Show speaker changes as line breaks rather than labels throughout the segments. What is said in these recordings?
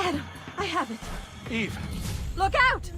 Adam, I have it.
Eve.
Look out!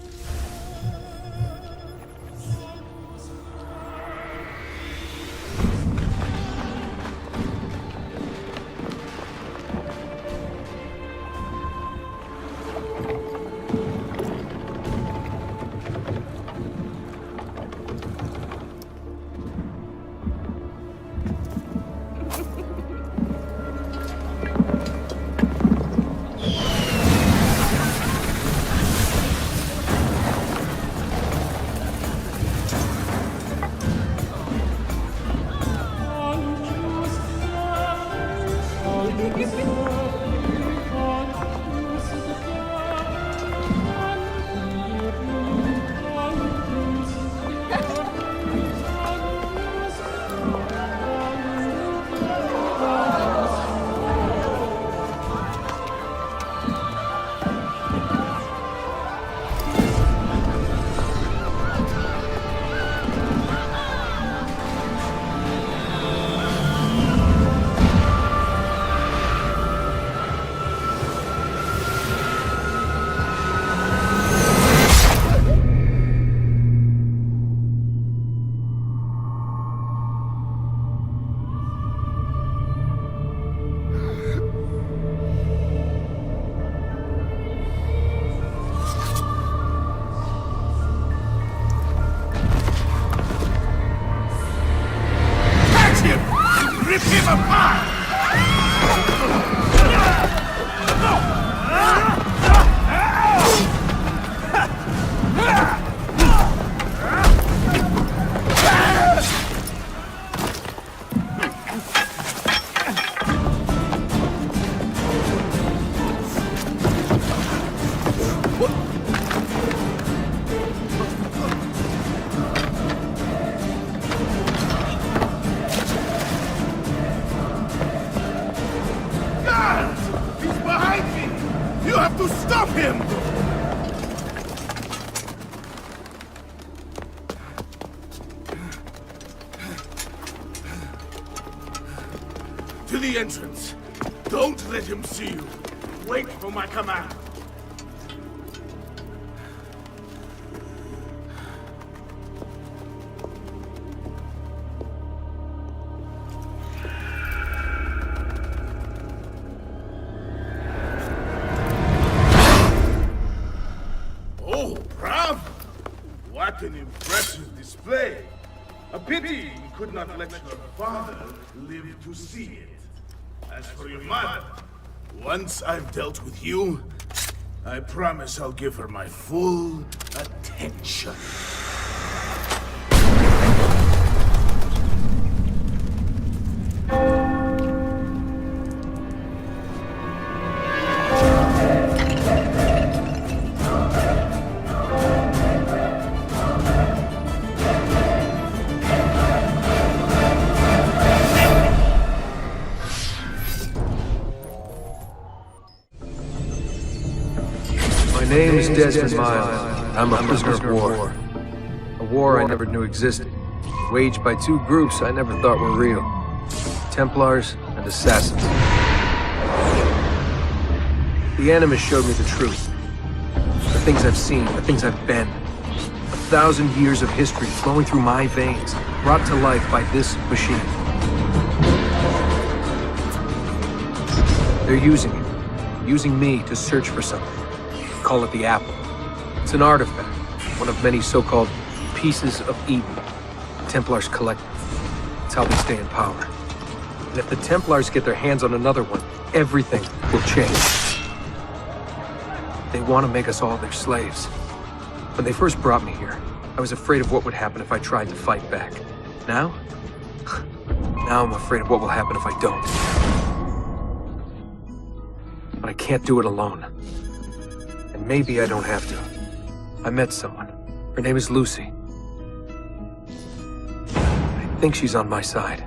Rip him apart! To stop him! To the entrance. Don't let him see you. Wait for my command. What an impressive display! A pity you could not let your father live to see it. As for your mother, once I've dealt with you, I promise I'll give her my full attention.
My name is Desmond Miles. I'm a prisoner of war. A war I never knew existed, waged by two groups I never thought were real. Templars and Assassins. The Animus showed me the truth. The things I've seen, the things I've been. 1,000 years of history flowing through my veins, brought to life by this machine. They're using it. Using me to search for something. Call it the Apple. It's an artifact, one of many so-called pieces of Eden. The Templars collect them. It's how they stay in power. And if the Templars get their hands on another one, everything will change. They want to make us all their slaves. When they first brought me here, I was afraid of what would happen if I tried to fight back. Now? Now I'm afraid of what will happen if I don't. But I can't do it alone. And maybe I don't have to. I met someone. Her name is Lucy. I think she's on my side.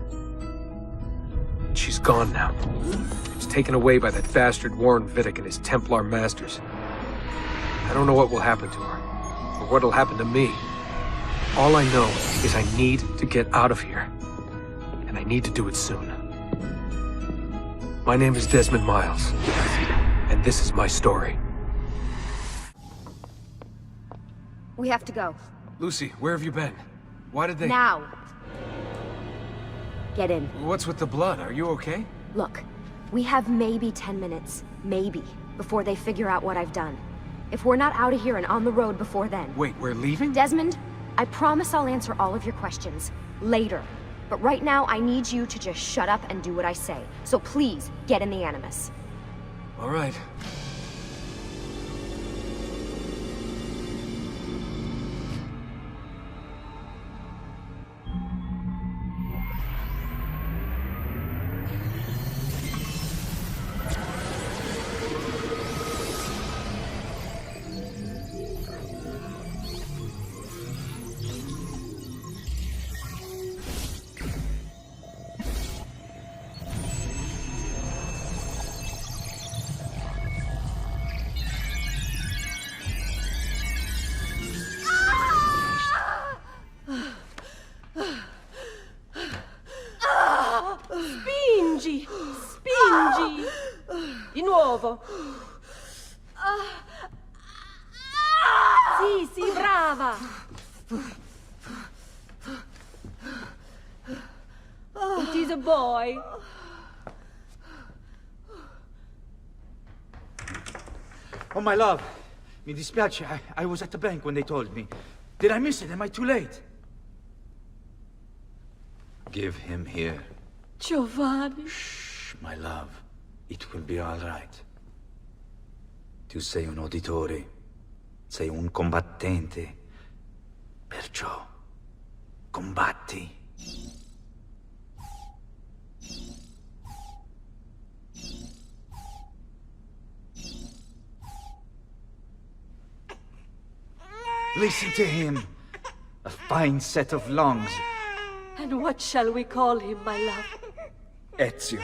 She's gone now. She's taken away by that bastard Warren Vidic and his Templar masters. I don't know what will happen to her, or what'll happen to me. All I know is I need to get out of here. And I need to do it soon. My name is Desmond Miles. And and this is my story.
We have to go.
Lucy, where have you been? Why did they...
Now! Get in.
What's with the blood? Are you okay?
Look, we have maybe 10 minutes, maybe, before they figure out what I've done. If we're not out of here and on the road before then...
Wait, we're leaving?
Desmond, I promise I'll answer all of your questions. Later. But right now, I need you to just shut up and do what I say. So please, get in the Animus.
All right.
Spingi! Spingi! Di nuovo! Sì, sì, brava! It is a boy.
Oh, my love. Mi dispiace. I was at the bank when they told me. Did I miss it? Am I too late? Give him here.
Giovanni.
Shh, my love. It will be all right. Tu sei un uditore. Sei un combattente. Perciò, combatti. Listen to him. A fine set of lungs.
And what shall we call him, my love?
Ezio.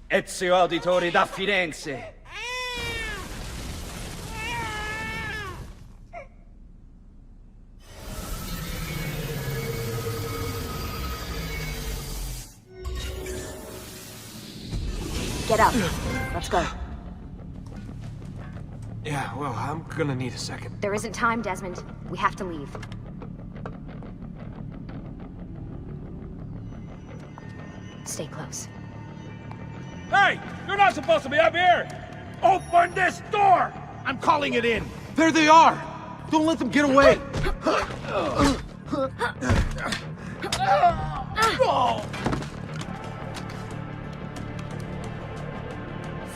Ezio Auditore da Firenze.
Get up. Let's go.
Yeah, well, I'm gonna need a second.
There isn't time, Desmond. We have to leave. Stay close.
Hey! You're not supposed to be up here! Open this door! I'm calling it in!
There they are! Don't let them get away!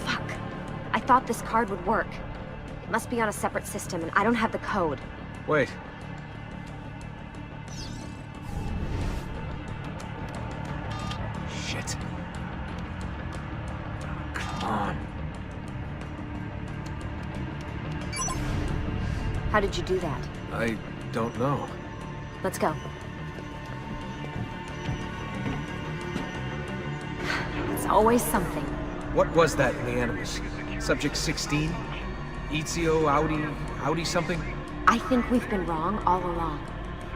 Fuck. I thought this card would work. It must be on a separate system, and I don't have the code.
Wait. Shit. Come on.
How did you do that?
I don't know.
Let's go. It's always something.
What was that in the Animus? Subject 16? Ezio, Audi something?
I think we've been wrong all along.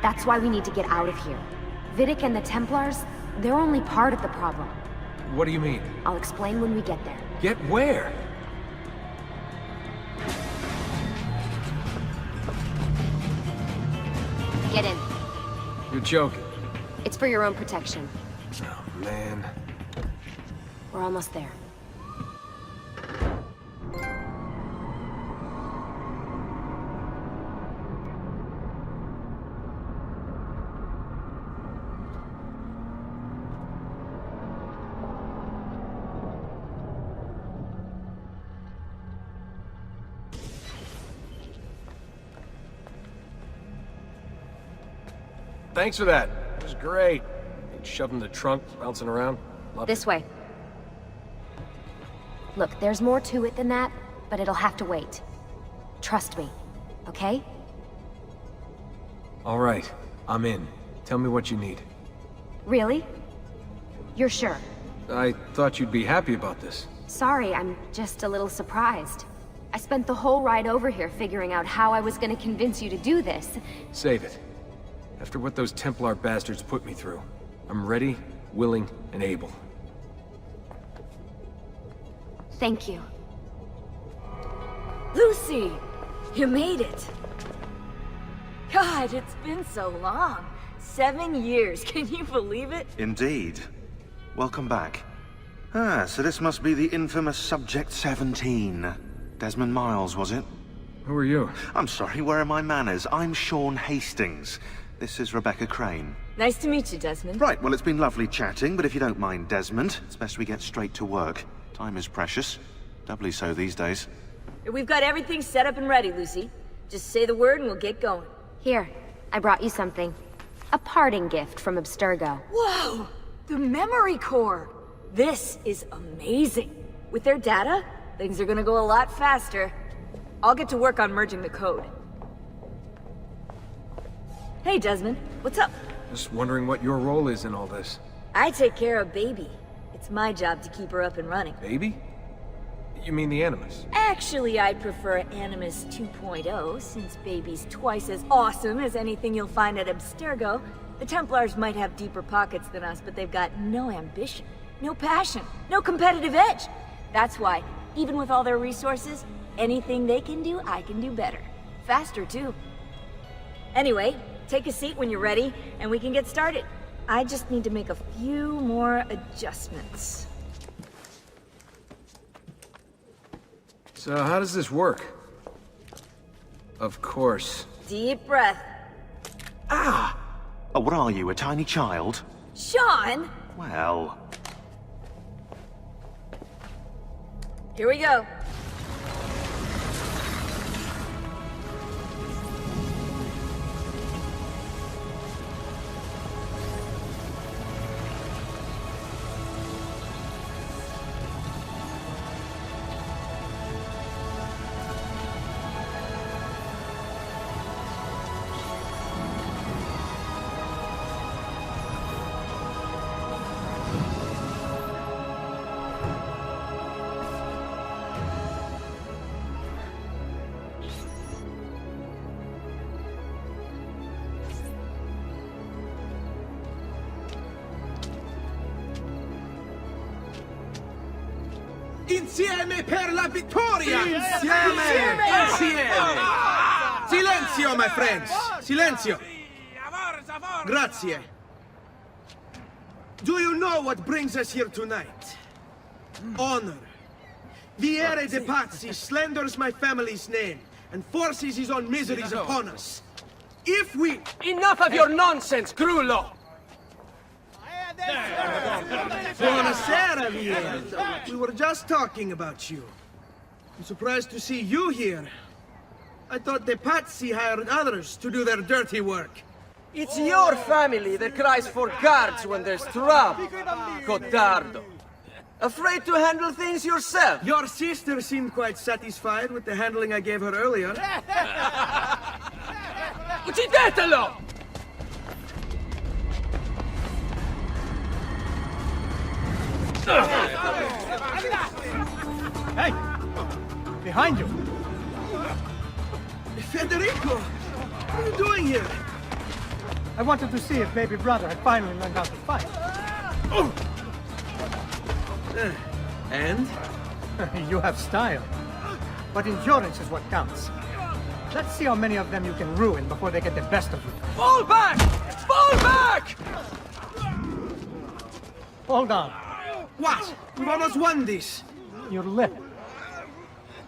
That's why we need to get out of here. Vidic and the Templars, they're only part of the problem.
What do you mean?
I'll explain when we get there.
Get where?
Get in.
You're joking.
It's for your own protection.
Oh, man.
We're almost there.
Thanks for that. It was great. Shoved in the trunk, bouncing around. Loved
This way. Look, there's more to it than that, but it'll have to wait. Trust me, okay?
All right, I'm in. Tell me what you need.
Really? You're sure?
I thought you'd be happy about this.
Sorry, I'm just a little surprised. I spent the whole ride over here figuring out how I was gonna convince you to do this.
Save it. After what those Templar bastards put me through, I'm ready, willing, and able.
Thank you.
Lucy! You made it! God, it's been so long. 7 years, can you believe it?
Indeed. Welcome back. Ah, so this must be the infamous Subject 17. Desmond Miles, was it?
Who are you?
I'm sorry, where are my manners? I'm Sean Hastings. This is Rebecca Crane.
Nice to meet you, Desmond.
Right, well, it's been lovely chatting, but if you don't mind, Desmond, it's best we get straight to work. Time is precious. Doubly so these days.
We've got everything set up and ready, Lucy. Just say the word and we'll get going.
Here, I brought you something. A parting gift from Abstergo.
Whoa! The memory core! This is amazing. With their data, things are gonna go a lot faster. I'll get to work on merging the code. Hey, Desmond. What's up?
Just wondering what your role is in all this.
I take care of Baby. It's my job to keep her up and running.
Baby? You mean the Animus?
Actually, I'd prefer Animus 2.0, since Baby's twice as awesome as anything you'll find at Abstergo. The Templars might have deeper pockets than us, but they've got no ambition, no passion, no competitive edge. That's why, even with all their resources, anything they can do, I can do better. Faster, too. Anyway, take a seat when you're ready, and we can get started. I just need to make a few more adjustments.
So how does this work? Of course.
Deep breath.
Oh, what are you, a tiny child?
Sean!
Well...
Here we go.
Insieme per la vittoria! Insieme! Insieme! Silenzio, my friends! Silenzio! Grazie. Do you know what brings us here tonight? Honor. Vieri de Pazzi slanders my family's name and forces his own miseries upon us. If we...
Enough of your nonsense, Grullo!
Buonasera, Vieri. We were just talking about you. I'm surprised to see you here. I thought the Pazzi hired others to do their dirty work.
It's your family that cries for guards when there's trouble, Codardo. Afraid to handle things yourself?
Your sister seemed quite satisfied with the handling I gave her earlier.
Uccidetelo!
Hey! Behind you!
Federico! What are you doing here?
I wanted to see if baby brother had finally learned how to fight.
And?
You have style. But endurance is what counts. Let's see how many of them you can ruin before they get the best of you.
Fall back! Fall back!
Hold on.
What? We've almost won this.
Your lip.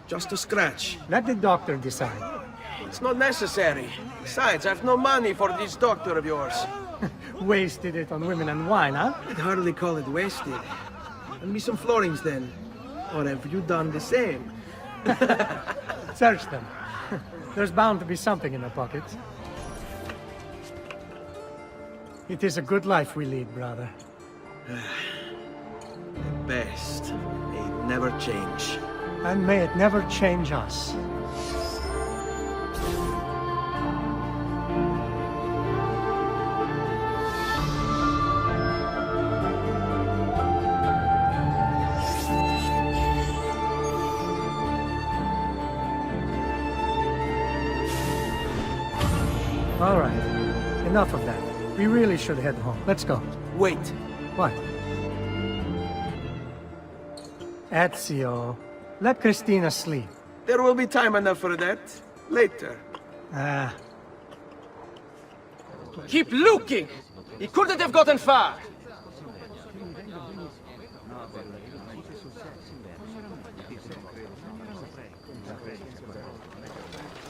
Just a scratch.
Let the doctor decide.
It's not necessary. Besides, I've no money for this doctor of yours.
Wasted it on women and wine, huh?
I'd hardly call it wasted. Lend me some florins then. Or have you done the same?
Search them. There's bound to be something in their pockets. It is a good life we lead, brother.
Best. May it never change.
And may it never change us. All right. Enough of that. We really should head home. Let's go.
Wait.
What? Ezio, let Christina sleep.
There will be time enough for that. Later.
Keep looking! He couldn't have gotten far!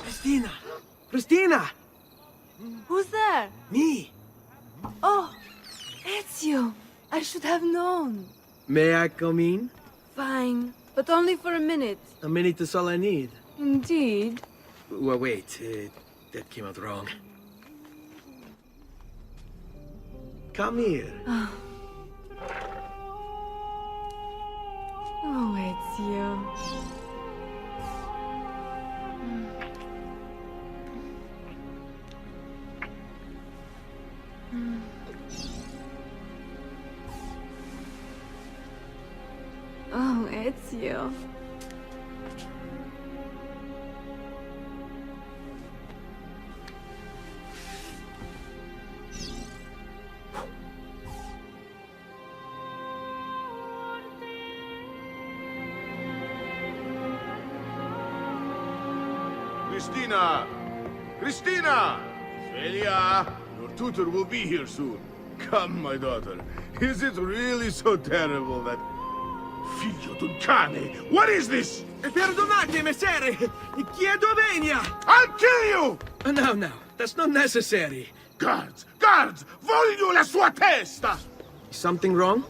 Christina! Christina!
Who's there?
Me!
Oh, Ezio. I should have known.
May I come in?
Fine, but only for a minute.
A minute is all I need.
Indeed.
Well, wait, that came out wrong. Come here.
Oh, Ezio. Oh, Ezio.
Christina! Christina! Celia, your tutor will be here soon. Come, my daughter. Is it really so terrible that... Figlio d'un cane! What is this?
Perdonate, messere! Chiedo venia!
I'll kill you!
No, that's not necessary.
Guards! Guards! Voglio la sua testa!
Is something wrong?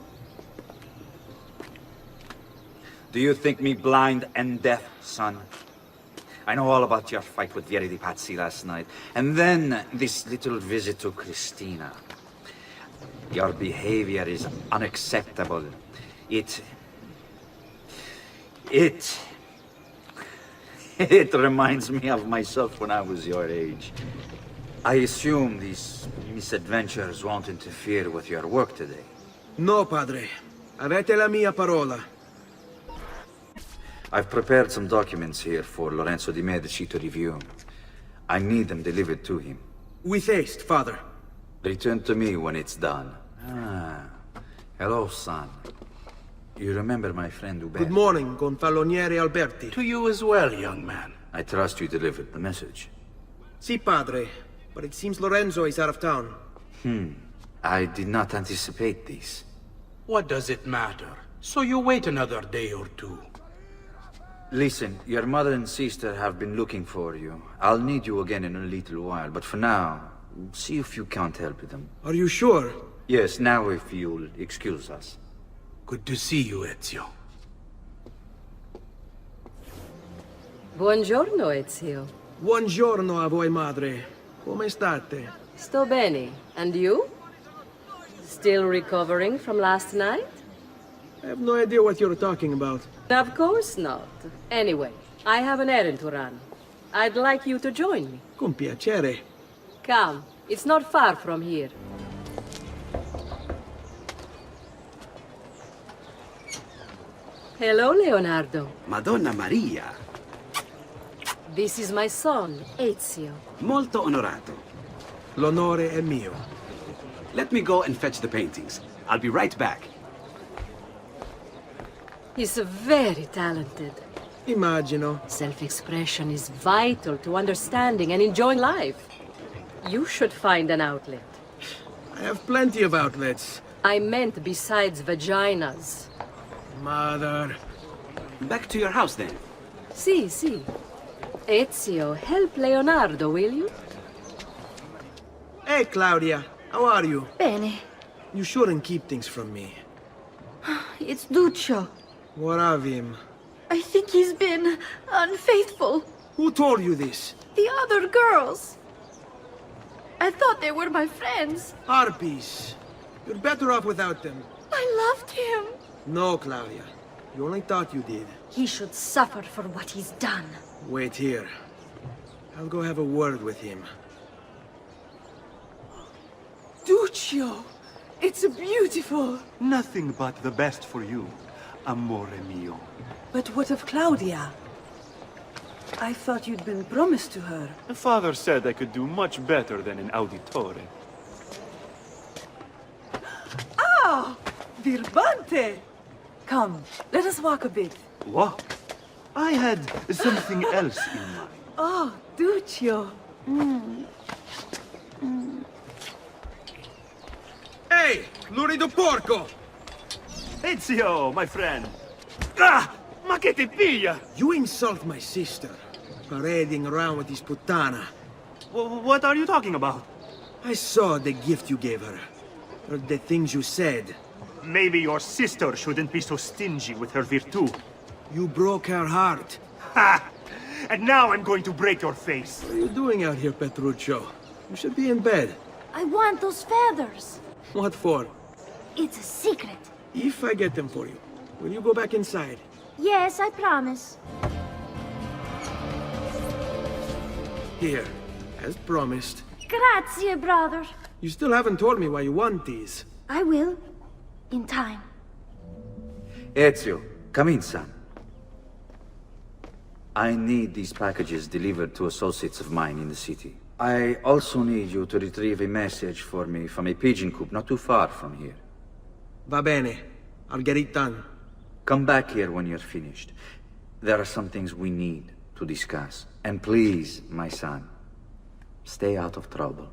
Do you think me blind and deaf, son? I know all about your fight with Vieri di Pazzi last night, and then this little visit to Christina. Your behavior is unacceptable. It reminds me of myself when I was your age. I assume these misadventures won't interfere with your work today.
No, padre. Avete la mia parola.
I've prepared some documents here for Lorenzo di Medici to review. I need them delivered to him.
With haste, father.
Return to me when it's done. Hello, son. You remember my friend Uberto?
Good morning, Gonfaloniere Alberti.
To you as well, young man.
I trust you delivered the message.
Si, padre. But it seems Lorenzo is out of town.
I did not anticipate this.
What does it matter? So you wait another day or two.
Listen, your mother and sister have been looking for you. I'll need you again in a little while, but for now, see if you can't help them.
Are you sure?
Yes, now if you'll excuse us.
Good to see you, Ezio.
Buongiorno, Ezio.
Buongiorno a voi, madre. Come state?
Sto bene. And you? Still recovering from last night?
I have no idea what you're talking about.
Of course not. Anyway, I have an errand to run. I'd like you to join me.
Con piacere.
Come, it's not far from here. Hello, Leonardo.
Madonna Maria.
This is my son, Ezio.
Molto onorato.
L'onore è mio.
Let me go and fetch the paintings. I'll be right back.
He's very talented.
Immagino.
Self-expression is vital to understanding and enjoying life. You should find an outlet.
I have plenty of outlets.
I meant besides vaginas.
Mother.
Back to your house, then.
Si. Ezio, help Leonardo, will you?
Hey, Claudia. How are you?
Bene.
You shouldn't keep things from me.
It's Duccio.
What of him?
I think he's been unfaithful.
Who told you this?
The other girls. I thought they were my friends.
Harpies. You're better off without them.
I loved him.
No, Claudia. You only thought you did.
He should suffer for what he's done.
Wait here. I'll go have a word with him.
Duccio! It's beautiful!
Nothing but the best for you, amore mio.
But what of Claudia? I thought you'd been promised to her.
Father said I could do much better than an auditore.
Ah! Birbante! Come, let us walk a bit.
Walk? I had something else in mind.
Oh, Duccio.
Hey, lurido porco!
Ezio, my friend. Ah! Ma che ti piglia?
You insult my sister, parading around with this putana.
What are you talking about?
I saw the gift you gave her. Heard the things you said.
Maybe your sister shouldn't be so stingy with her virtù.
You broke her heart.
Ha! And now I'm going to break your face.
What are you doing out here, Petruccio? You should be in bed.
I want those feathers.
What for?
It's a secret.
If I get them for you, will you go back inside?
Yes, I promise.
Here, as promised.
Grazie, brother.
You still haven't told me why you want these.
I will. In time.
Ezio, come in, son. I need these packages delivered to associates of mine in the city. I also need you to retrieve a message for me from a pigeon coop not too far from here.
Va bene. I'll get it done.
Come back here when you're finished. There are some things we need to discuss. And please, my son, stay out of trouble.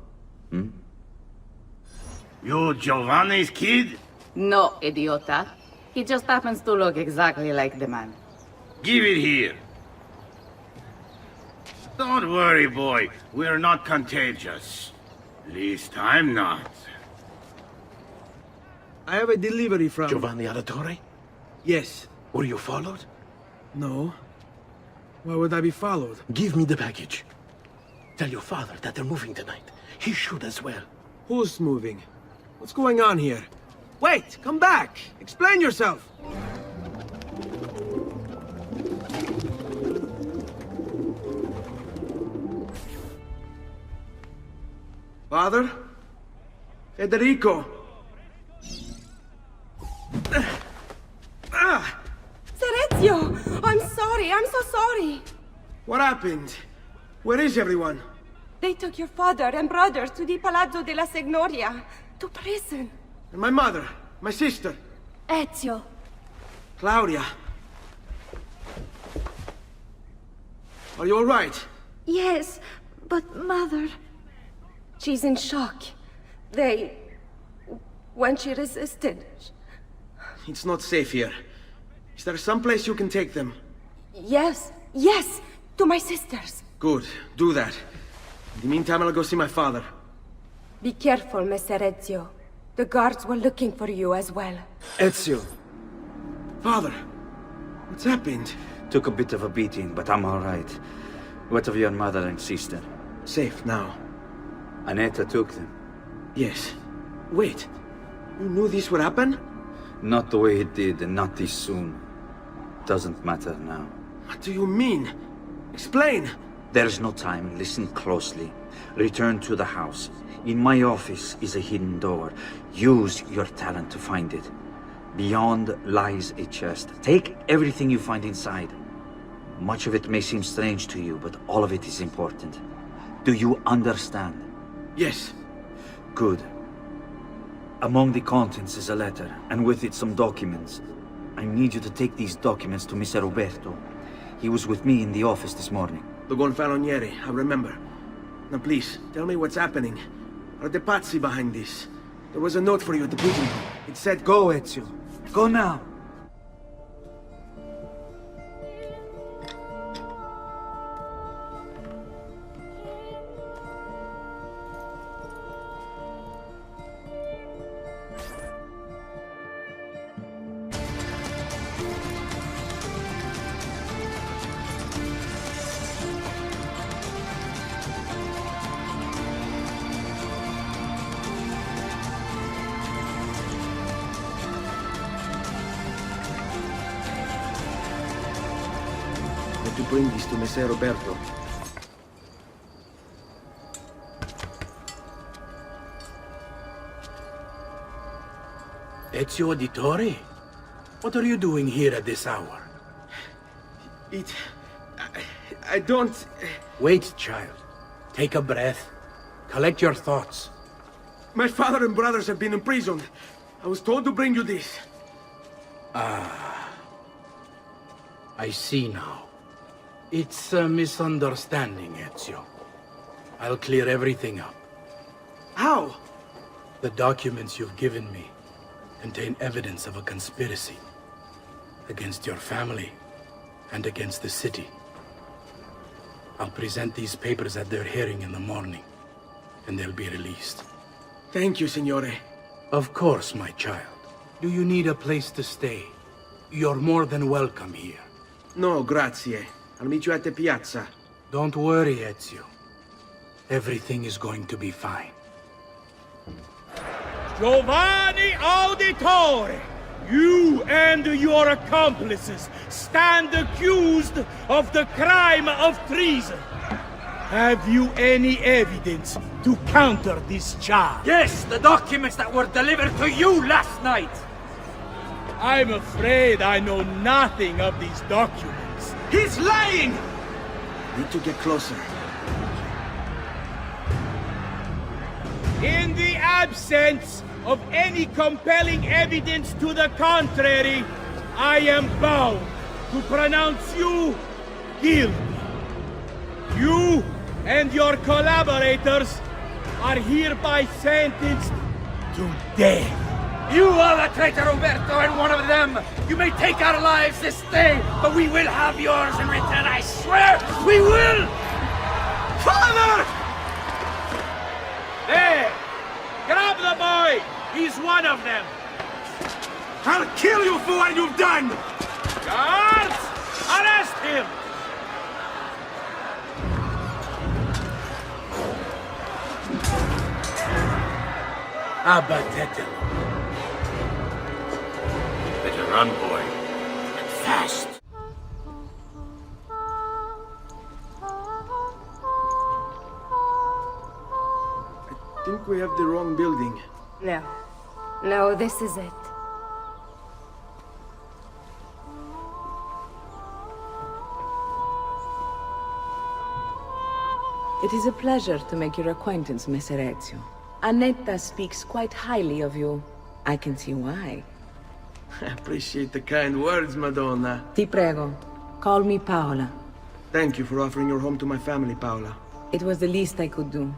Hmm?
You Giovanni's kid?
No, idiota. He just happens to look exactly like the man.
Give it here. Don't worry, boy. We're not contagious. Least I'm not.
I have a delivery from...
Giovanni Auditore?
Yes.
Were you followed?
No. Why would I be followed?
Give me the package. Tell your father that they're moving tonight. He should as well.
Who's moving? What's going on here? Wait! Come back! Explain yourself! Father? Federico?
Serezio! I'm sorry, I'm so sorry.
What happened? Where is everyone?
They took your father and brothers to the Palazzo della Signoria, to prison.
And my mother? My sister?
Ezio.
Claudia? Are you all right?
Yes, but Mother... She's in shock. When she resisted...
It's not safe here. Is there some place you can take them?
Yes, yes! To my sisters.
Good, do that. In the meantime, I'll go see my father.
Be careful, Messer Ezio. The guards were looking for you as well.
Ezio. Father, what's happened?
Took a bit of a beating, but I'm all right. What of your mother and sister?
Safe now.
Annetta took them.
Yes. Wait. You knew this would happen?
Not the way it did, and not this soon. Doesn't matter now.
What do you mean? Explain!
There's no time. Listen closely. Return to the house. In my office is a hidden door. Use your talent to find it. Beyond lies a chest. Take everything you find inside. Much of it may seem strange to you, but all of it is important. Do you understand?
Yes.
Good. Among the contents is a letter, and with it some documents. I need you to take these documents to Mr. Roberto. He was with me in the office this morning.
The Gonfaloniere, I remember. Now please, tell me what's happening. Are the Pazzi behind this? There was a note for you at the pigeon. It said, "Go, Ezio.
Go now."
To bring this to Messer Roberto.
Ezio Auditore? What are you doing here at this hour?
I don't...
Wait, child. Take a breath. Collect your thoughts.
My father and brothers have been imprisoned. I was told to bring you this.
Ah. I see now.
It's a misunderstanding, Ezio. I'll clear everything up.
How?
The documents you've given me contain evidence of a conspiracy against your family and against the city. I'll present these papers at their hearing in the morning, and they'll be released.
Thank you, Signore.
Of course, my child. Do you need a place to stay? You're more than welcome here.
No, grazie. I'll meet you at the piazza.
Don't worry, Ezio. Everything is going to be fine.
Giovanni Auditore! You and your accomplices stand accused of the crime of treason. Have you any evidence to counter this charge?
Yes, the documents that were delivered to you last night!
I'm afraid I know nothing of these documents.
He's lying! Need to get closer.
In the absence of any compelling evidence to the contrary, I am bound to pronounce you guilty. You and your collaborators are hereby sentenced to death.
You are the traitor, Roberto, and one of them! You may take our lives this day, but we will have yours in return, I swear! We will!
Father!
There! Grab the boy! He's one of them!
I'll kill you for what you've done!
Guards! Arrest him!
Abatetelo.
Better run, boy. And fast.
I think we have the wrong building.
No. No, this is it.
It is a pleasure to make your acquaintance, Messer Ezio. Annetta speaks quite highly of you. I can see why.
I appreciate the kind words, Madonna.
Ti prego, call me Paola.
Thank you for offering your home to my family, Paola.
It was the least I could do.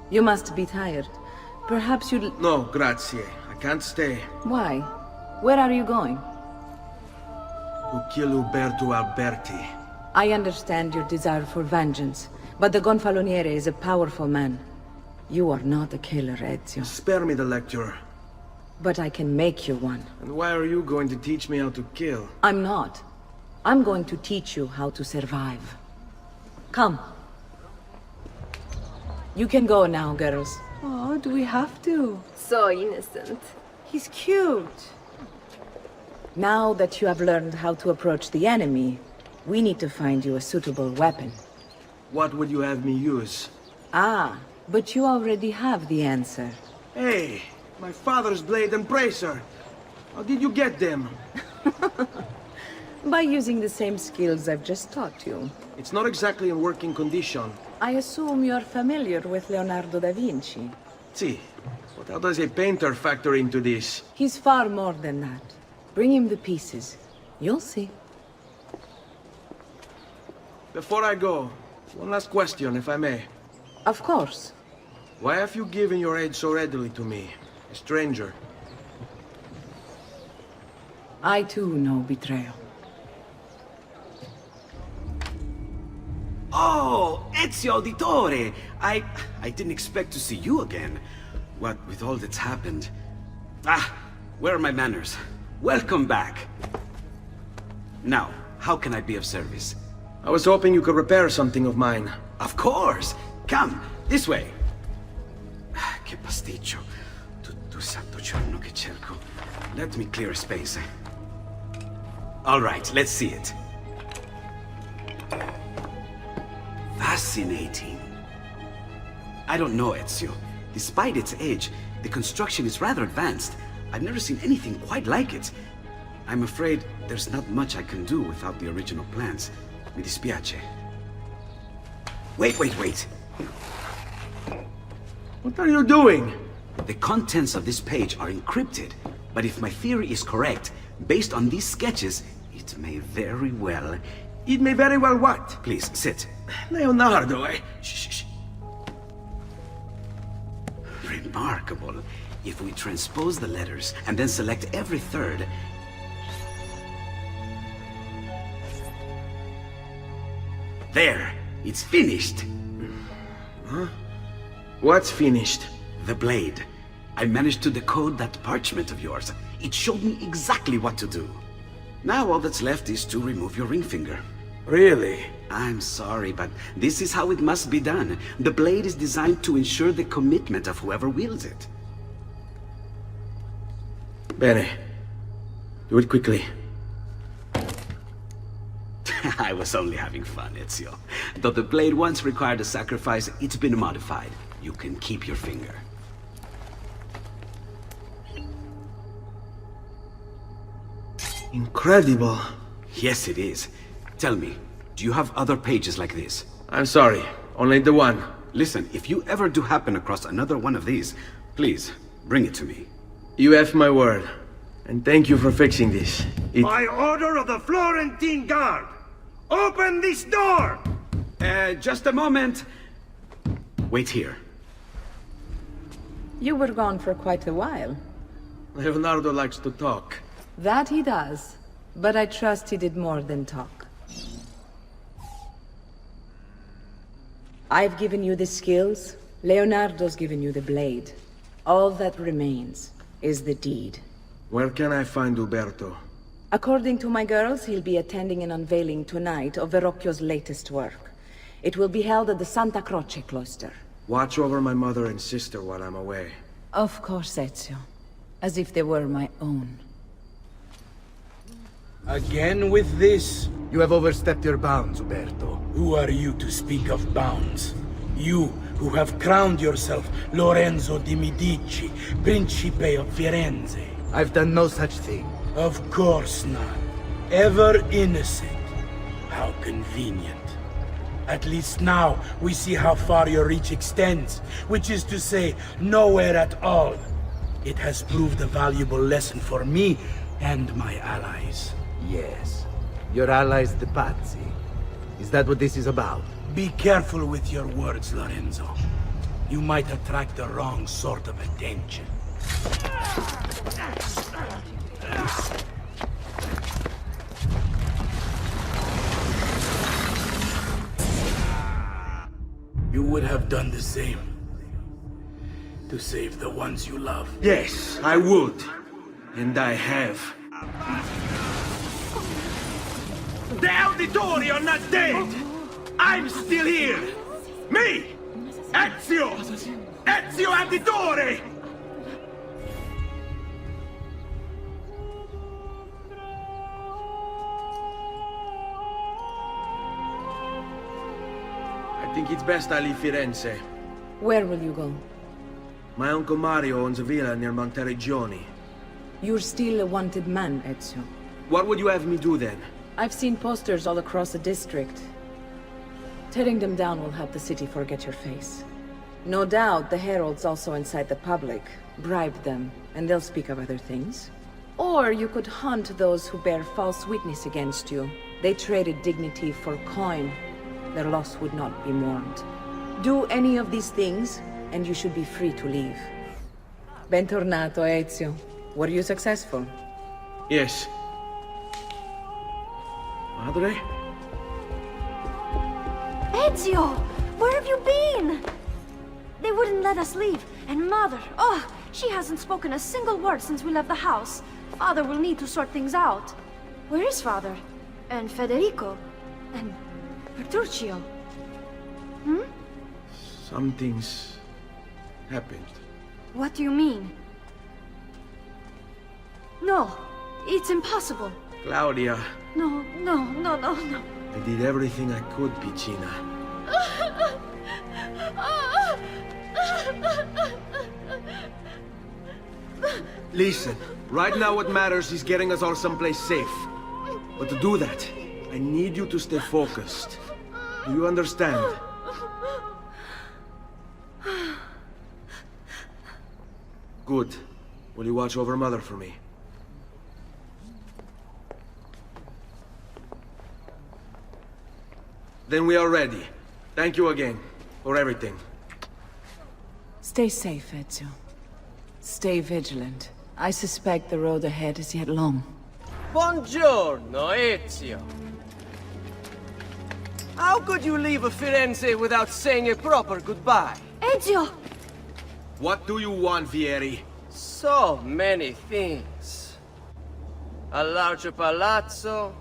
You must be tired. Perhaps you'd...
No, grazie. I can't stay.
Why? Where are you going?
To kill Uberto Alberti.
I understand your desire for vengeance, but the Gonfaloniere is a powerful man. You are not a killer, Ezio.
Spare me the lecture.
But I can make you one.
And why are you going to teach me how to kill?
I'm not. I'm going to teach you how to survive. Come. You can go now, girls.
Oh, do we have to?
So innocent.
He's cute.
Now that you have learned how to approach the enemy, we need to find you a suitable weapon.
What would you have me use?
Ah, but you already have the answer.
Hey, my father's blade and bracer. How did you get them?
By using the same skills I've just taught you.
It's not exactly in working condition.
I assume you're familiar with Leonardo da Vinci.
See, but how does a painter factor into this?
He's far more than that. Bring him the pieces. You'll see.
Before I go, one last question, if I may.
Of course.
Why have you given your aid so readily to me, a stranger?
I too know betrayal.
Oh, Ezio Auditore! I didn't expect to see you again. What with all that's happened. Ah, where are my manners? Welcome back. Now, how can I be of service?
I was hoping you could repair something of mine.
Of course! Come, this way! Che pasticcio. Tutto santo giorno che cerco. Let me clear a space. Alright, let's see it. Fascinating. I don't know, Ezio. Despite its age, the construction is rather advanced. I've never seen anything quite like it. I'm afraid there's not much I can do without the original plans. Mi dispiace. Wait.
What are you doing?
The contents of this page are encrypted, but if my theory is correct, based on these sketches, it may very well
It may very well what?
Please, sit.
Leonardo,
Shh. Remarkable. If we transpose the letters and then select every third... There! It's finished!
Huh? What's finished?
The blade. I managed to decode that parchment of yours. It showed me exactly what to do. Now all that's left is to remove your ring finger.
Really?
I'm sorry, but this is how it must be done. The blade is designed to ensure the commitment of whoever wields it.
Bene. Do it quickly.
I was only having fun, Ezio. Though the blade once required a sacrifice, it's been modified. You can keep your finger.
Incredible.
Yes, it is. Tell me, do you have other pages like this?
I'm sorry, only the one.
Listen, if you ever do happen across another one of these, please, bring it to me.
You have my word. And thank you for fixing this.
By order of the Florentine Guard! Open this door!
Just a moment. Wait here.
You were gone for quite a while.
Leonardo likes to talk.
That he does. But I trust he did more than talk. I've given you the skills. Leonardo's given you the blade. All that remains is the deed.
Where can I find Uberto?
According to my girls, he'll be attending an unveiling tonight of Verrocchio's latest work. It will be held at the Santa Croce cloister.
Watch over my mother and sister while I'm away.
Of course, Ezio. As if they were my own.
Again with this?
You have overstepped your bounds, Uberto.
Who are you to speak of bounds? You, who have crowned yourself Lorenzo di Medici, Principe of Firenze.
I've done no such thing.
Of course not. Ever innocent. How convenient. At least now we see how far your reach extends, which is to say, nowhere at all. It has proved a valuable lesson for me and my allies.
Yes. Your allies, the Pazzi. Is that what this is about?
Be careful with your words, Lorenzo. You might attract the wrong sort of attention. You would have done the same. To save the ones you love.
Yes, I would. And I have.
The Auditori are not dead! I'm still here! Me! Ezio! Ezio Auditore!
I think it's best I leave Firenze.
Where will you go?
My Uncle Mario owns a villa near Monteregioni.
You're still a wanted man, Ezio.
What would you have me do then?
I've seen posters all across the district. Tearing them down will help the city forget your face. No doubt the heralds also incite the public. Bribe them, and they'll speak of other things. Or you could hunt those who bear false witness against you. They traded dignity for coin. Their loss would not be mourned. Do any of these things, and you should be free to leave. Bentornato, Ezio. Were you successful?
Yes. Madre?
Ezio! Where have you been? They wouldn't let us leave. And Mother, oh, she hasn't spoken a single word since we left the house. Father will need to sort things out. Where is Father? And Federico? And Petruccio? Hmm?
Something's happened.
What do you mean? No, it's impossible.
Claudia.
No.
I did everything I could, Piccina. Listen, right now what matters is getting us all someplace safe. But to do that, I need you to stay focused. Do you understand? Good. Will you watch over Mother for me? Then we are ready. Thank you again for everything.
Stay safe, Ezio. Stay vigilant. I suspect the road ahead is yet long.
Buongiorno, Ezio. How could you leave Firenze without saying a proper goodbye?
Ezio!
What do you want, Vieri?
So many things. A larger palazzo,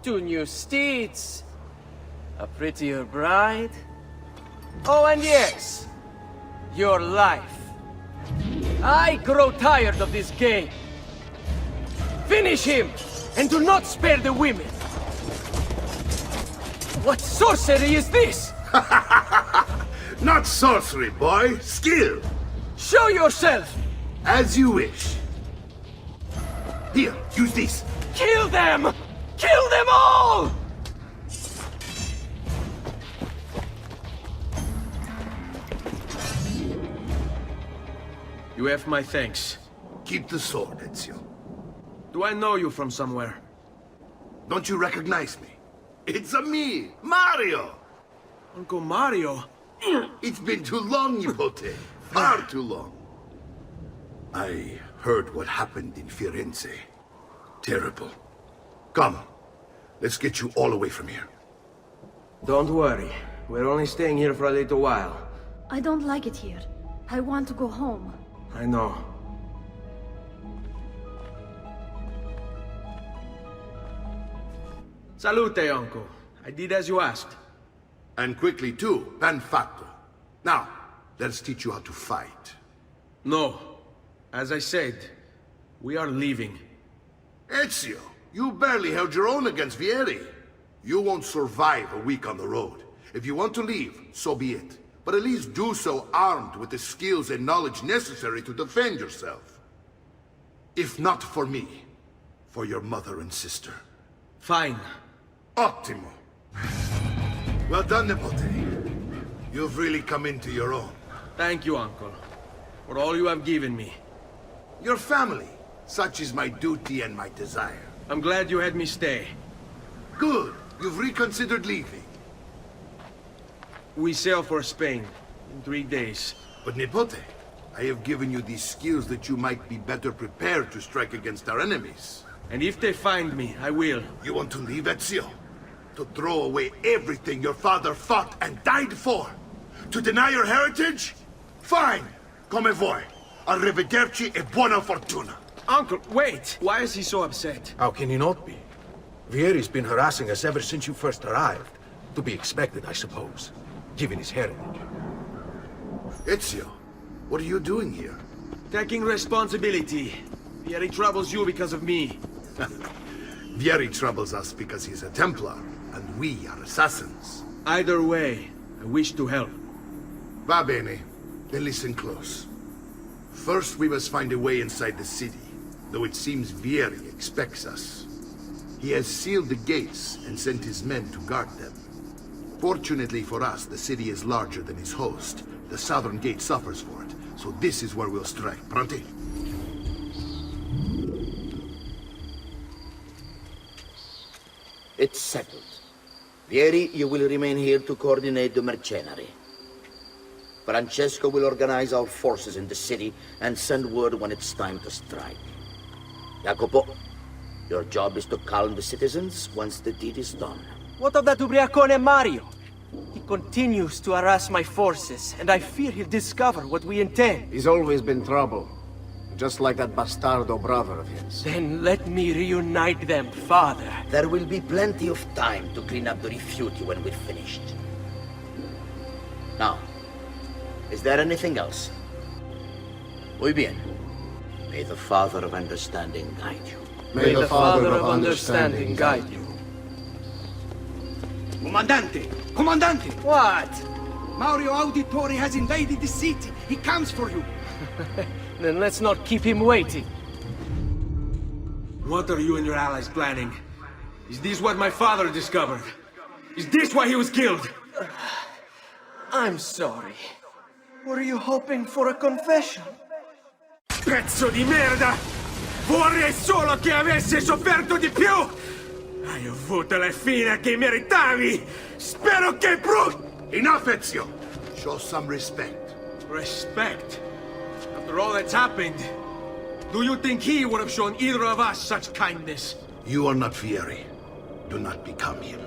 2 new steeds, a prettier bride. Oh, and yes, your life. I grow tired of this game. Finish him, and do not spare the women. What sorcery is this?
Not sorcery, boy. Skill.
Show yourself!
As you wish. Here, use this.
Kill them! Kill them all!
You have my thanks.
Keep the sword, Ezio.
Do I know you from somewhere?
Don't you recognize me? It's a me, Mario!
Uncle Mario?
It's been too long, Nipote. Far too long. I heard what happened in Firenze. Terrible. Come, let's get you all away from here.
Don't worry. We're only staying here for a little while.
I don't like it here. I want to go home.
I know. Salute, Uncle. I did as you asked.
And quickly too, ben fatto. Now, let's teach you how to fight.
No. As I said, we are leaving.
Ezio, you barely held your own against Vieri. You won't survive a week on the road. If you want to leave, so be it. But at least do so armed with the skills and knowledge necessary to defend yourself. If not for me, for your mother and sister.
Fine.
Ottimo. Well done, Nipote. You've really come into your own.
Thank you, Uncle, for all you have given me.
Your family. Such is my duty and my desire.
I'm glad you had me stay.
Good. You've reconsidered leaving.
We sail for Spain in 3 days.
But Nipote, I have given you these skills that you might be better prepared to strike against our enemies.
And if they find me, I will.
You want to leave, Ezio? To throw away everything your father fought and died for? To deny your heritage? Fine. Come vuoi. Arrivederci e buona fortuna.
Uncle, wait! Why is he so upset?
How can he not be? Vieri's been harassing us ever since you first arrived. To be expected, I suppose, given his heritage.
Ezio, what are you doing here?
Taking responsibility. Vieri troubles you because of me.
Vieri troubles us because he's a Templar, and we are assassins.
Either way, I wish to help.
Va bene. Then listen close. First, we must find a way inside the city, though it seems Vieri expects us. He has sealed the gates and sent his men to guard them. Fortunately for us, the city is larger than its host. The southern gate suffers for it, so this is where we'll strike. Pronti?
It's settled. Vieri, you will remain here to coordinate the mercenary. Francesco will organize our forces in the city and send word when it's time to strike. Jacopo, your job is to calm the citizens once the deed is done.
What of that ubriacone Mario? He continues to harass my forces, and I fear he'll discover what we intend.
He's always been trouble. Just like that bastardo brother of his.
Then let me reunite them, father.
There will be plenty of time to clean up the rifiuti when we're finished. Now, is there anything else? Muy bien. May the Father of Understanding guide you.
May the Father of Understanding guide you.
Comandante! Comandante!
What?
Mario Auditore has invaded the city. He comes for you.
Then let's not keep him waiting.
What are you and your allies planning? Is this what my father discovered? Is this why he was killed?
I'm sorry. Were you hoping for a confession?
Pezzo di merda! Vorrei solo che avessi sofferto di più! Hai avuto la fine che meritavi!
Spero che brut! Enough, Ezio! Show some respect.
Respect? After all that's happened, do you think he would have shown either of us such kindness?
You are not Fieri. Do not become him.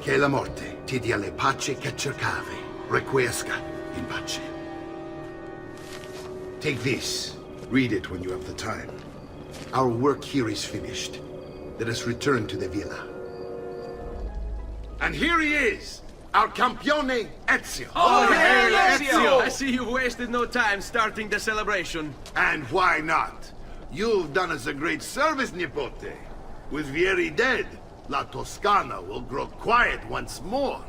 Che la morte ti dia le pace che cercavi. Requiesca in pace. Take this. Read it when you have the time. Our work here is finished. Let us return to the villa. And here he is, our campione Ezio.
Oh, hey, Ezio! I see you've wasted no time starting the celebration.
And why not? You've done us a great service, Nipote. With Vieri dead, La Toscana will grow quiet once more.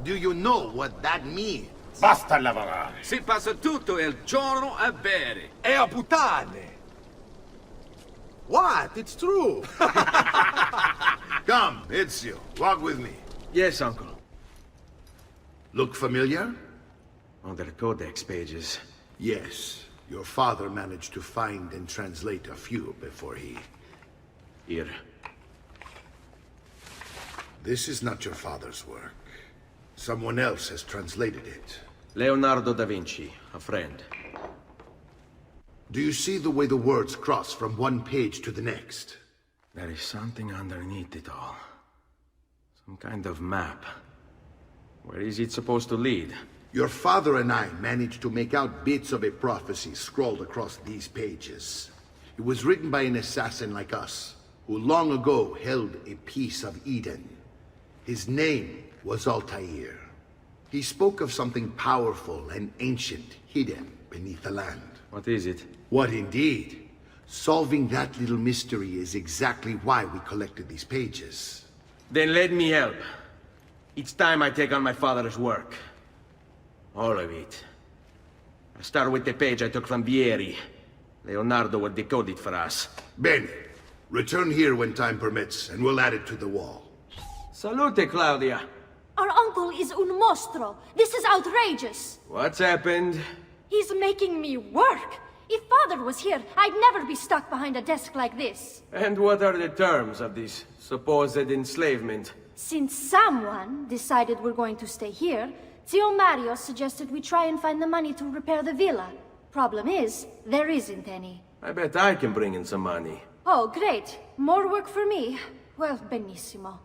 Do you know what that means?
Basta lavorare.
Si passa tutto il giorno a bere.
E a puttane!
What? It's true. Come, Ezio, walk with me.
Yes, Uncle.
Look familiar?
On their codex pages.
Yes. Your father managed to find and translate a few before he...
Here.
This is not your father's work. Someone else has translated it.
Leonardo da Vinci, a friend.
Do you see the way the words cross from one page to the next?
There is something underneath it all. Some kind of map. Where is it supposed to lead?
Your father and I managed to make out bits of a prophecy scrawled across these pages. It was written by an assassin like us, who long ago held a piece of Eden. His name was Altair. He spoke of something powerful and ancient hidden beneath the land.
What is it?
What indeed? Solving that little mystery is exactly why we collected these pages.
Then let me help. It's time I take on my father's work. All of it. I'll start with the page I took from Vieri. Leonardo will decode it for us.
Bene. Return here when time permits, and we'll add it to the wall.
Salute, Claudia.
Our uncle is un mostro. This is outrageous.
What's happened?
He's making me work. If Father was here, I'd never be stuck behind a desk like this.
And what are the terms of this supposed enslavement?
Since someone decided we're going to stay here, Zio Mario suggested we try and find the money to repair the villa. Problem is, there isn't any.
I bet I can bring in some money.
Oh, great. More work for me. Well, benissimo.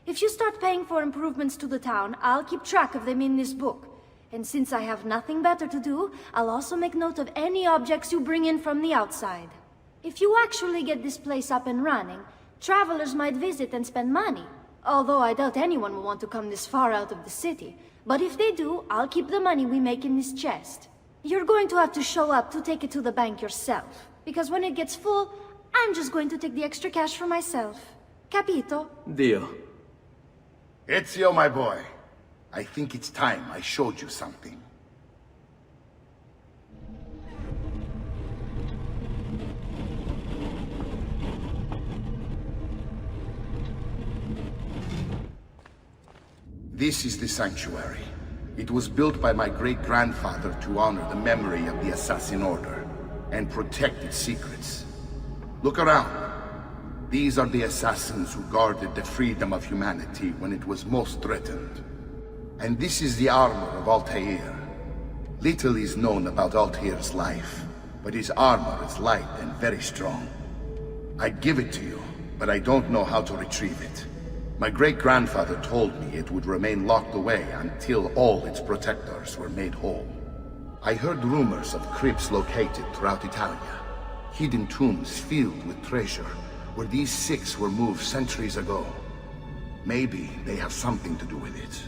If you start paying for improvements to the town, I'll keep track of them in this book. And since I have nothing better to do, I'll also make note of any objects you bring in from the outside. If you actually get this place up and running, travelers might visit and spend money. Although I doubt anyone will want to come this far out of the city. But if they do, I'll keep the money we make in this chest. You're going to have to show up to take it to the bank yourself. Because when it gets full, I'm just going to take the extra cash for myself. Capito?
Deal.
Ezio, my boy. I think it's time I showed you something. This is the sanctuary. It was built by my great-grandfather to honor the memory of the Assassin Order and protect its secrets. Look around. These are the assassins who guarded the freedom of humanity when it was most threatened. And this is the armor of Altair. Little is known about Altair's life, but his armor is light and very strong. I'd give it to you, but I don't know how to retrieve it. My great-grandfather told me it would remain locked away until all its protectors were made whole. I heard rumors of crypts located throughout Italia, hidden tombs filled with treasure, where these six were moved centuries ago. Maybe they have something to do with it.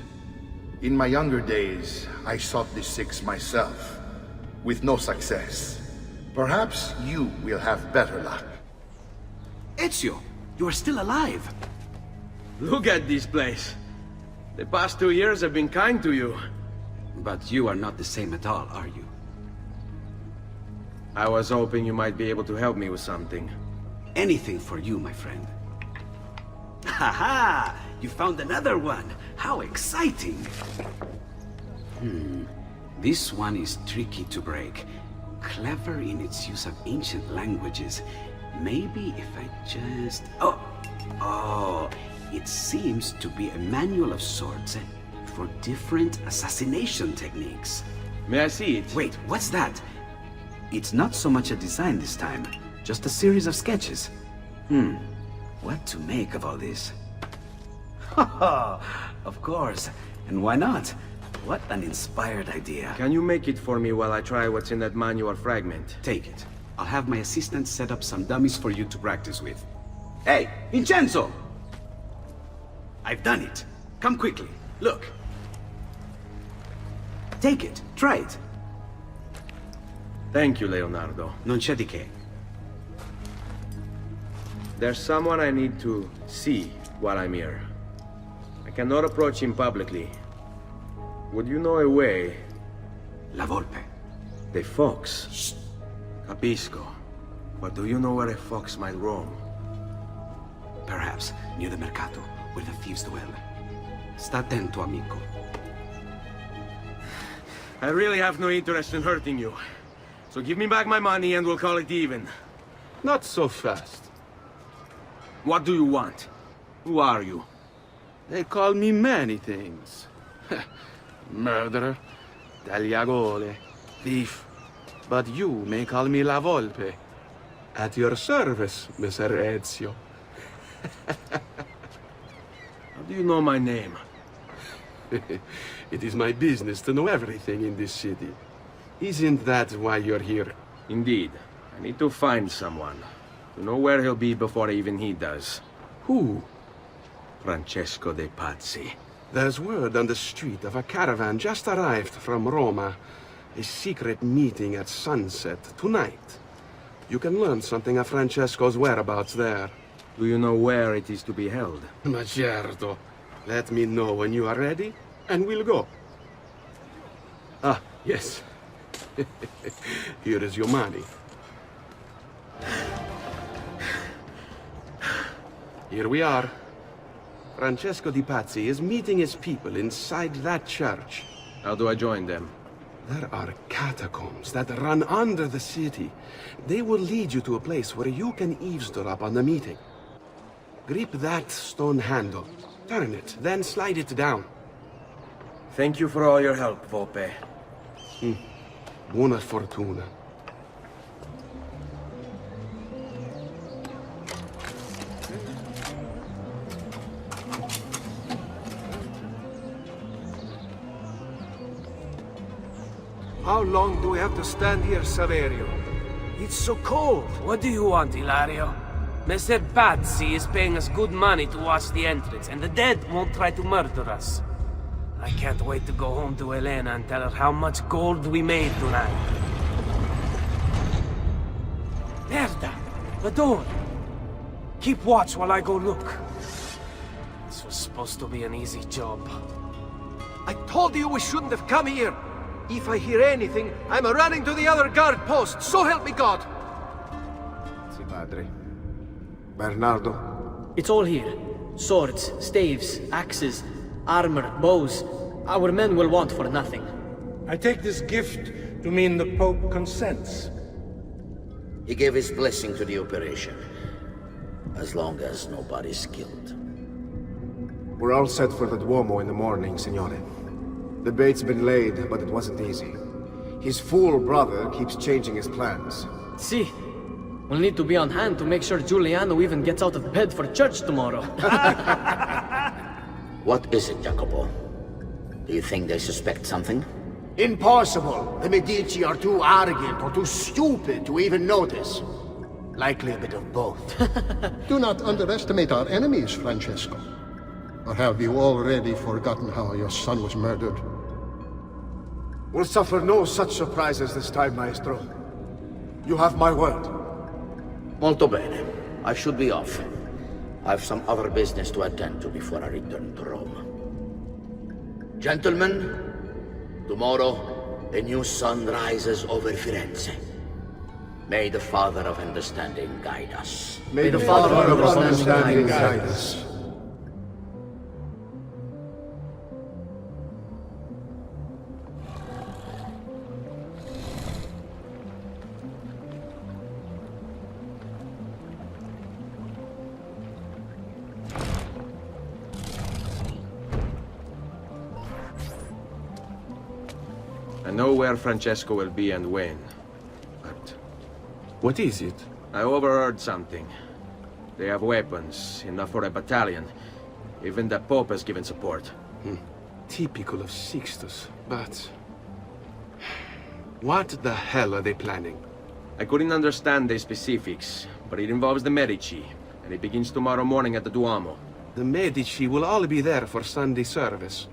In my younger days, I sought the six myself, with no success. Perhaps you will have better luck.
Ezio, you are still alive.
Look at this place. The past 2 years have been kind to you.
But you are not the same at all, are you?
I was hoping you might be able to help me with something.
Anything for you, my friend. Ha-ha! You found another one! How exciting! This one is tricky to break. Clever in its use of ancient languages. Maybe if I just... Oh! Oh, it seems to be a manual of sorts for different assassination techniques.
May I see it?
Wait, what's that? It's not so much a design this time, just a series of sketches. What to make of all this? Haha, of course. And why not? What an inspired idea.
Can you make it for me while I try what's in that manual fragment?
Take it. I'll have my assistant set up some dummies for you to practice with. Hey, Vincenzo! I've done it. Come quickly. Look. Take it. Try it.
Thank you, Leonardo.
Non c'è di che.
There's someone I need to see while I'm here. I cannot approach him publicly. Would you know a way?
La Volpe.
The fox. Shh. Capisco. But do you know where a fox might roam?
Perhaps near the Mercato, where the thieves dwell. Sta attento, amico.
I really have no interest in hurting you. So give me back my money and we'll call it even.
Not so fast.
What do you want? Who are you?
They call me many things. Murderer, tagliagole, thief. But you may call me La Volpe. At your service, Messer Ezio.
How do you know my name?
It is my business to know everything in this city. Isn't that why you're here?
Indeed. I need to find someone. To know where he'll be before even he does.
Who?
Francesco de Pazzi.
There's word on the street of a caravan just arrived from Roma. A secret meeting at sunset tonight. You can learn something of Francesco's whereabouts there.
Do you know where it is to be held?
Ma certo. Let me know when you are ready, and we'll go. Ah, yes. Here is your money. Here we are. Francesco di Pazzi is meeting his people inside that church.
How do I join them?
There are catacombs that run under the city. They will lead you to a place where you can eavesdrop on the meeting. Grip that stone handle. Turn it, then slide it down.
Thank you for all your help, Volpe.
Buona fortuna.
How long do we have to stand here, Saverio? It's so cold.
What do you want, Hilario? Messer Pazzi is paying us good money to watch the entrance, and the dead won't try to murder us. I can't wait to go home to Elena and tell her how much gold we made tonight. Merda! The door! Keep watch while I go look. This was supposed to be an easy job.
I told you we shouldn't have come here. If I hear anything, I'm running to the other guard post, so help me God!
Si, padre. Bernardo?
It's all here. Swords, staves, axes, armor, bows. Our men will want for nothing.
I take this gift to mean the Pope consents.
He gave his blessing to the operation. As long as nobody's killed.
We're all set for the Duomo in the morning, Signore. The bait's been laid, but it wasn't easy. His fool brother keeps changing his plans.
See, we'll need to be on hand to make sure Giuliano even gets out of bed for church tomorrow.
What is it, Jacopo? Do you think they suspect something?
Impossible! The Medici are too arrogant or too stupid to even notice. Likely a bit of both.
Do not underestimate our enemies, Francesco. Or have you already forgotten how your son was murdered?
We'll suffer no such surprises this time, Maestro. You have my word.
Molto bene. I should be off. I've some other business to attend to before I return to Rome. Gentlemen, tomorrow a new sun rises over Firenze. May the Father of Understanding guide us.
May the Father of Understanding guide us.
I know where Francesco will be and when. But
What is it?
I overheard something. They have weapons, enough for a battalion. Even the Pope has given support.
Typical of Sixtus, but... What the hell are they planning?
I couldn't understand the specifics, but it involves the Medici, and it begins tomorrow morning at the Duomo.
The Medici will all be there for Sunday service.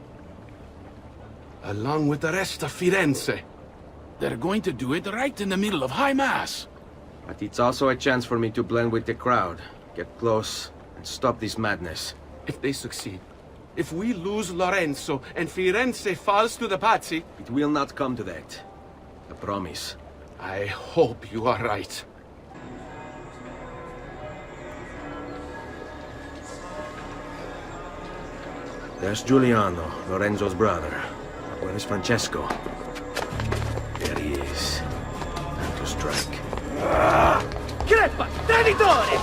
Along with the rest of Firenze.
They're going to do it right in the middle of High Mass.
But it's also a chance for me to blend with the crowd, get close, and stop this madness.
If they succeed, if we lose Lorenzo and Firenze falls to the Pazzi...
It will not come to that. I promise.
I hope you are right.
There's Giuliano, Lorenzo's brother. Where is Francesco? There he is. Time to strike.
Crepa! Traditore!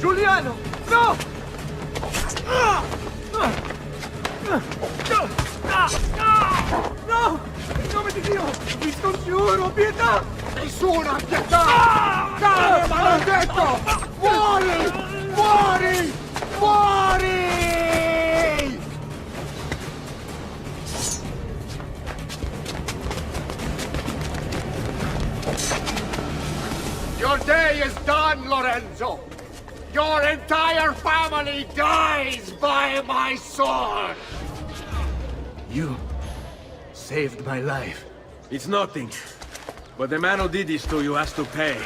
Giuliano! No! No! In nome di Dio! Vi scongiuro, pietà! Nessuna pietà! Cane maledetto! Muori! Muori! Muori!
Your day is done, Lorenzo! Your entire family dies by my sword!
You saved my life. It's nothing. But the man who did this to you has to pay.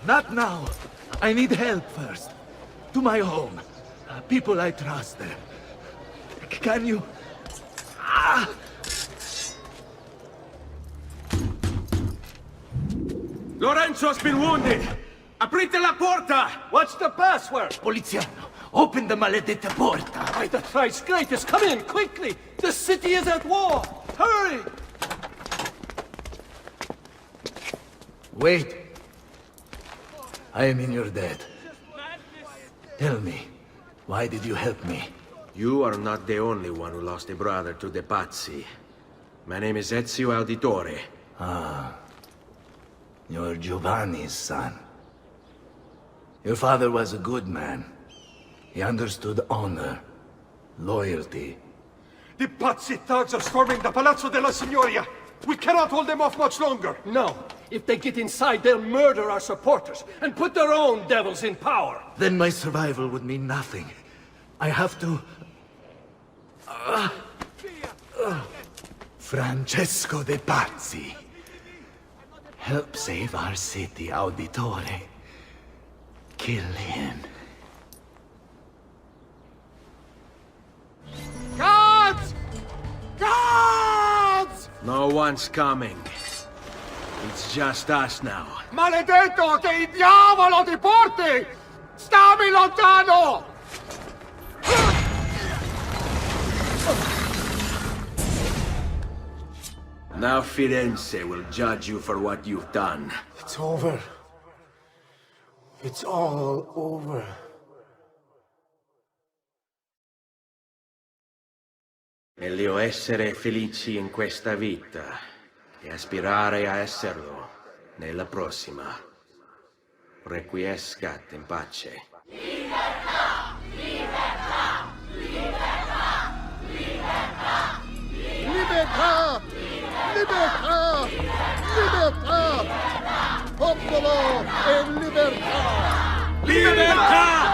Not now. I need help first. To my home. People I trust there. Can you...
Lorenzo's been wounded! Aprite la porta!
What's the password? Poliziano, open the maledetta porta.
By the thrice greatest, come in, quickly! The city is at war! Hurry!
Wait. I am in your debt. Tell me, why did you help me?
You are not the only one who lost a brother to the Pazzi. My name is Ezio Auditore.
You're Giovanni's son. Your father was a good man. He understood honor, loyalty.
The Pazzi thugs are storming the Palazzo della Signoria! We cannot hold them off much longer!
No. If they get inside, they'll murder our supporters and put their own devils in power.
Then my survival would mean nothing. I have to... Francesco de Pazzi. Help save our city, Auditore. Kill him.
Guards! Guards!
No one's coming. It's just us now.
Maledetto che il diavolo ti porti! Stammi lontano!
Now Firenze will judge you for what you've done.
It's over. It's all over.
Meglio essere felici in questa vita che aspirare a esserlo nella prossima. Requiescat in pace.
Libertà! Libertà! Libertà! Libertà! Libertà! Libertà! Libertà! Popolo e libertà!
Libertà!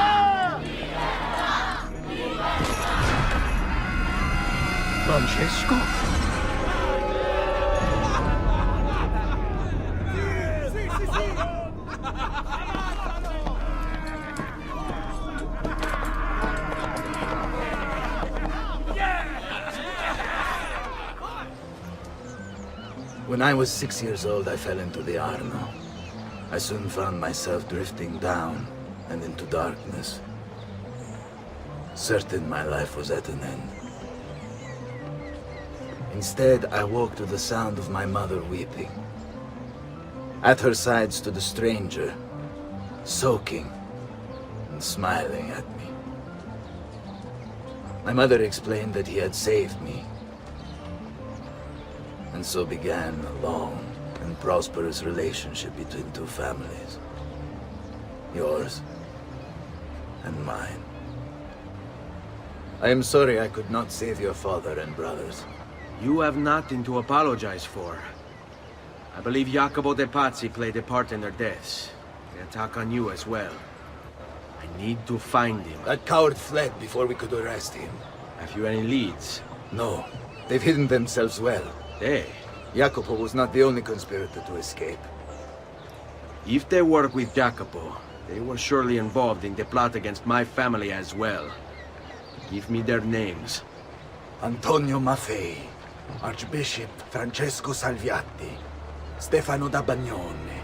Francesco? When I was 6 years old, I fell into the Arno. I soon found myself drifting down and into darkness. Certain my life was at an end. Instead, I woke to the sound of my mother weeping. At her side stood a stranger, soaking and smiling at me. My mother explained that he had saved me. And so began a long and prosperous relationship between two families. Yours and mine. I am sorry I could not save your father and brothers.
You have nothing to apologize for. I believe Jacopo de Pazzi played a part in their deaths. The attack on you as well. I need to find him.
That coward fled before we could arrest him.
Have you any leads?
No. They've hidden themselves well.
They?
Jacopo was not the only conspirator to escape.
If they work with Jacopo, they were surely involved in the plot against my family as well. Give me their names.
Antonio Maffei, Archbishop Francesco Salviati, Stefano da Bagnone,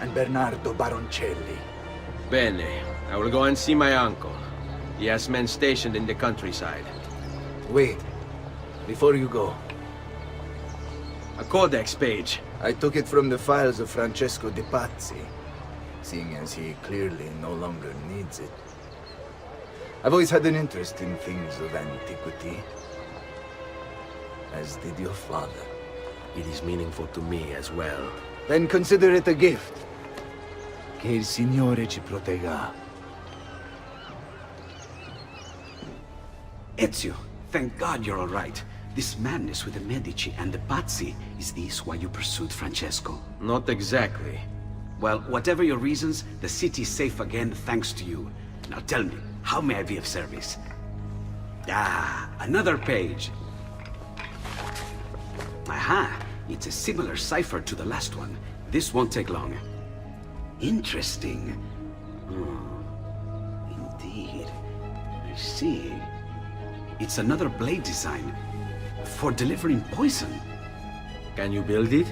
and Bernardo Baroncelli.
Bene. I will go and see my uncle. He has men stationed in the countryside.
Wait. Before you go.
A codex page.
I took it from the files of Francesco de Pazzi, seeing as he clearly no longer needs it. I've always had an interest in things of antiquity, as did your father.
It is meaningful to me as well.
Then consider it a gift. Che il Signore ci protegga.
Ezio, thank God you're all right. This madness with the Medici and the Pazzi, is this why you pursued Francesco?
Not exactly.
Well, whatever your reasons, the city's safe again thanks to you. Now tell me, how may I be of service? Ah, another page. Aha, it's a similar cipher to the last one. This won't take long. Interesting. Indeed. I see. It's another blade design. For delivering poison.
Can you build it?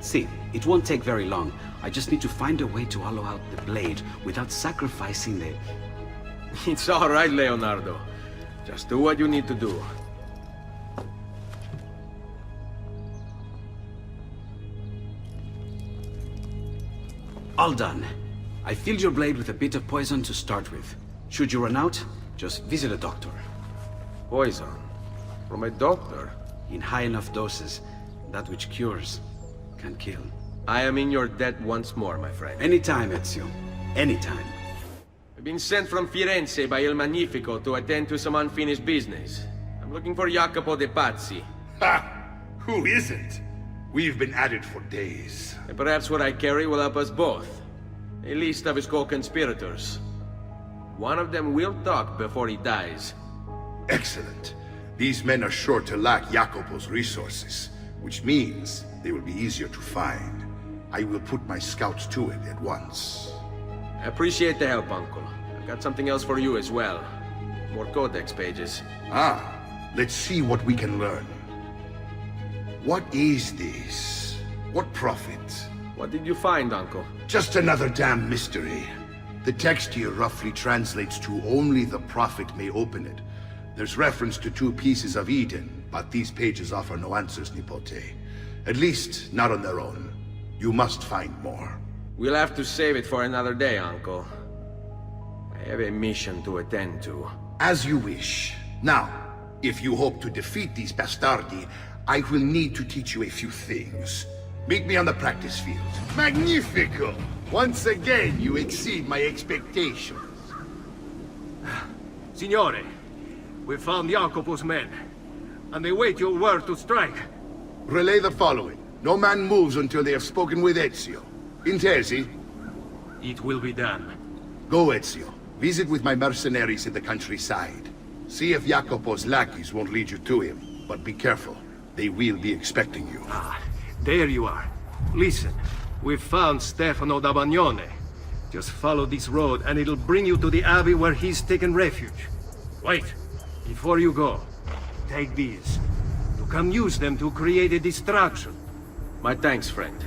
See, it won't take very long. I just need to find a way to hollow out the blade without sacrificing the...
It's all right, Leonardo. Just do what you need to do.
All done. I filled your blade with a bit of poison to start with. Should you run out, just visit a doctor.
Poison? From a doctor?
In high enough doses, that which cures can kill.
I am in your debt once more, my friend.
Anytime, Ezio. Anytime.
I've been sent from Firenze by Il Magnifico to attend to some unfinished business. I'm looking for Jacopo de Pazzi.
Ha! Who isn't? We've been at it for days.
And perhaps what I carry will help us both. A list of his co-conspirators. One of them will talk before he dies.
Excellent. These men are sure to lack Jacopo's resources, which means they will be easier to find. I will put my scouts to it at once.
I appreciate the help, Uncle. I've got something else for you as well. More codex pages.
Ah, let's see what we can learn. What is this? What profit?
What did you find, Uncle?
Just another damn mystery. The text here roughly translates to only the prophet may open it. There's reference to 2 pieces of Eden, but these pages offer no answers, Nipote. At least, not on their own. You must find more.
We'll have to save it for another day, Uncle. I have a mission to attend to.
As you wish. Now, if you hope to defeat these bastardi, I will need to teach you a few things. Meet me on the practice field. Magnifico! Once again, you exceed my expectations.
Signore, we found Jacopo's men, and they wait your word to strike.
Relay the following. No man moves until they have spoken with Ezio. Intesi?
It will be done.
Go, Ezio. Visit with my mercenaries in the countryside. See if Jacopo's lackeys won't lead you to him. But be careful. They will be expecting you.
Ah, there you are. Listen, we've found Stefano da Bagnone. Just follow this road and it'll bring you to the abbey where he's taken refuge. Wait, before you go, take these. You can use them to create a distraction.
My thanks, friend.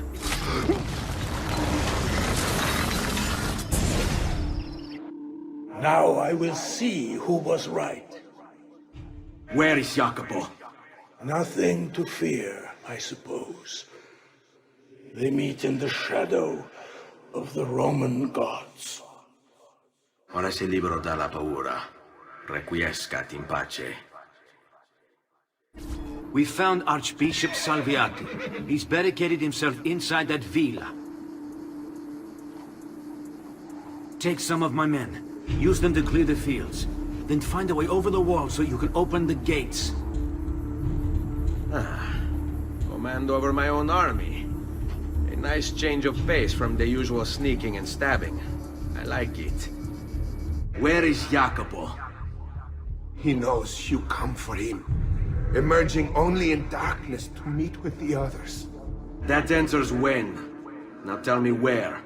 Now I will see who was right.
Where is Jacopo?
Nothing to fear, I suppose. They meet in the shadow of the Roman gods.
Ora sei libero dalla paura. Requiescat in pace. We found Archbishop Salviati. He's barricaded himself inside that villa. Take some of my men. Use them to clear the fields. Then find a way over the wall so you can open the gates. Command over my own army. A nice change of pace from the usual sneaking and stabbing. I like it. Where is Jacopo?
He knows you come for him, emerging only in darkness to meet with the others.
That answers when. Now tell me where.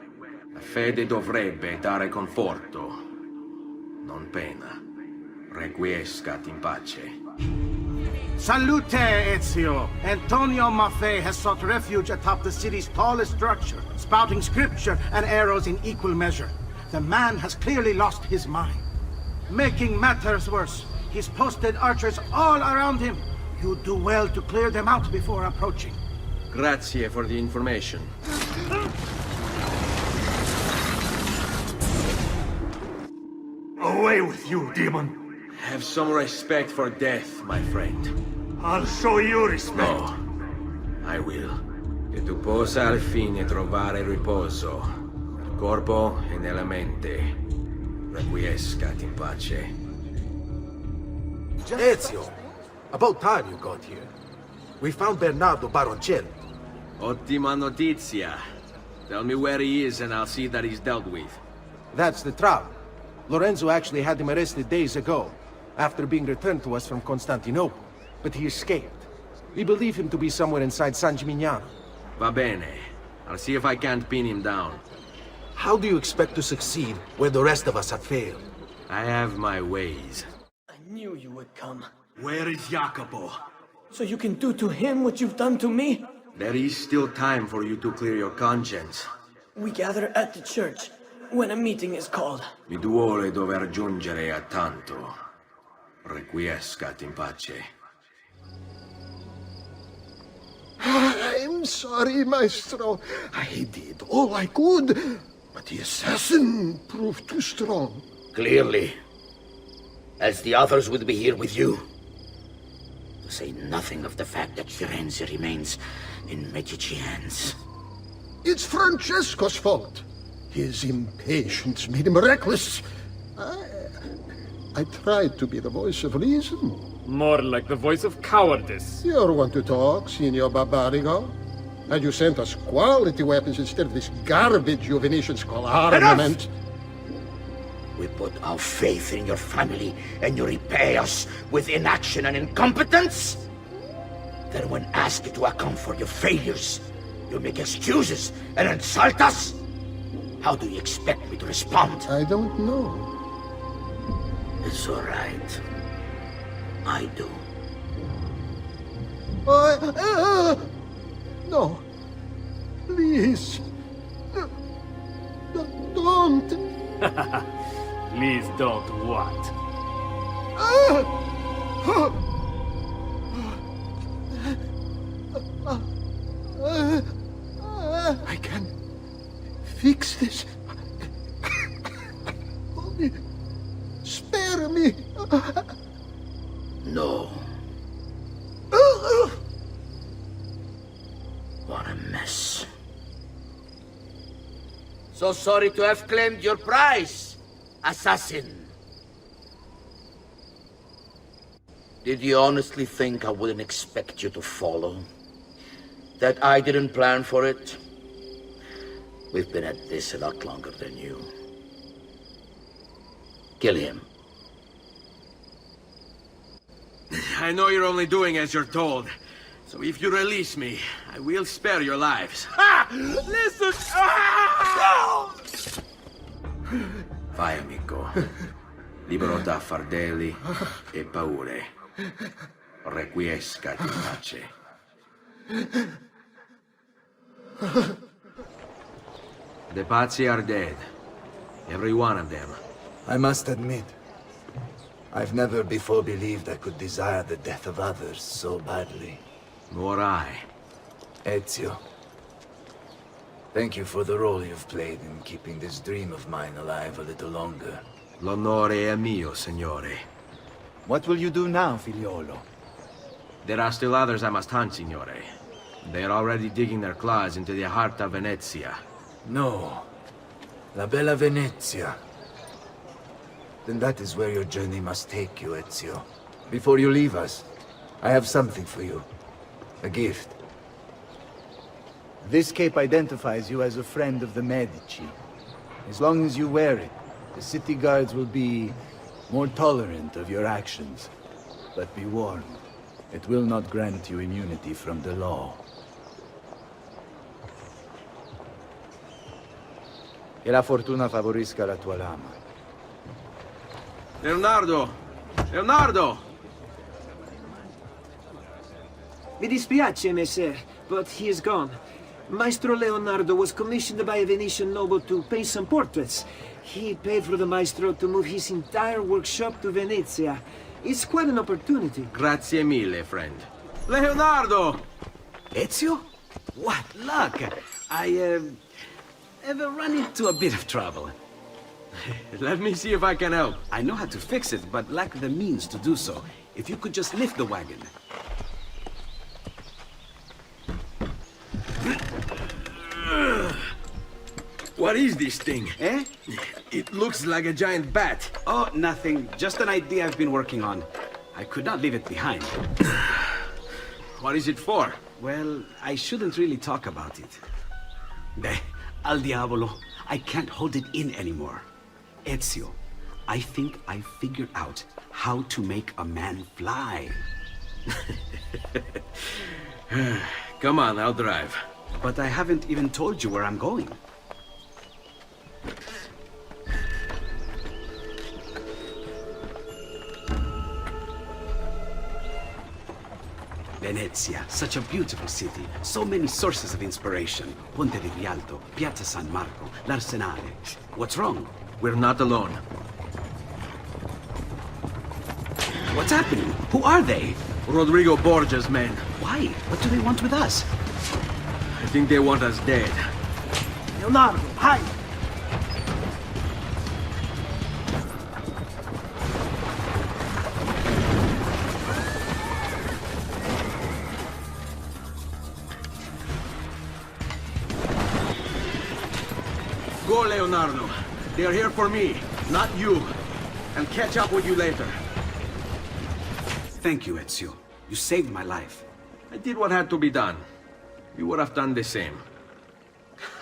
La fede dovrebbe dare conforto, non pena. Requiescat in pace.
Salute, Ezio! Antonio Maffei has sought refuge atop the city's tallest structure, spouting scripture and arrows in equal measure. The man has clearly lost his mind. Making matters worse, he's posted archers all around him. You do well to clear them out before approaching.
Grazie for the information.
Away with you, demon!
Have some respect for death, my friend.
I'll show you respect.
No, I will. Che tu possa al fine trovare riposo, nel corpo e nella mente. Requiescat in pace.
Ezio! About time you got here. We found Bernardo Baroncelli.
Ottima notizia. Tell me where he is and I'll see that he's dealt with.
That's the trouble. Lorenzo actually had him arrested days ago, after being returned to us from Constantinople. But he escaped. We believe him to be somewhere inside San Gimignano.
Va bene. I'll see if I can't pin him down.
How do you expect to succeed where the rest of us have failed?
I have my ways.
I knew you would come.
Where is Jacopo?
So you can do to him what you've done to me?
There is still time for you to clear your conscience.
We gather at the church when a meeting is called.
Mi duole dover giungere a tanto. Requiescat in pace.
I'm sorry, Maestro. I did all I could, but the assassin proved too strong.
Clearly. Else the others would be here with you. To say nothing of the fact that Firenze remains in Medici hands.
It's Francesco's fault. His impatience made him reckless. I tried to be the voice of reason.
More like the voice of cowardice.
You're one to talk, Signor Barbarigo. And you sent us quality weapons instead of this garbage you Venetians call armament.
We put our faith in your family, and you repay us with inaction and incompetence? Then when asked to account for your failures, you make excuses and insult us? How do you expect me to respond?
I don't know.
It's all right. I do.
No. Please. Don't.
Please don't what?
I can fix this. Only spare me.
No. What a mess. So sorry to have claimed your prize, assassin. Did you honestly think I wouldn't expect you to follow? That I didn't plan for it? We've been at this a lot longer than you. Kill him.
I know you're only doing as you're told. So if you release me, I will spare your lives.
Ah! Listen! Ah!
Vai, amico. Libero da fardelli e paure. Requiescat in pace. The Pazzi are dead. Every one of them.
I must admit, I've never before believed I could desire the death of others so badly.
Nor I.
Ezio, thank you for the role you've played in keeping this dream of mine alive a little longer.
L'onore è mio, signore.
What will you do now, Figliolo?
There are still others I must hunt, Signore. They are already digging their claws into the heart of Venezia.
No. La Bella Venezia. Then that is where your journey must take you, Ezio. Before you leave us, I have something for you. A gift. This cape identifies you as a friend of the Medici. As long as you wear it, the city guards will be more tolerant of your actions. But be warned, it will not grant you immunity from the law. Che la fortuna favorisca la tua lama.
Leonardo! Leonardo!
Mi dispiace, messer, but he is gone. Maestro Leonardo was commissioned by a Venetian noble to paint some portraits. He paid for the maestro to move his entire workshop to Venezia. It's quite an opportunity.
Grazie mille, friend. Leonardo!
Ezio? What luck! I, have run into a bit of trouble.
Let me see if I can help.
I know how to fix it, but lack the means to do so. If you could just lift the wagon.
What is this thing?
Eh?
It looks like a giant bat.
Oh, nothing. Just an idea I've been working on. I could not leave it behind.
What is it for?
Well, I shouldn't really talk about it. Al diavolo. I can't hold it in anymore. Ezio, I think I figured out how to make a man fly.
Come on, I'll drive.
But I haven't even told you where I'm going. Venezia, such a beautiful city. So many sources of inspiration. Ponte di Rialto, Piazza San Marco, l'Arsenale. What's wrong?
We're not alone.
What's happening? Who are they?
Rodrigo Borgia's men.
Why? What do they want with us?
I think they want us dead.
Leonardo, hide!
Go, Leonardo. They are here for me, not you. I'll catch up with you later.
Thank you, Ezio. You saved my life.
I did what had to be done. You would have done the same.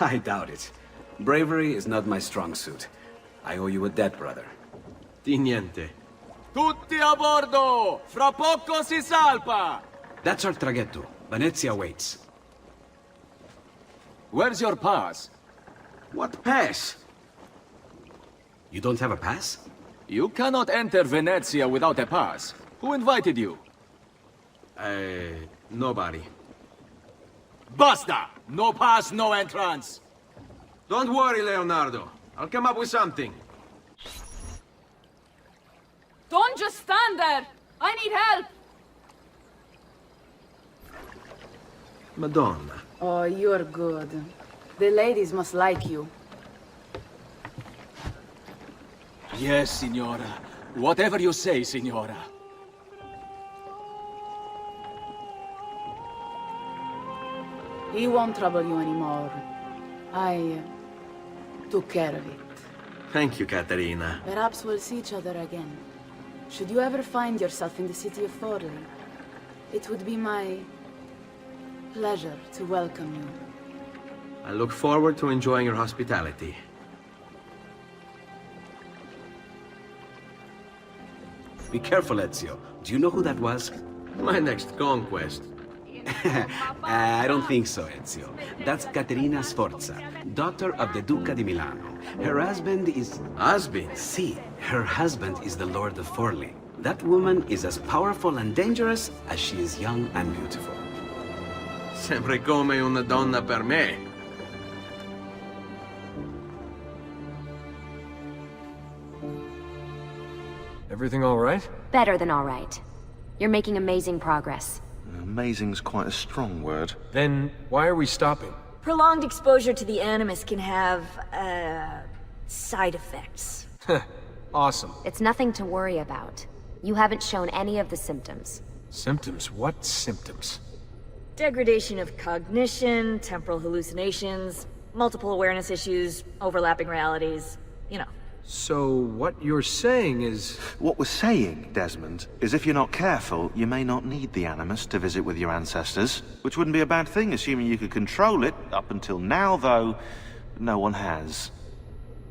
I doubt it. Bravery is not my strong suit. I owe you a debt, brother.
Di niente.
Tutti a bordo! Fra poco si salpa!
That's our traghetto. Venezia waits.
Where's your pass?
What pass?
You don't have a pass?
You cannot enter Venezia without a pass. Who invited you?
Nobody.
Basta! No pass, no entrance!
Don't worry, Leonardo. I'll come up with something.
Don't just stand there! I need help!
Madonna.
Oh, you're good. The ladies must like you.
Yes, Signora. Whatever you say, Signora.
He won't trouble you anymore. I took care of it.
Thank you, Caterina.
Perhaps we'll see each other again. Should you ever find yourself in the city of Forli, it would be my pleasure to welcome you.
I look forward to enjoying your hospitality.
Be careful, Ezio. Do you know who that was?
My next conquest.
I don't think so, Ezio. That's Caterina Sforza, daughter of the Duca di Milano. Her husband is...
Husband?
Si, her husband is the Lord of Forli. That woman is as powerful and dangerous as she is young and beautiful.
Sempre come una donna per me.
Everything all right?
Better than all right. You're making amazing progress.
Amazing's quite a strong word. Then why are we stopping?
Prolonged exposure to the Animus can have, side effects.
Awesome.
It's nothing to worry about. You haven't shown any of the symptoms.
Symptoms? What symptoms?
Degradation of cognition, temporal hallucinations, multiple awareness issues, overlapping realities, you know.
So what you're saying is...
What we're saying, Desmond, is if you're not careful, you may not need the Animus to visit with your ancestors, which wouldn't be a bad thing, assuming you could control it. Up until now, though, no one has.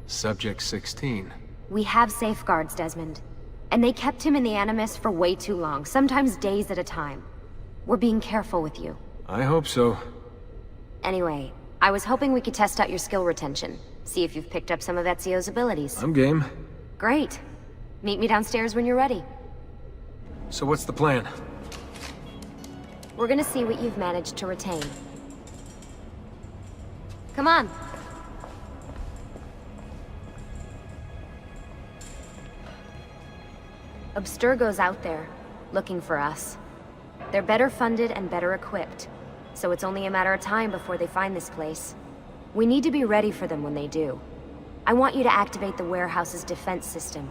Subject 16.
We have safeguards, Desmond. And they kept him in the Animus for way too long, sometimes days at a time. We're being careful with you.
I hope so.
Anyway, I was hoping we could test out your skill retention. See if you've picked up some of Ezio's abilities.
I'm game.
Great. Meet me downstairs when you're ready.
So what's the plan?
We're gonna see what you've managed to retain. Come on. Abstergo's out there, looking for us. They're better funded and better equipped, so it's only a matter of time before they find this place. We need to be ready for them when they do. I want you to activate the warehouse's defense system.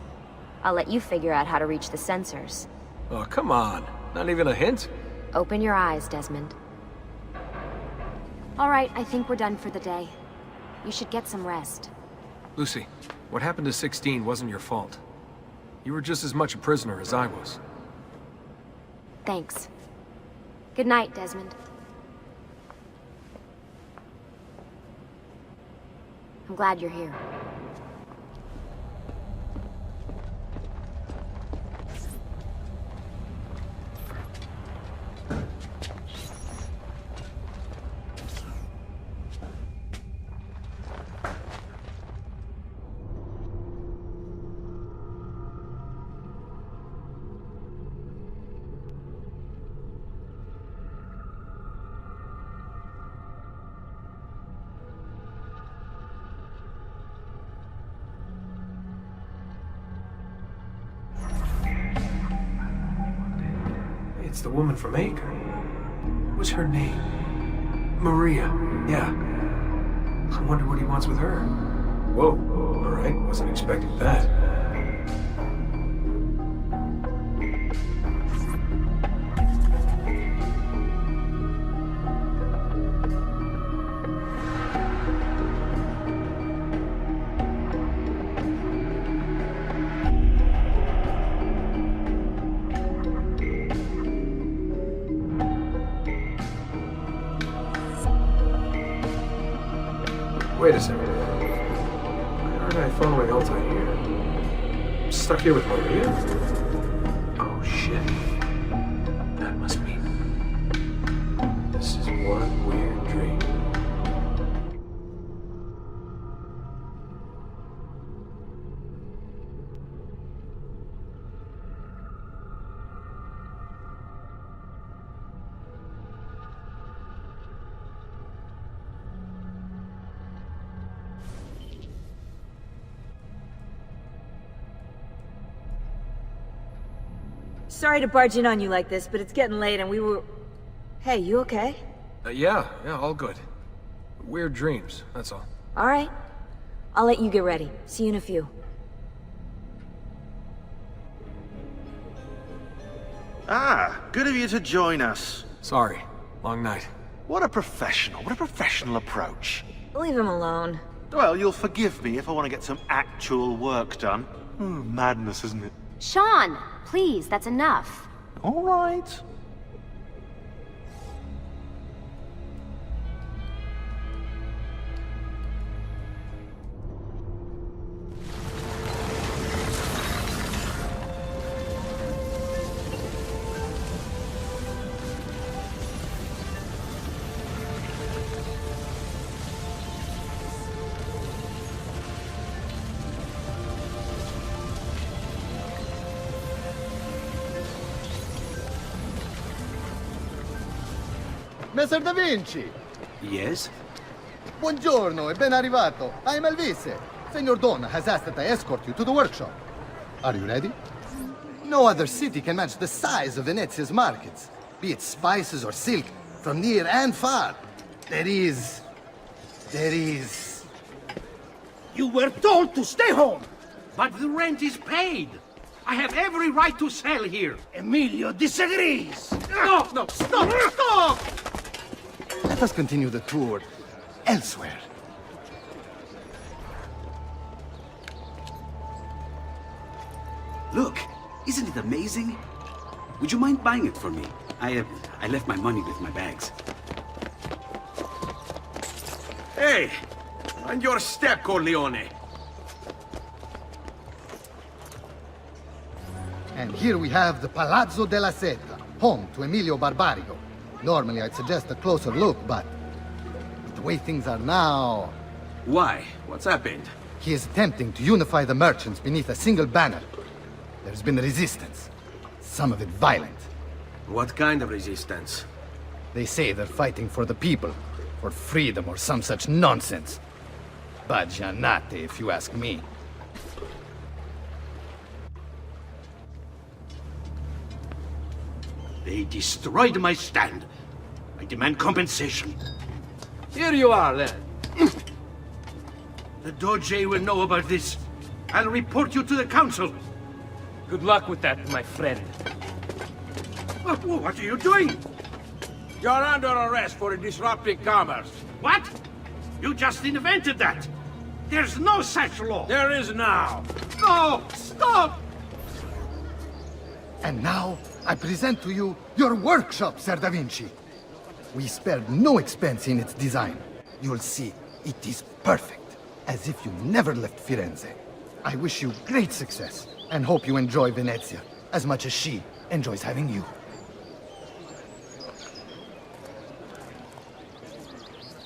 I'll let you figure out how to reach the sensors.
Oh, come on. Not even a hint?
Open your eyes, Desmond. All right, I think we're done for the day. You should get some rest.
Lucy, what happened to 16 wasn't your fault. You were just as much a prisoner as I was.
Thanks. Good night, Desmond. I'm glad you're here.
It's the woman from Acre. What was her name? Maria. Yeah. I wonder what he wants with her. Whoa. Alright, wasn't expecting that. Wait a second. Why aren't I following Altai here? I'm stuck here with Maria? Oh shit. That must mean... this is one weird dream.
Sorry to barge in on you like this, but it's getting late and we were... Hey, you okay?
Yeah, all good. Weird dreams, that's all.
All right. I'll let you get ready. See you in a few.
Ah, good of you to join us.
Sorry, long night.
What a professional approach.
Leave him alone.
Well, you'll forgive me if I want to get some actual work done. Madness, isn't it?
Sean, please, that's enough.
All right.
Messer Da Vinci!
Yes?
Buongiorno e ben arrivato. I am Elvise. Senor Don has asked that I escort you to the workshop. Are you ready? No other city can match the size of Venezia's markets, be it spices or silk, from near and far. There is...
You were told to stay home! But the rent is paid! I have every right to sell here.
Emilio disagrees.
No, no, stop, stop!
Let us continue the tour elsewhere.
Look, isn't it amazing? Would you mind buying it for me? I left my money with my bags.
Hey! Mind your step, Corleone!
And here we have the Palazzo della Seta, home to Emilio Barbarigo. Normally I'd suggest a closer look, but with the way things are now...
Why? What's happened?
He is attempting to unify the merchants beneath a single banner. There's been resistance, some of it violent.
What kind of resistance?
They say they're fighting for the people, for freedom or some such nonsense. Baggianate, if you ask me.
They destroyed my stand. I demand compensation.
Here you are, then.
The Doge will know about this. I'll report you to the council.
Good luck with that, my friend.
What are you doing?
You're under arrest for disrupting commerce.
What? You just invented that. There's no such law.
There is now.
No! Stop!
And now, I present to you your workshop, Ser Da Vinci. We spared no expense in its design. You'll see, it is perfect, as if you never left Firenze. I wish you great success, and hope you enjoy Venezia, as much as she enjoys having you.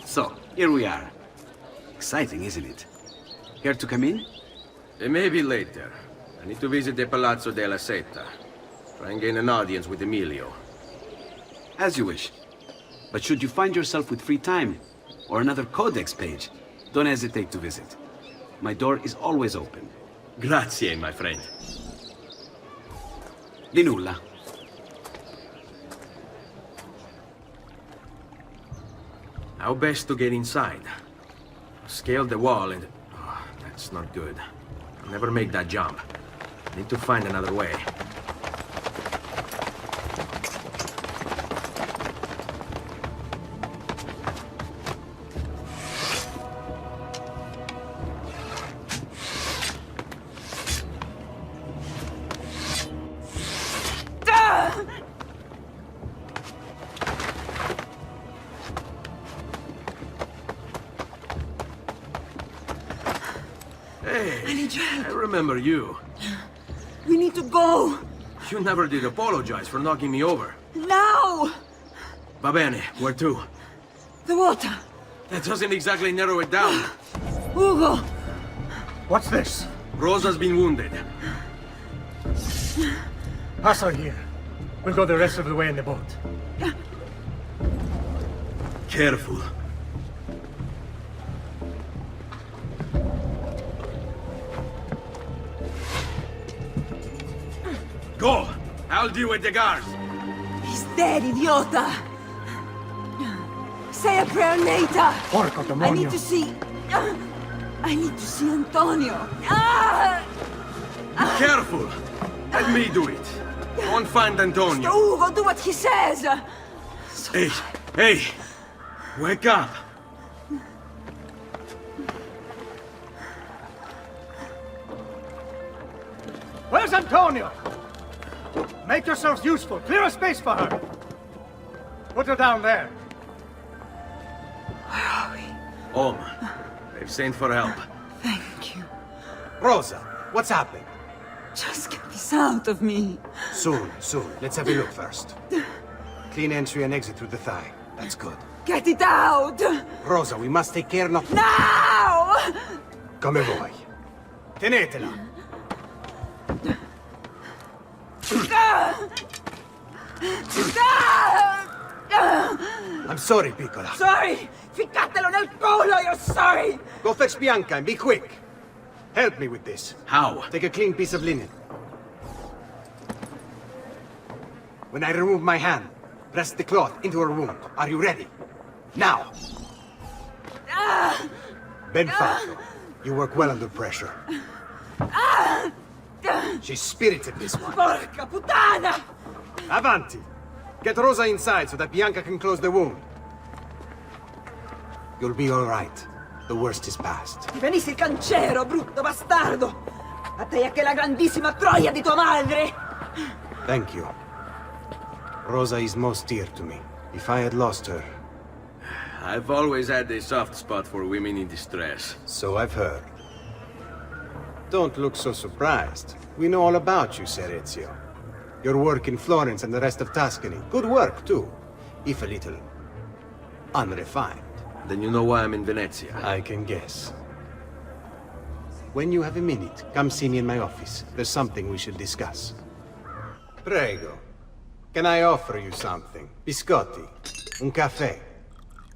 So, here we are. Exciting, isn't it? Care to come in?
Maybe later. I need to visit the Palazzo della Seta. Try and gain an audience with Emilio.
As you wish. But should you find yourself with free time, or another codex page, don't hesitate to visit. My door is always open.
Grazie, my friend.
Di nulla.
How best to get inside? Scale the wall and... Oh, that's not good. I'll never make that jump. Need to find another way. I remember you.
We need to go!
You never did apologize for knocking me over.
Now!
Va bene, where to?
The water!
That doesn't exactly narrow it down.
Ugo!
What's this?
Rosa's been wounded.
Pass on here. We'll go the rest of the way in the boat.
Careful. Go! I'll deal with the guards.
He's dead, idiota! Say a prayer later!
Porco demonio!
I need to see... I need to see Antonio!
Be careful! Let me do it. Go and find Antonio.
Ugo, do what he says!
Hey, hey! Wake up!
Where's Antonio? Make yourselves useful. Clear a space for her. Put her down there.
Where are we?
Home. They've sent for help.
Thank you.
Rosa, what's happened?
Just get this out of me.
Soon, soon. Let's have a look first. Clean entry and exit through the thigh. That's good.
Get it out!
Rosa, we must take care not...
Now!
Come vuoi. Tenetela. I'm sorry, Piccola.
Sorry! Ficcatelo nel culo, you're sorry!
Go fetch Bianca and be quick. Help me with this.
How?
Take a clean piece of linen. When I remove my hand, press the cloth into her wound. Are you ready? Now! Ben fatto. You work well under pressure. She spirited this one.
Porca puttana!
Avanti! Get Rosa inside so that Bianca can close the wound. You'll be all right. The worst is past.
Ti venissi il cancero, brutto bastardo! A te e che la grandissima troia di tua madre!
Thank you. Rosa is most dear to me. If I had lost her...
I've always had a soft spot for women in distress.
So I've heard. Don't look so surprised. We know all about you, Ser Ezio. Your work in Florence and the rest of Tuscany. Good work, too. If a little... unrefined.
Then you know why I'm in Venezia.
I can guess. When you have a minute, come see me in my office. There's something we should discuss. Prego. Can I offer you something? Biscotti. Un caffè.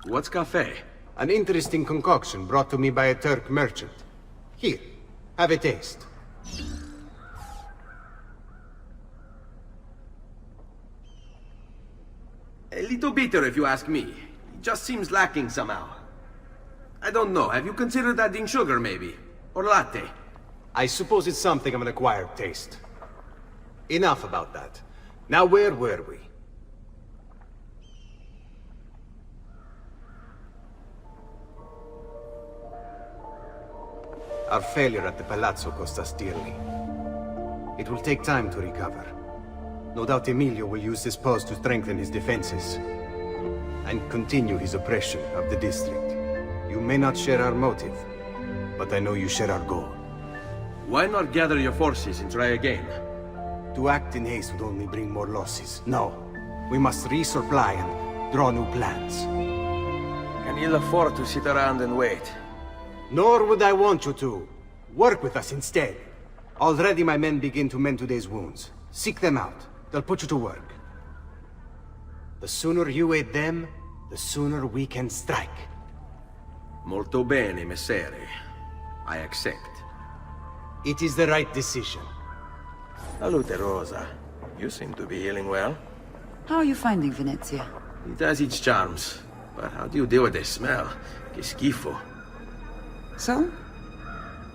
What's caffè?
An interesting concoction brought to me by a Turk merchant. Here, have a taste.
A little bitter if you ask me. It just seems lacking somehow. I don't know, have you considered adding sugar maybe? Or latte?
I suppose it's something of an acquired taste. Enough about that. Now where were we? Our failure at the Palazzo cost us dearly. It will take time to recover. No doubt Emilio will use this post to strengthen his defenses and continue his oppression of the district. You may not share our motive, but I know you share our goal.
Why not gather your forces and try again?
To act in haste would only bring more losses. No. We must resupply and draw new plans.
Can you afford to sit around and wait?
Nor would I want you to. Work with us instead. Already my men begin to mend today's wounds. Seek them out. They'll put you to work. The sooner you aid them, the sooner we can strike.
Molto bene, Messere. I accept.
It is the right decision.
Salute, Rosa. You seem to be healing well.
How are you finding Venezia?
It has its charms. But how do you deal with the smell? Che schifo.
So?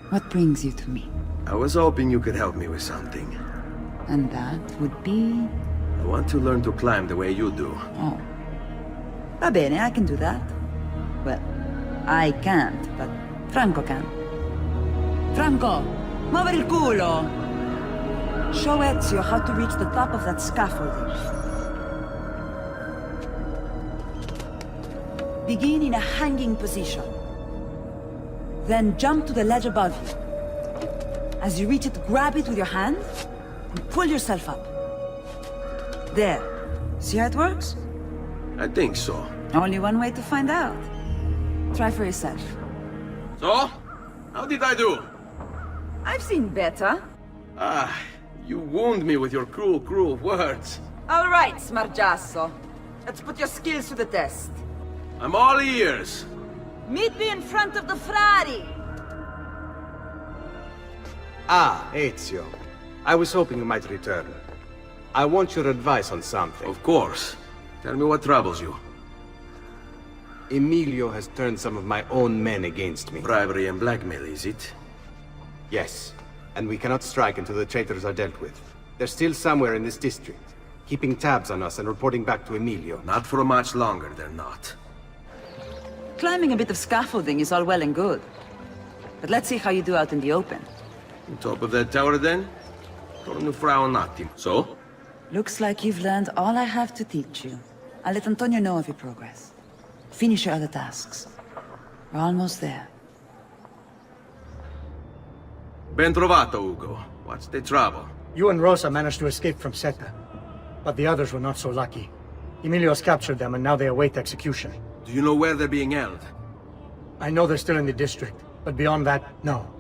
What brings you to me?
I was hoping you could help me with something.
And that would be...
I want to learn to climb the way you do.
Oh. Va bene, I can do that. Well, I can't, but Franco can. Franco, muovere il culo! Show Ezio how to reach the top of that scaffolding. Begin in a hanging position. Then jump to the ledge above you. As you reach it, grab it with your hand and pull yourself up. There. See how it works?
I think so.
Only one way to find out. Try for yourself.
So? How did I do?
I've seen better.
Ah, you wound me with your cruel, cruel words.
All right, Smargiasso. Let's put your skills to the test.
I'm all ears.
Meet me in front of the Frari!
Ah, Ezio. I was hoping you might return. I want your advice on something.
Of course. Tell me what troubles you.
Emilio has turned some of my own men against me.
Bribery and blackmail, is it?
Yes. And we cannot strike until the traitors are dealt with. They're still somewhere in this district, keeping tabs on us and reporting back to Emilio.
Not for much longer, they're not.
Climbing a bit of scaffolding is all well and good. But let's see how you do out in the open.
On top of that tower, then? Torno fra un attimo. So?
Looks like you've learned all I have to teach you. I'll let Antonio know of your progress. Finish your other tasks. We're almost there.
Ben trovato, Ugo. What's the trouble?
You and Rosa managed to escape from Seta. But the others were not so lucky. Emilio's captured them and now they await execution.
Do you know where they're being held?
I know they're still in the district, but beyond that, no.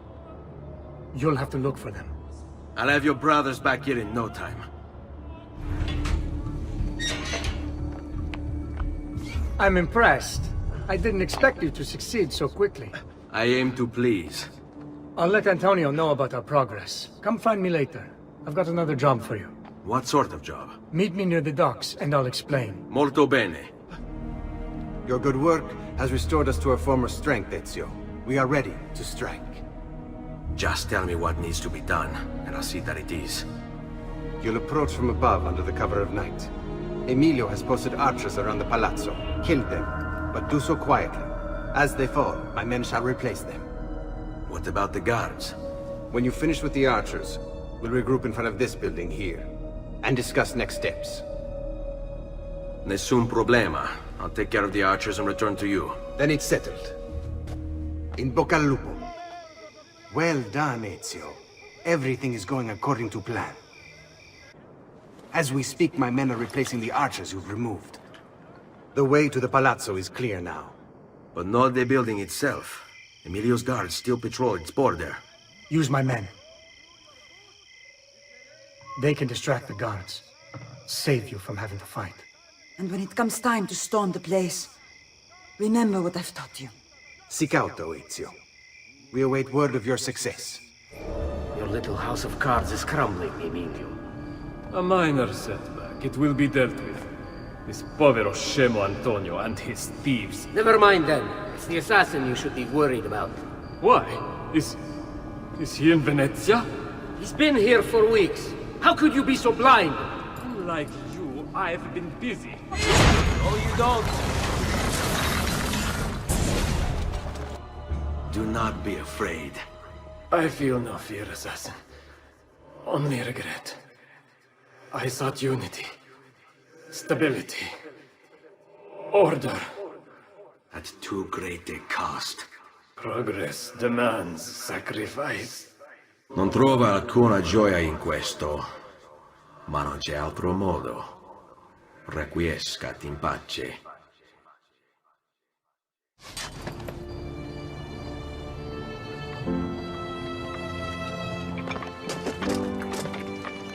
You'll have to look for them.
I'll have your brothers back here in no time.
I'm impressed. I didn't expect you to succeed so quickly.
I aim to please.
I'll let Antonio know about our progress. Come find me later. I've got another job for you.
What sort of job?
Meet me near the docks, and I'll explain.
Molto bene.
Your good work has restored us to our former strength, Ezio. We are ready to strike.
Just tell me what needs to be done, and I'll see that it is.
You'll approach from above under the cover of night. Emilio has posted archers around the palazzo. Kill them, but do so quietly. As they fall, my men shall replace them.
What about the guards?
When you finish with the archers, we'll regroup in front of this building here, and discuss next steps.
Nessun problema. I'll take care of the archers and return to you.
Then it's settled. In bocca al lupo. Well done, Ezio. Everything is going according to plan. As we speak, my men are replacing the archers you've removed. The way to the palazzo is clear now.
But not the building itself. Emilio's guards still patrol its border.
Use my men. They can distract the guards. Save you from having to fight.
And when it comes time to storm the place, remember what I've taught you.
Seek out, though, Ezio. We await word of your success.
Your little house of cards is crumbling, Emilio. A minor setback. It will be dealt with. This povero scemo Antonio and his thieves.
Never mind then. It's the assassin you should be worried about.
Why? Is he in Venezia?
He's been here for weeks. How could you be so blind?
Unlike you, I've been busy.
No, you don't.
Do not be afraid.
I feel no fear, assassin. Only regret. I sought unity, stability, order.
At too great a cost.
Progress demands sacrifice.
Non trova alcuna gioia in questo, ma non c'è altro modo. Requiescat in pace.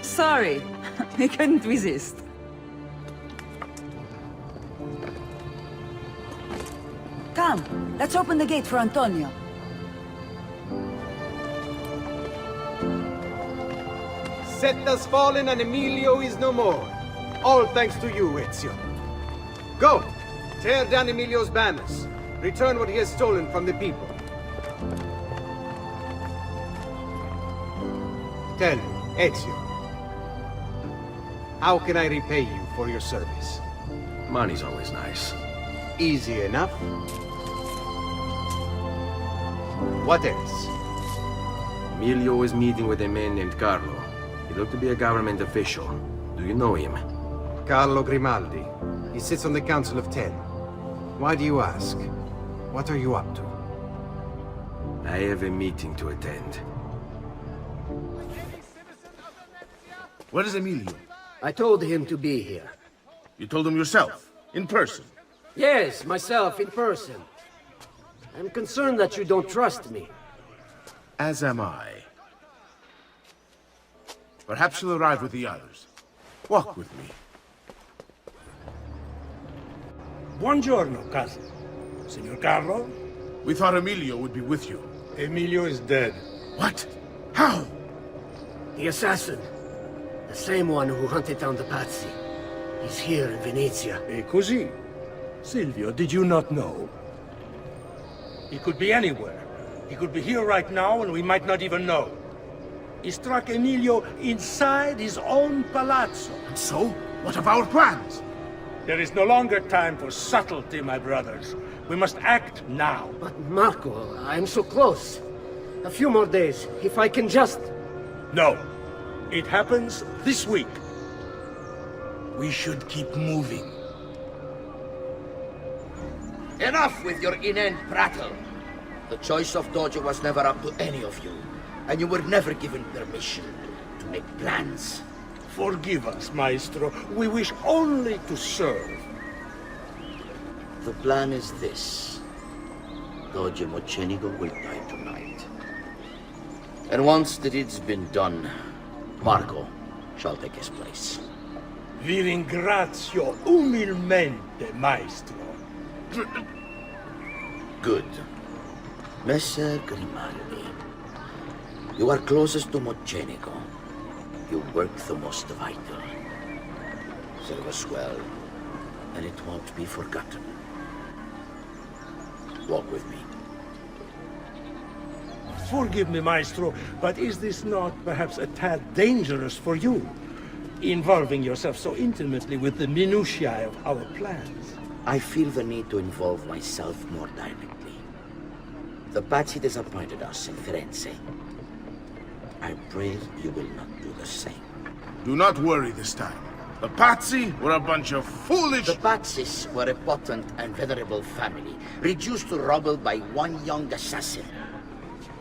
Sorry, I couldn't resist. Come, let's open the gate for Antonio.
Set has fallen and Emilio is no more. All thanks to you, Ezio. Go! Tear down Emilio's banners. Return what he has stolen from the people. Tell me, Ezio. How can I repay you for your service?
Money's always nice.
Easy enough. What else?
Emilio was meeting with a man named Carlo. He looked to be a government official. Do you know him?
Carlo Grimaldi. He sits on the Council of Ten. Why do you ask? What are you up to?
I have a meeting to attend.
Where is Emilio?
I told him to be here.
You told him yourself, in person?
Yes, myself, in person. I'm concerned that you don't trust me.
As am I. Perhaps you'll arrive with the others. Walk with me.
Buongiorno, cousin. Signor Carlo?
We thought Emilio would be with you.
Emilio is dead.
What? How?
The assassin. The same one who hunted down the Pazzi. He's here in Venezia.
E così? Silvio, did you not know? He could be anywhere. He could be here right now and we might not even know. He struck Emilio inside his own palazzo.
And so? What of our plans?
There is no longer time for subtlety, my brothers. We must act now.
But Marco, I'm so close. A few more days, if I can just...
No. It happens this week. We should keep moving.
Enough with your inane prattle. The choice of Dojo was never up to any of you, and you were never given permission to make plans.
Forgive us, Maestro. We wish only to serve.
The plan is this. Doge Mocenigo will die tonight. And once the deed's been done, Marco shall take his place.
Vi ringrazio umilmente, Maestro.
Good. Messer Grimaldi, you are closest to Mocenigo. You work the most vital. Serve us well, and it won't be forgotten. Walk with me.
Forgive me, Maestro, but is this not perhaps a tad dangerous for you? Involving yourself so intimately with the minutiae of our plans.
I feel the need to involve myself more directly. The Pazzi disappointed us in Firenze. I pray you will not do the same.
Do not worry this time. The Pazzi were a bunch of foolish...
The Pazzis were a potent and venerable family, reduced to rubble by one young assassin.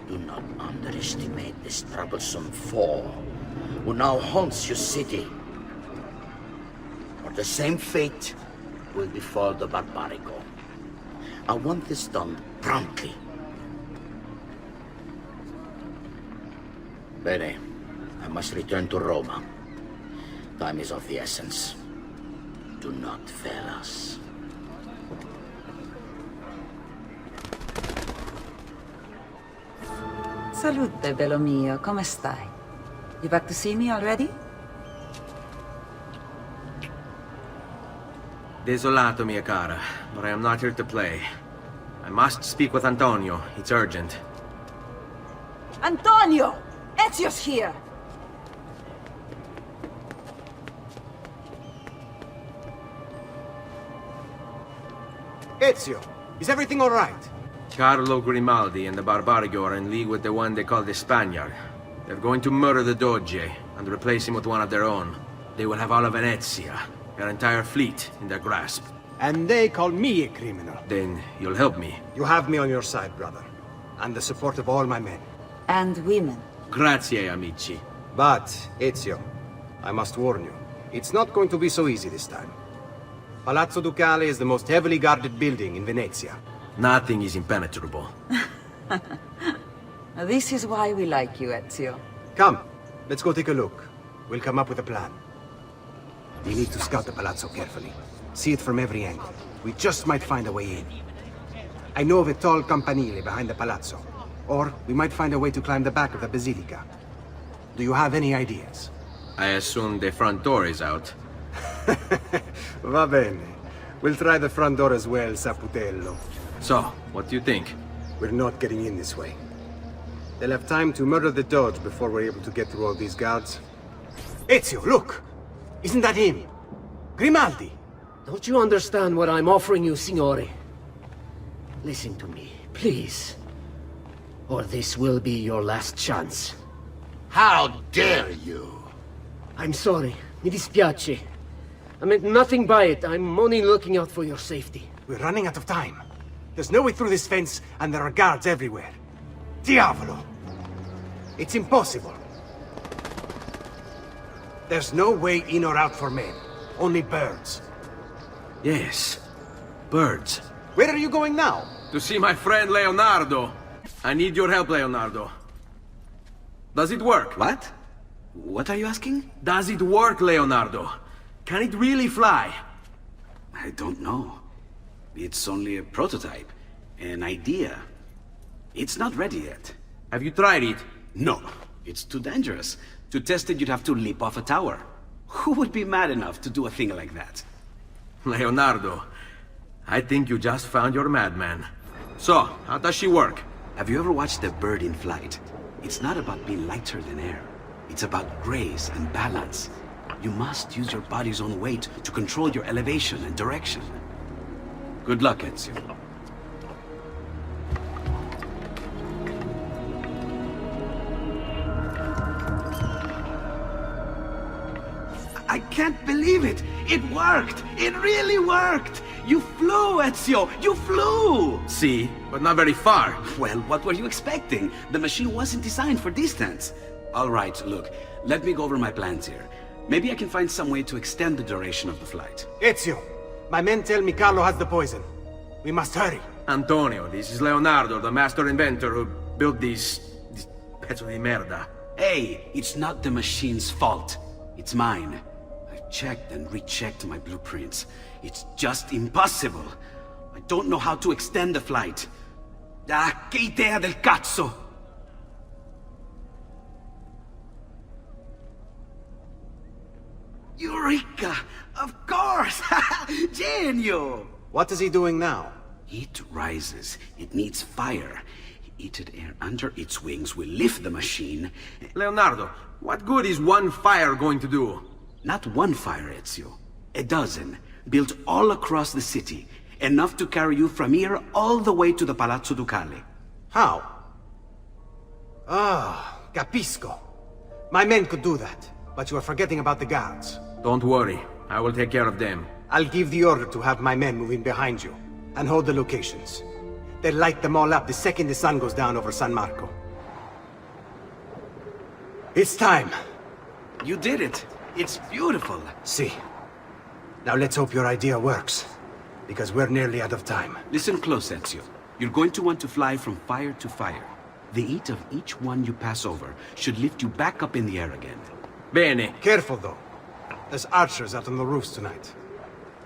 Do not underestimate this troublesome foe, who now haunts your city. Or the same fate will befall the Barbarigo. I want this done promptly. Bene, I must return to Roma. Time is of the essence. Do not fail us.
Salute, bello mio. Come stai? You back to see me already?
Desolato, mia cara, but I am not here to play. I must speak with Antonio. It's urgent.
Antonio! Ezio's here!
Ezio, is everything all right?
Carlo Grimaldi and the Barbarigo are in league with the one they call the Spaniard. They're going to murder the Doge and replace him with one of their own. They will have all of Venezia, their entire fleet, in their grasp.
And they call me a criminal.
Then you'll help me.
You have me on your side, brother. And the support of all my men.
And women.
Grazie, amici.
But, Ezio, I must warn you. It's not going to be so easy this time. Palazzo Ducale is the most heavily guarded building in Venezia.
Nothing is impenetrable.
This is why we like you, Ezio.
Come, let's go take a look. We'll come up with a plan. We need to scout the palazzo carefully. See it from every angle. We just might find a way in. I know of a tall campanile behind the palazzo. Or we might find a way to climb the back of the basilica. Do you have any ideas?
I assume the front door is out.
Va bene. We'll try the front door as well, Saputello.
So, what do you think?
We're not getting in this way. They'll have time to murder the Doge before we're able to get through all these guards. Ezio, look! Isn't that him? Grimaldi!
Don't you understand what I'm offering you, Signore? Listen to me, please. Or this will be your last chance.
How dare you!
I'm sorry. Mi dispiace. I meant nothing by it. I'm only looking out for your safety.
We're running out of time. There's no way through this fence, and there are guards everywhere. Diavolo! It's impossible. There's no way in or out for men. Only birds.
Yes. Birds.
Where are you going now?
To see my friend Leonardo. I need your help, Leonardo. Does it work?
What? What are you asking?
Does it work, Leonardo? Can it really fly?
I don't know. It's only a prototype. An idea. It's not ready yet.
Have you tried it?
No. It's too dangerous. To test it, you'd have to leap off a tower. Who would be mad enough to do a thing like that?
Leonardo, I think you just found your madman. So, how does she work?
Have you ever watched a bird in flight? It's not about being lighter than air. It's about grace and balance. You must use your body's own weight to control your elevation and direction. Good luck, Ezio. I can't believe it! It worked! It really worked! You flew, Ezio! You flew!
See, but not very far.
Well, what were you expecting? The machine wasn't designed for distance. All right, look, let me go over my plans here. Maybe I can find some way to extend the duration of the flight.
Ezio, my men tell me Carlo has the poison. We must hurry.
Antonio, this is Leonardo, the master inventor who built these pezzo di merda.
Hey, it's not the machine's fault. It's mine. I've checked and rechecked my blueprints. It's just impossible. I don't know how to extend the flight. Ah, che idea del cazzo! Eureka! Of course! Genio!
What is he doing now?
It rises. It needs fire. heated air under its wings will lift the machine.
Leonardo, what good is one fire going to do?
Not one fire, Ezio. A dozen, built all across the city. Enough to carry you from here all the way to the Palazzo Ducale.
How? Ah, capisco. My men could do that, but you are forgetting about the guards.
Don't worry, I will take care of them.
I'll give the order to have my men move in behind you, and hold the locations. They'll light them all up the second the sun goes down over San Marco. It's time.
You did it. It's beautiful.
See. Now let's hope your idea works, because we're nearly out of time.
Listen close, Ezio. You're going to want to fly from fire to fire. The heat of each one you pass over should lift you back up in the air again.
Bene.
Careful, though. There's archers out on the roofs tonight.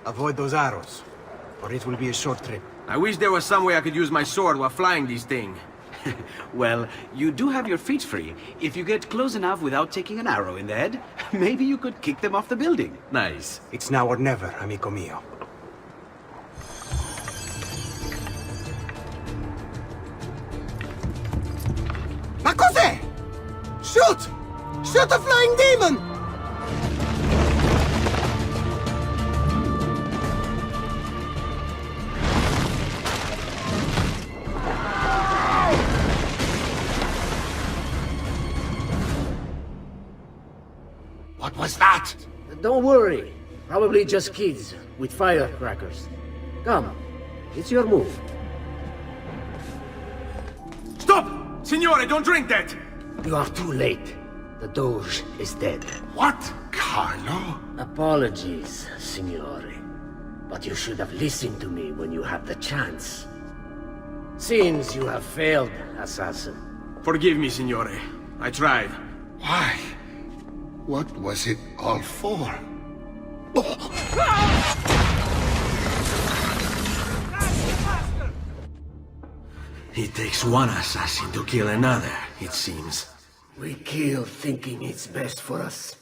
Avoid those arrows, or it will be a short trip.
I wish there was some way I could use my sword while flying these things.
Well, you do have your feet free. If you get close enough without taking an arrow in the head, maybe you could kick them off the building.
Nice.
It's now or never, amico mio. Ma cos'è? Shoot! Shoot a flying demon!
What was that? Don't worry. Probably just kids with firecrackers. Come, it's your move.
Stop! Signore, don't drink that!
You are too late. The Doge is dead.
What? Carlo?
Apologies, Signore. But you should have listened to me when you had the chance. Seems you have failed, assassin.
Forgive me, Signore. I tried.
Why? What was it all for?
It takes one assassin to kill another, it seems.
We kill thinking it's best for us.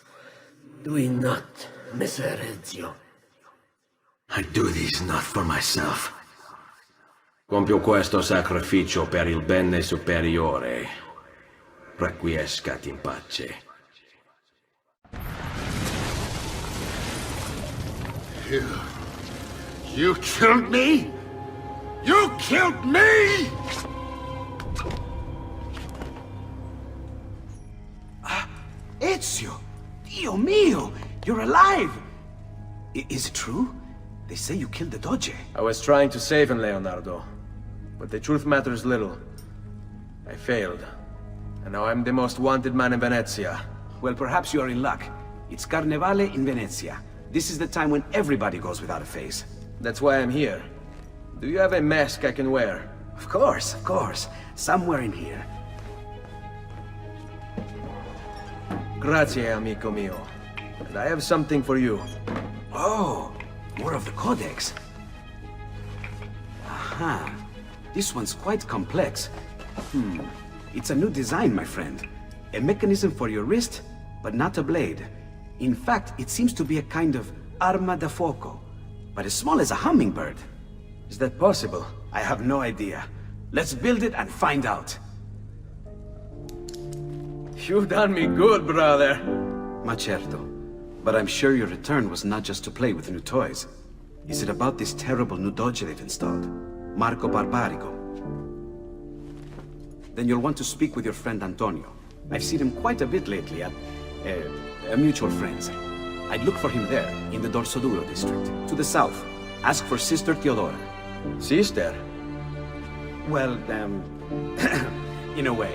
Do we not, Messer Ezio?
I do this not for myself. Compio questo sacrificio per il bene superiore. Requiescat in pace.
You killed me? You killed me?
Ezio! Dio mio! You're alive! Is it true? They say you killed the Doge.
I was trying to save him, Leonardo. But the truth matters little. I failed. And now I'm the most wanted man in Venezia.
Well, perhaps you are in luck. It's Carnevale in Venezia. This is the time when everybody goes without a face.
That's why I'm here. Do you have a mask I can wear?
Of course, of course. Somewhere in here.
Grazie, amico mio. And I have something for you.
Oh, more of the Codex. Aha. This one's quite complex. It's a new design, my friend. A mechanism for your wrist, but not a blade. In fact, it seems to be a kind of arma da fuoco, but as small as a hummingbird.
Is that possible?
I have no idea. Let's build it and find out.
You've done me good, brother.
Ma certo. But I'm sure your return was not just to play with new toys. Is it about this terrible new Doge they've installed? Marco Barbarigo? Then you'll want to speak with your friend Antonio. I've seen him quite a bit lately at a mutual friend's. I'd look for him there, in the Dorsoduro district, to the south. Ask for Sister Theodora.
Sister?
Well, in a way,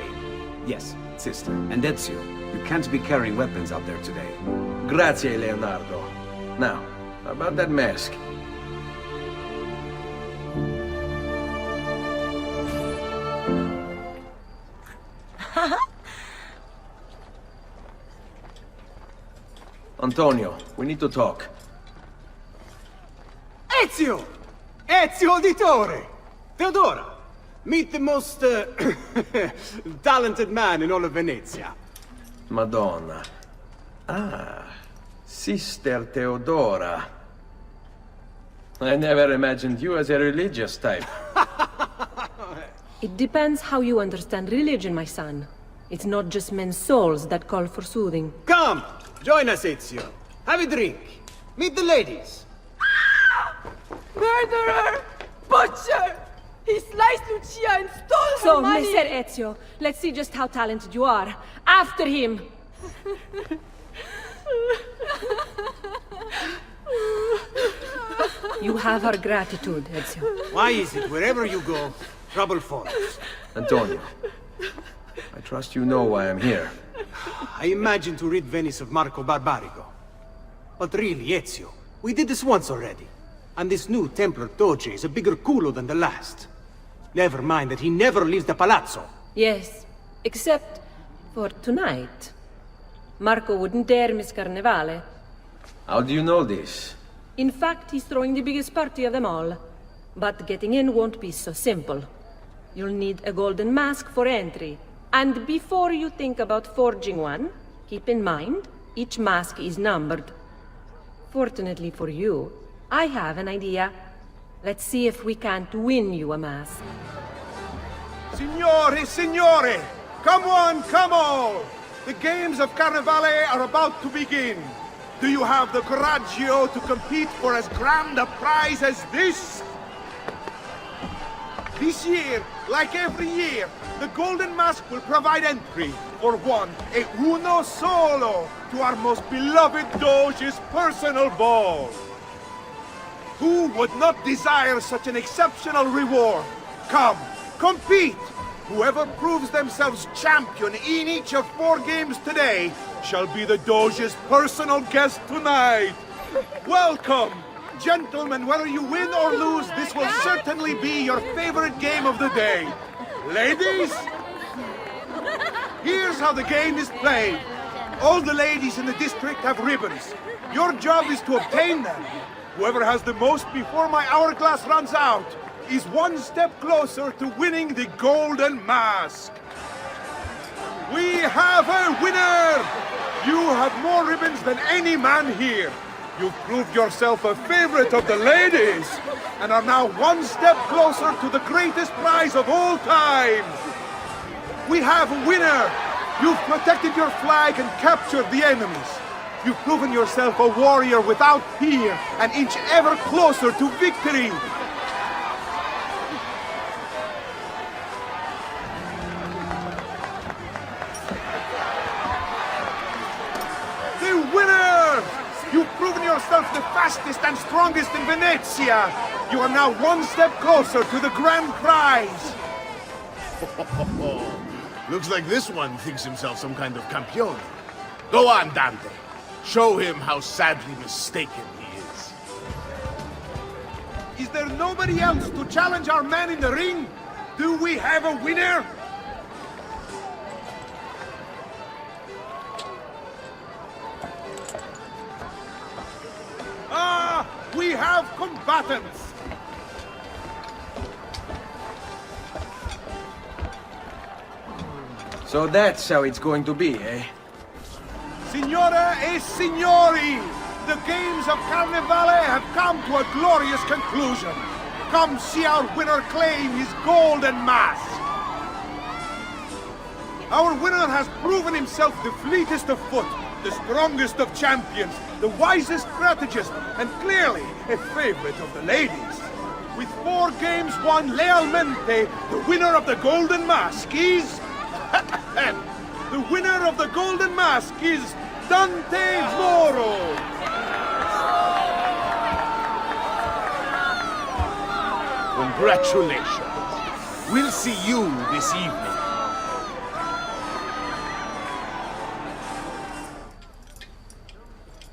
yes, sister. And Ezio, you can't be carrying weapons out there today.
Grazie, Leonardo. Now, about that mask. Antonio, we need to talk.
Ezio! Ezio Auditore! Theodora! Meet the most, talented man in all of Venezia.
Madonna. Ah, Sister Theodora. I never imagined you as a religious type.
It depends how you understand religion, my son. It's not just men's souls that call for soothing.
Come! Join us, Ezio. Have a drink. Meet the ladies.
Murderer! Butcher! He sliced Lucia and stole her money! So, Messer Ezio, let's see just how talented you are. After him! You have our gratitude, Ezio.
Why is it wherever you go, trouble follows?
Antonio, I trust you know why I'm here.
I imagine to rid Venice of Marco Barbarigo. But really, Ezio, we did this once already. And this new Templar Doge is a bigger culo than the last. Never mind that he never leaves the palazzo.
Yes, except for tonight. Marco wouldn't dare miss Carnevale.
How do you know this?
In fact, he's throwing the biggest party of them all. But getting in won't be so simple. You'll need a golden mask for entry. And before you think about forging one, keep in mind, each mask is numbered. Fortunately for you, I have an idea. Let's see if we can't win you a mask.
Signori, signore! Come on, come on! The games of Carnevale are about to begin. Do you have the coraggio to compete for as grand a prize as this? This year, like every year, the Golden Mask will provide entry for one, e uno solo, to our most beloved Doge's personal ball. Who would not desire such an exceptional reward? Come, compete! Whoever proves themselves champion in each of 4 games today shall be the Doge's personal guest tonight. Welcome! Gentlemen, whether you win or lose, this will certainly be your favorite game of the day. Ladies, here's how the game is played. All the ladies in the district have ribbons. Your job is to obtain them. Whoever has the most before my hourglass runs out is one step closer to winning the Golden Mask. We have a winner! You have more ribbons than any man here. You've proved yourself a favorite of the ladies, and are now one step closer to the greatest prize of all time. We have a winner! You've protected your flag and captured the enemies. You've proven yourself a warrior without fear, and inch ever closer to victory. The winner! You've proven yourself the fastest and strongest in Venezia. You are now one step closer to the grand prize.
Looks like this one thinks himself some kind of campione. Go on, Dante. Show him how sadly mistaken he is.
Is there nobody else to challenge our man in the ring? Do we have a winner? Ah, we have combatants.
So that's how it's going to be, eh?
Signore e signori, the games of Carnevale have come to a glorious conclusion. Come see our winner claim his golden mask. Our winner has proven himself the fleetest of foot, the strongest of champions, the wisest strategist, and clearly a favorite of the ladies. With 4 games won lealmente, the winner of the golden mask is... The winner of the Golden Mask is Dante Moro!
Congratulations. We'll see you this evening.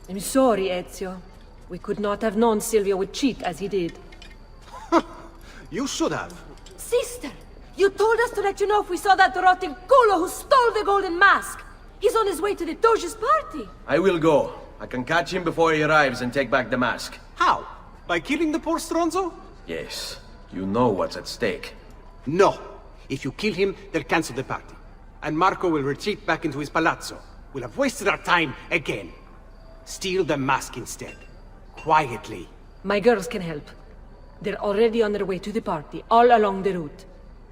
I'm sorry, Ezio. We could not have known Silvio would cheat as he did.
You should have.
Sister! You told us to let you know if we saw that rotten culo who stole the golden mask! He's on his way to the Doge's party!
I will go. I can catch him before he arrives and take back the mask.
How? By killing the poor Stronzo?
Yes. You know what's at stake.
No. If you kill him, they'll cancel the party. And Marco will retreat back into his palazzo. We'll have wasted our time again. Steal the mask instead. Quietly.
My girls can help. They're already on their way to the party, all along the route.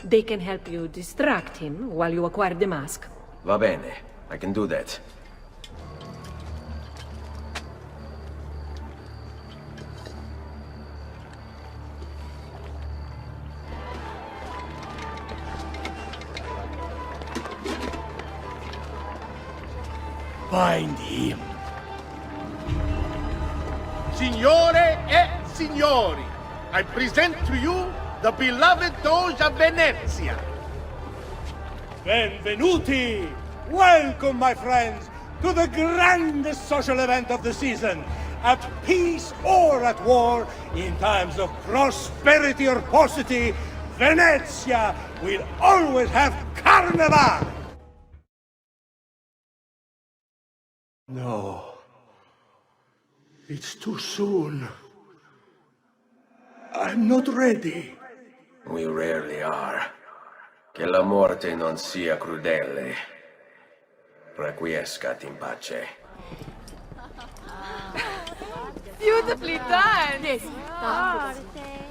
They can help you distract him while you acquire the mask.
Va bene. I can do that.
Find him.
Signore e signori, I present to you the beloved Doge of Venezia.
Benvenuti! Welcome, my friends, to the grandest social event of the season. At peace or at war, in times of prosperity or paucity, Venezia will always have Carnival! No. It's too soon. I'm not ready.
We rarely are. Che la morte non sia crudele. Requiescat in pace.
Beautifully done!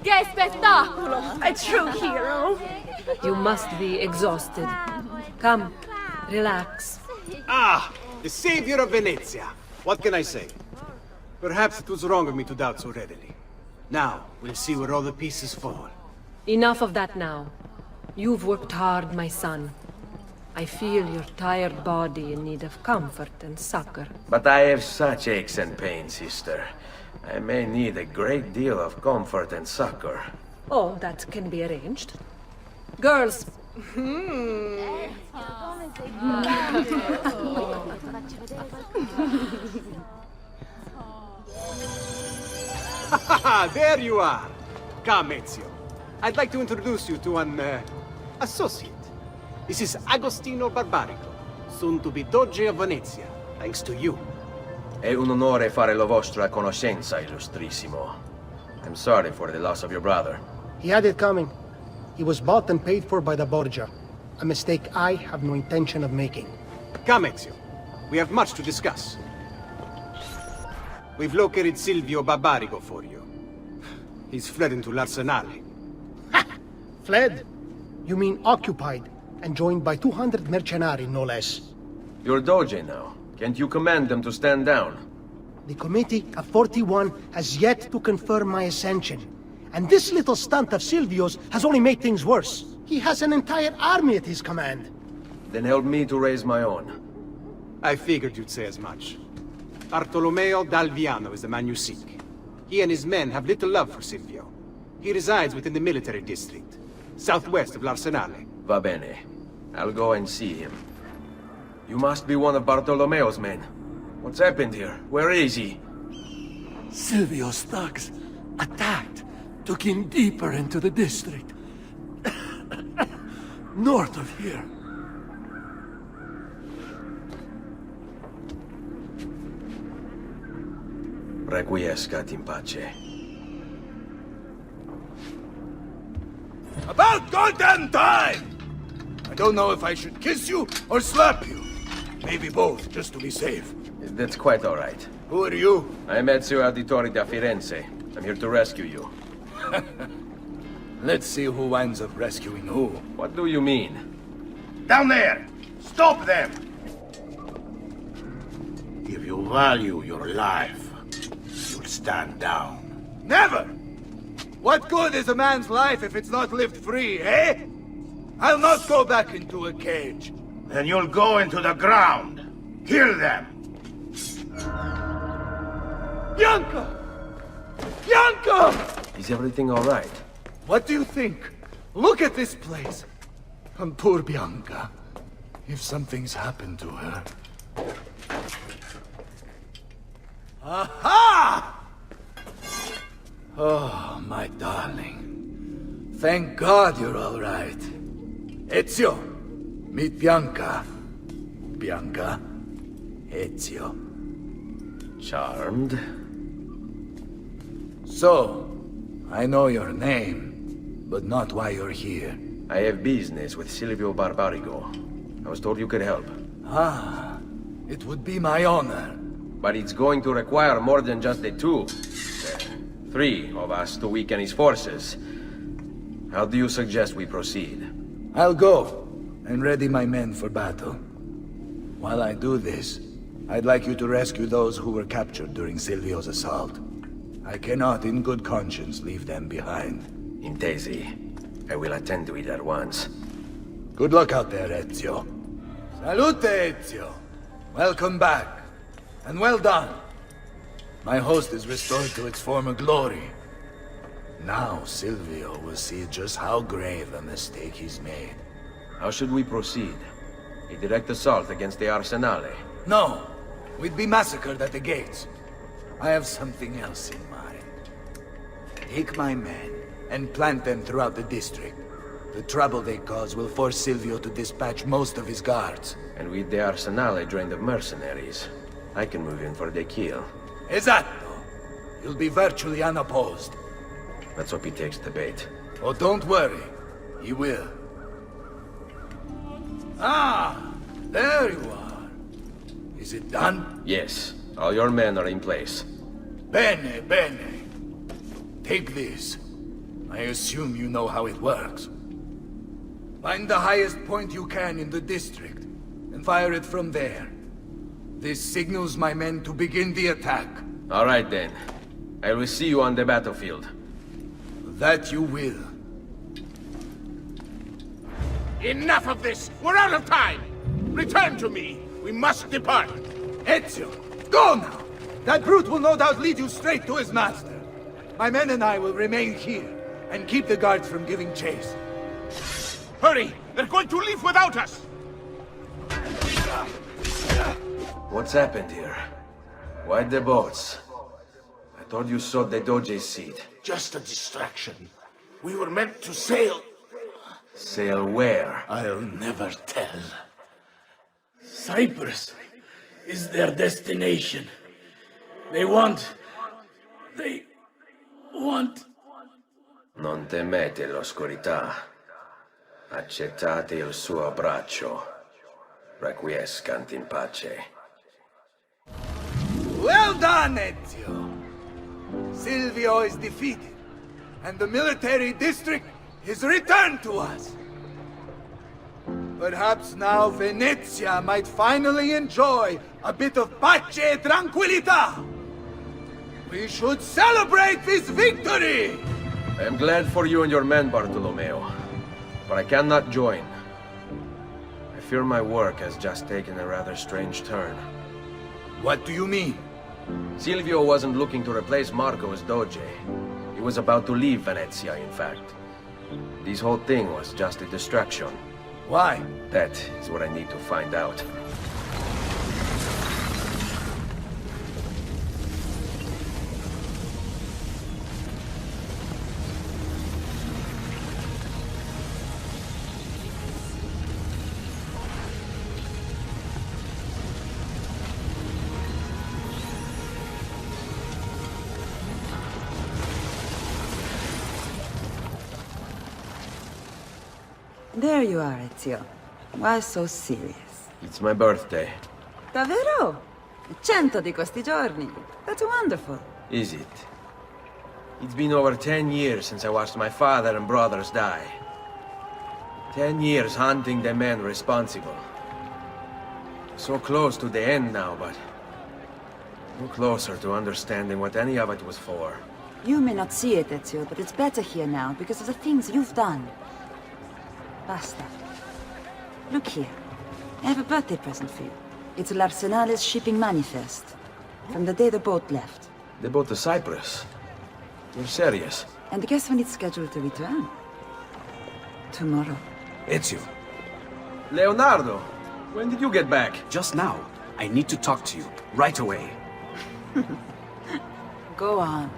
Che spettacolo! A true hero!
You must be exhausted. Come, relax.
Ah! The savior of Venezia. What can I say? Perhaps it was wrong of me to doubt so readily. Now, we'll see where all the pieces fall.
Enough of that now. You've worked hard, my son. I feel your tired body in need of comfort and succor.
But I have such aches and pains, sister. I may need a great deal of comfort and succor.
Oh, that can be arranged. Girls.
There you are! Come, Ezio. I'd like to introduce you to an, associate. This is Agostino Barbarigo, soon to be Doge of Venezia, thanks to you.
È un onore fare la vostra conoscenza, illustrissimo. I'm sorry for the loss of your brother.
He had it coming. He was bought and paid for by the Borgia. A mistake I have no intention of making.
Come, Ezio. We have much to discuss. We've located Silvio Barbarigo for you. He's fled into l'Arsenale.
Fled? You mean occupied, and joined by 200 mercenari, no less.
You're Doge now. Can't you command them to stand down?
The Committee of 41 has yet to confirm my ascension. And this little stunt of Silvio's has only made things worse. He has an entire army at his command.
Then help me to raise my own.
I figured you'd say as much. Bartolomeo d'Alviano is the man you seek. He and his men have little love for Silvio. He resides within the military district, southwest of l'Arsenale.
Va bene. I'll go and see him. You must be one of Bartolomeo's men. What's happened here? Where is he?
Silvio's thugs attacked, took him deeper into the district. North of here.
Requiescat in pace.
About goddamn time! I don't know if I should kiss you or slap you. Maybe both, just to be safe.
That's quite all right.
Who are you?
I'm Ezio Auditore da Firenze. I'm here to rescue you.
Let's see who winds up rescuing who.
What do you mean?
Down there! Stop them! If you value your life, you'll stand down. Never! What good is a man's life if it's not lived free, eh? I'll not go back into a cage. Then you'll go into the ground. Kill them! Bianca! Bianca!
Is everything all right?
What do you think? Look at this place. And poor Bianca. If something's happened to her... Aha! Oh, my darling. Thank God you're all right. Ezio, meet Bianca. Bianca, Ezio.
Charmed.
So, I know your name, but not why you're here.
I have business with Silvio Barbarigo. I was told you could help.
Ah, it would be my honor.
But it's going to require more than just the two. 3 of us to weaken his forces. How do you suggest we proceed?
I'll go and ready my men for battle. While I do this, I'd like you to rescue those who were captured during Silvio's assault. I cannot, in good conscience, leave them behind.
Intesi. I will attend to it at once.
Good luck out there, Ezio. Salute, Ezio. Welcome back. And well done. My host is restored to its former glory. Now Silvio will see just how grave a mistake he's made.
How should we proceed? A direct assault against the Arsenale?
No. We'd be massacred at the gates. I have something else in mind. Take my men and plant them throughout the district. The trouble they cause will force Silvio to dispatch most of his guards.
And with the Arsenale drained of mercenaries, I can move in for the kill.
Esatto. You'll be virtually unopposed.
Let's hope he takes the bait.
Oh, don't worry. He will. Ah! There you are. Is it done?
Yes. All your men are in place.
Bene, bene. Take this. I assume you know how it works. Find the highest point you can in the district, and fire it from there. This signals my men to begin the attack.
All right, then. I will see you on the battlefield.
That you will.
Enough of this! We're out of time! Return to me! We must depart!
Ezio, go now! That brute will no doubt lead you straight to his master. My men and I will remain here, and keep the guards from giving chase.
Hurry! They're going to leave without us!
What's happened here? Why the boats? I thought you sought the Doge's seat.
Just a distraction. We were meant to sail.
Sail where?
I'll never tell.
Cyprus is their destination. They want...
Non temete l'oscurità. Accettate il suo abbraccio. Requiescant in pace.
Well done, Ezio! Silvio is defeated, and the military district is returned to us. Perhaps now Venezia might finally enjoy a bit of pace e tranquillità. We should celebrate this victory!
I am glad for you and your men, Bartolomeo, but I cannot join. I fear my work has just taken a rather strange turn.
What do you mean?
Silvio wasn't looking to replace Marco as Doge. He was about to leave Venezia, in fact. This whole thing was just a distraction.
Why?
That is what I need to find out.
There you are, Ezio. Why so serious?
It's my birthday.
Davvero? 100 di questi giorni. That's wonderful.
Is it? It's been over 10 years since I watched my father and brothers die. 10 years hunting the men responsible. So close to the end now, but no closer to understanding what any of it was for.
You may not see it, Ezio, but it's better here now because of the things you've done. Basta. Look here. I have a birthday present for you. It's l'Arsenale's shipping manifest. From the day the boat left.
The boat to Cyprus? You're serious?
And guess when it's scheduled to return? Tomorrow.
Ezio. Leonardo! When did you get back?
Just now. I need to talk to you. Right away.
Go on.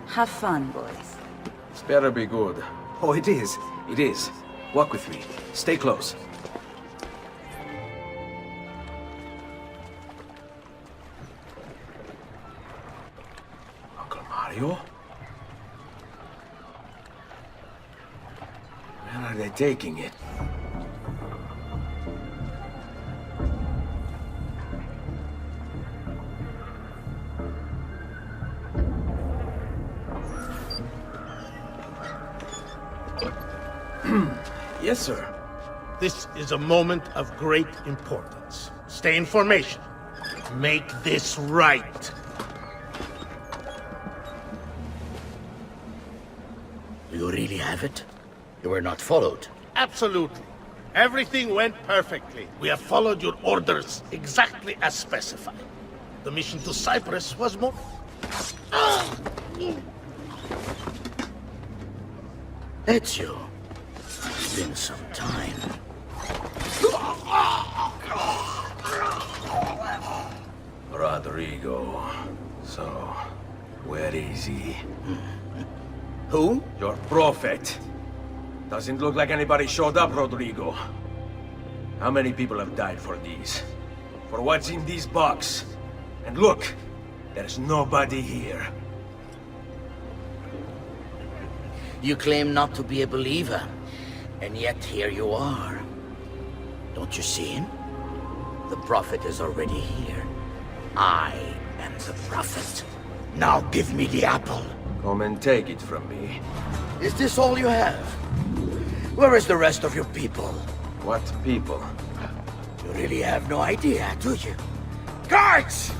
Have fun, boys.
It's better be good.
Oh, it is. It is. Walk with me. Stay close.
Uncle Mario? Where are they taking it? Yes, sir.
This is a moment of great importance. Stay in formation. Make this right.
You really have it? You were not followed.
Absolutely. Everything went perfectly. We have followed your orders exactly as specified. The mission to Cyprus was more...
Ezio, it's been some time.
Rodrigo. So, where is he?
Who?
Your prophet. Doesn't look like anybody showed up, Rodrigo. How many people have died for these? For what's in this box? And look, there's nobody here.
You claim not to be a believer, and yet here you are. Don't you see him? The prophet is already here. I am the prophet. Now give me the apple.
Come and take it from me.
Is this all you have? Where is the rest of your people?
What people?
You really have no idea, do you? Guards!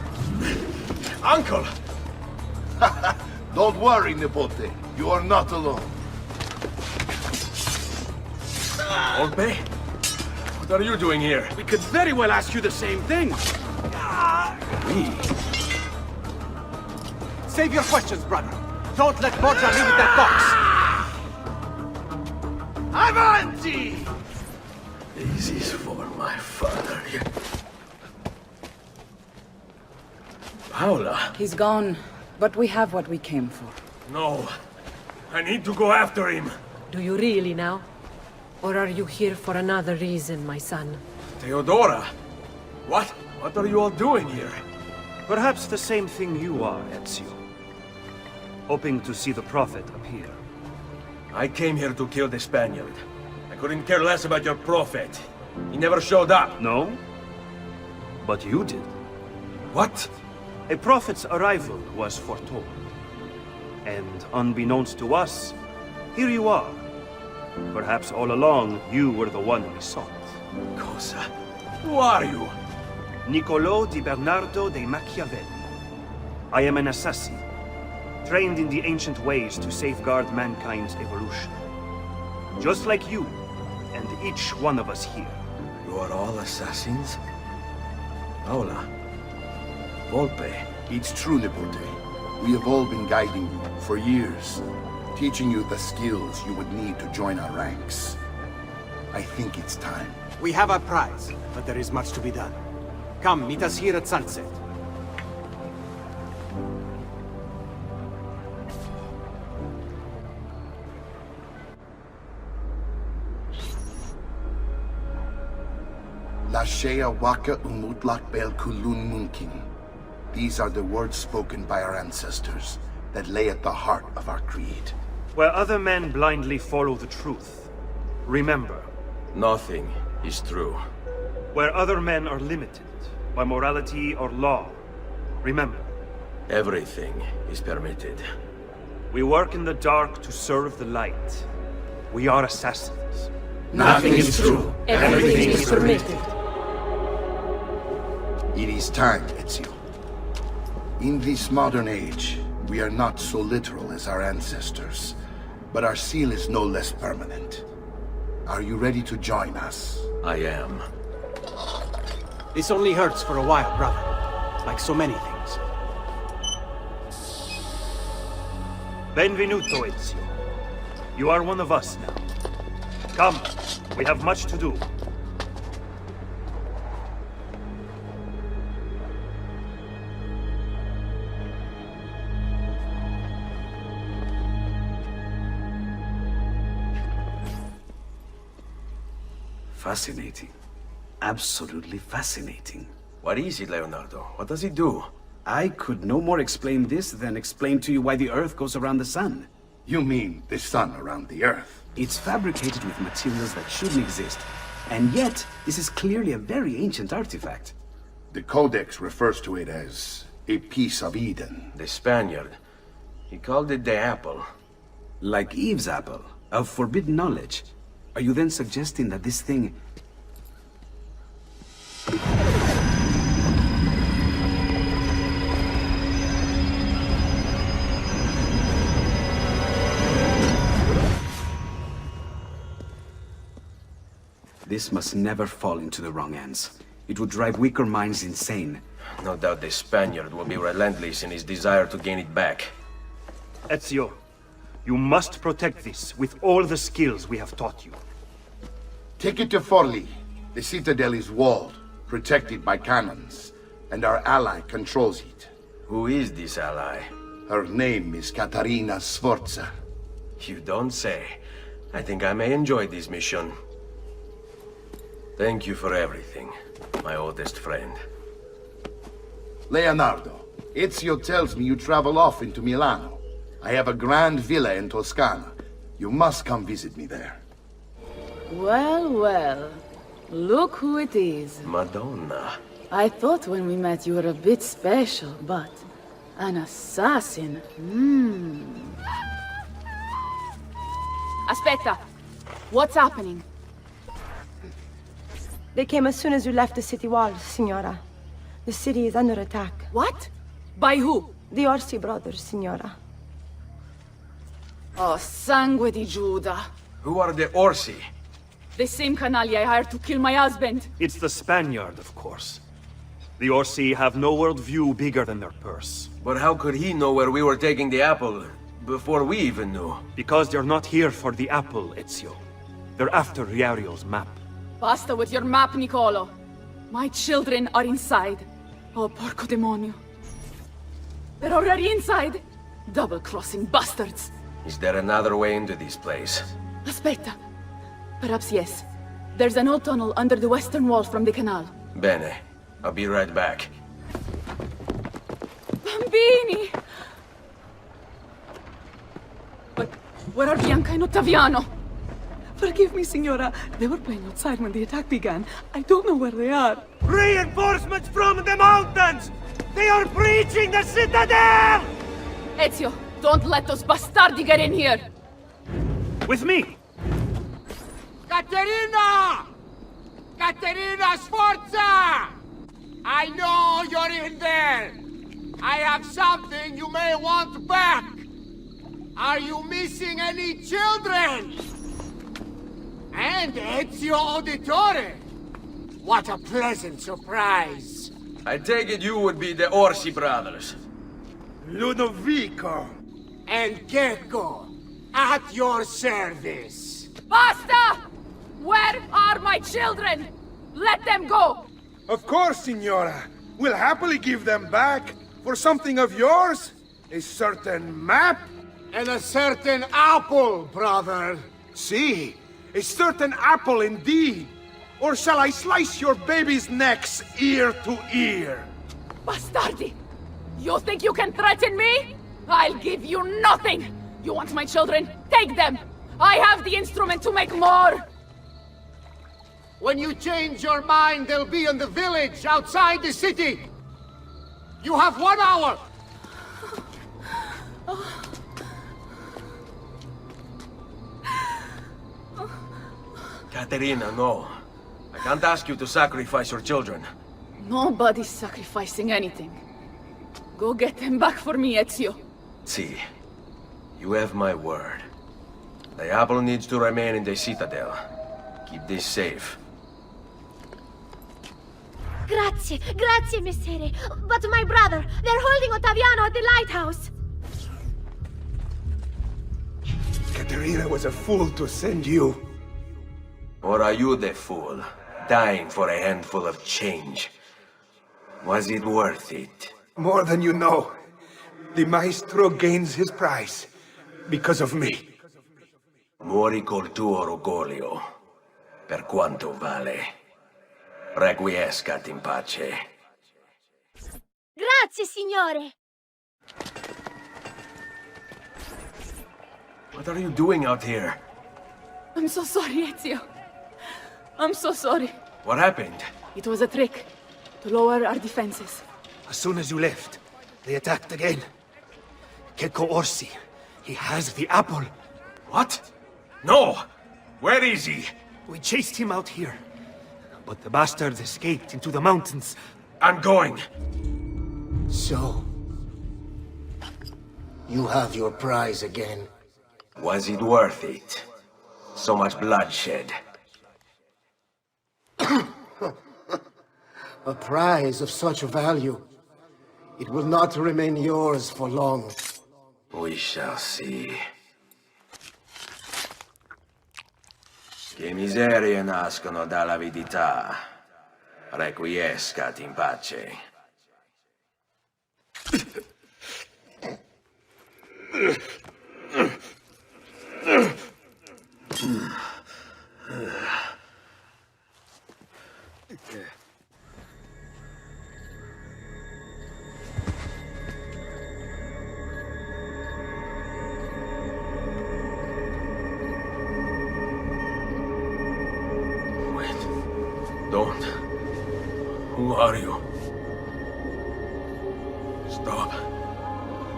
Uncle!
Don't worry, Nipote. You are not alone.
Volpe? What are you doing here?
We could very well ask you the same thing.
Me?
Save your questions, brother. Don't let Borgia leave with that box.
Avanti!
This is for my father. Paola?
He's gone, but we have what we came for.
No. I need to go after him.
Do you really now? Or are you here for another reason, my son?
Theodora? What? What are you all doing here?
Perhaps the same thing you are, Ezio. Hoping to see the Prophet appear.
I came here to kill the Spaniard. I couldn't care less about your Prophet. He never showed up.
No? But you did.
What?
A Prophet's arrival was foretold. And unbeknownst to us, here you are. Perhaps all along, you were the one we sought.
Cosa? Who are you?
Niccolò di Bernardo de Machiavelli. I am an assassin, trained in the ancient ways to safeguard mankind's evolution. Just like you, and each one of us here.
You are all assassins? Paola. Volpe.
It's true, Nipote. We have all been guiding you for years, teaching you the skills you would need to join our ranks. I think it's time.
We have our prize, but there is much to be done. Come, meet us here at sunset.
Lashea waka umutlak bel kulun munking. These are the words spoken by our ancestors that lay at the heart of our creed.
Where other men blindly follow the truth, remember.
Nothing is true.
Where other men are limited by morality or law, remember.
Everything is permitted.
We work in the dark to serve the light. We are assassins.
Nothing is true.
Everything is permitted.
It is time, Ezio. In this modern age, we are not so literal as our ancestors, but our seal is no less permanent. Are you ready to join us?
I am.
This only hurts for a while, brother. Like so many things.
Benvenuto, Ezio. You are one of us now. Come, we have much to do.
Fascinating. Absolutely fascinating.
What is it, Leonardo? What does it do?
I could no more explain this than explain to you why the Earth goes around the Sun.
You mean the sun around the Earth?
It's fabricated with materials that shouldn't exist. And yet, this is clearly a very ancient artifact.
The Codex refers to it as a piece of Eden.
The Spaniard. He called it the apple.
Like Eve's apple, of forbidden knowledge. Are you then suggesting that this thing This must never fall into the wrong hands. It would drive weaker minds insane.
No doubt the Spaniard will be relentless in his desire to gain it back.
Ezio, you must protect this with all the skills we have taught you.
Take it to Forli. The citadel is walled, protected by cannons, and our ally controls it.
Who is this ally?
Her name is Caterina Sforza.
You don't say. I think I may enjoy this mission. Thank you for everything, my oldest friend.
Leonardo, Ezio tells me you travel off into Milano. I have a grand villa in Toscana. You must come visit me there.
Well, well. Look who it is.
Madonna.
I thought when we met you were a bit special, but an assassin. Aspetta. What's happening?
They came as soon as you left the city walls, Signora. The city is under attack.
What? By who?
The Orsi brothers, Signora.
Oh, sangue di Giuda.
Who are the Orsi?
The same canaglia I hired to kill my husband.
It's the Spaniard, of course. The Orsi have no worldview bigger than their purse.
But how could he know where we were taking the apple before we even knew?
Because they're not here for the apple, Ezio. They're after Riario's map.
Basta with your map, Niccolo. My children are inside. Oh, porco demonio. They're already inside. Double-crossing bastards.
Is there another way into this place?
Aspetta. Perhaps yes. There's an old tunnel under the western wall from the canal.
Bene. I'll be right back.
Bambini! But where are Bianca and Ottaviano? Forgive me, Signora. They were playing outside when the attack began. I don't know where they are.
Reinforcements from the mountains! They are breaching the citadel!
Ezio, don't let those bastardi get in here!
With me!
Caterina! Caterina Sforza! I know you're in there! I have something you may want back! Are you missing any children? And Ezio Auditore! What a pleasant surprise!
I take it you would be the Orsi brothers.
Ludovico and Gecko, at your service.
Basta! Where are my children? Let them go!
Of course, Signora. We'll happily give them back for something of yours. A certain map.
And a certain apple, brother.
See, a certain apple indeed. Or shall I slice your baby's necks ear to ear?
Bastardi! You think you can threaten me? I'll give you nothing! You want my children? Take them! I have the instrument to make more!
When you change your mind, they'll be in the village outside the city. You have 1 hour.
Caterina, no. I can't ask you to sacrifice your children.
Nobody's sacrificing anything. Go get them back for me, Ezio.
See, you have my word. The apple needs to remain in the citadel. Keep this safe.
Grazie, grazie, Messere. But my brother, they're holding Ottaviano at the lighthouse.
Caterina was a fool to send you.
Or are you the fool, dying for a handful of change? Was it worth it?
More than you know. The Maestro gains his price because of me.
Muori col tuo orgoglio, per quanto vale. Requiescat in pace.
Grazie, signore.
What are you doing out here?
I'm so sorry, Ezio. I'm so sorry.
What happened?
It was a trick to lower our defenses.
As soon as you left, they attacked again. Gecko Orsi, he has the apple.
What? No! Where is he?
We chased him out here.
But the bastards escaped into the mountains.
I'm going.
So, you have your prize again.
Was it worth it? So much bloodshed.
A prize of such value. It will not remain yours for long.
We shall see. Che miserie nascono dall'avidità. Requiescat in pace. Don't. Who are you? Stop.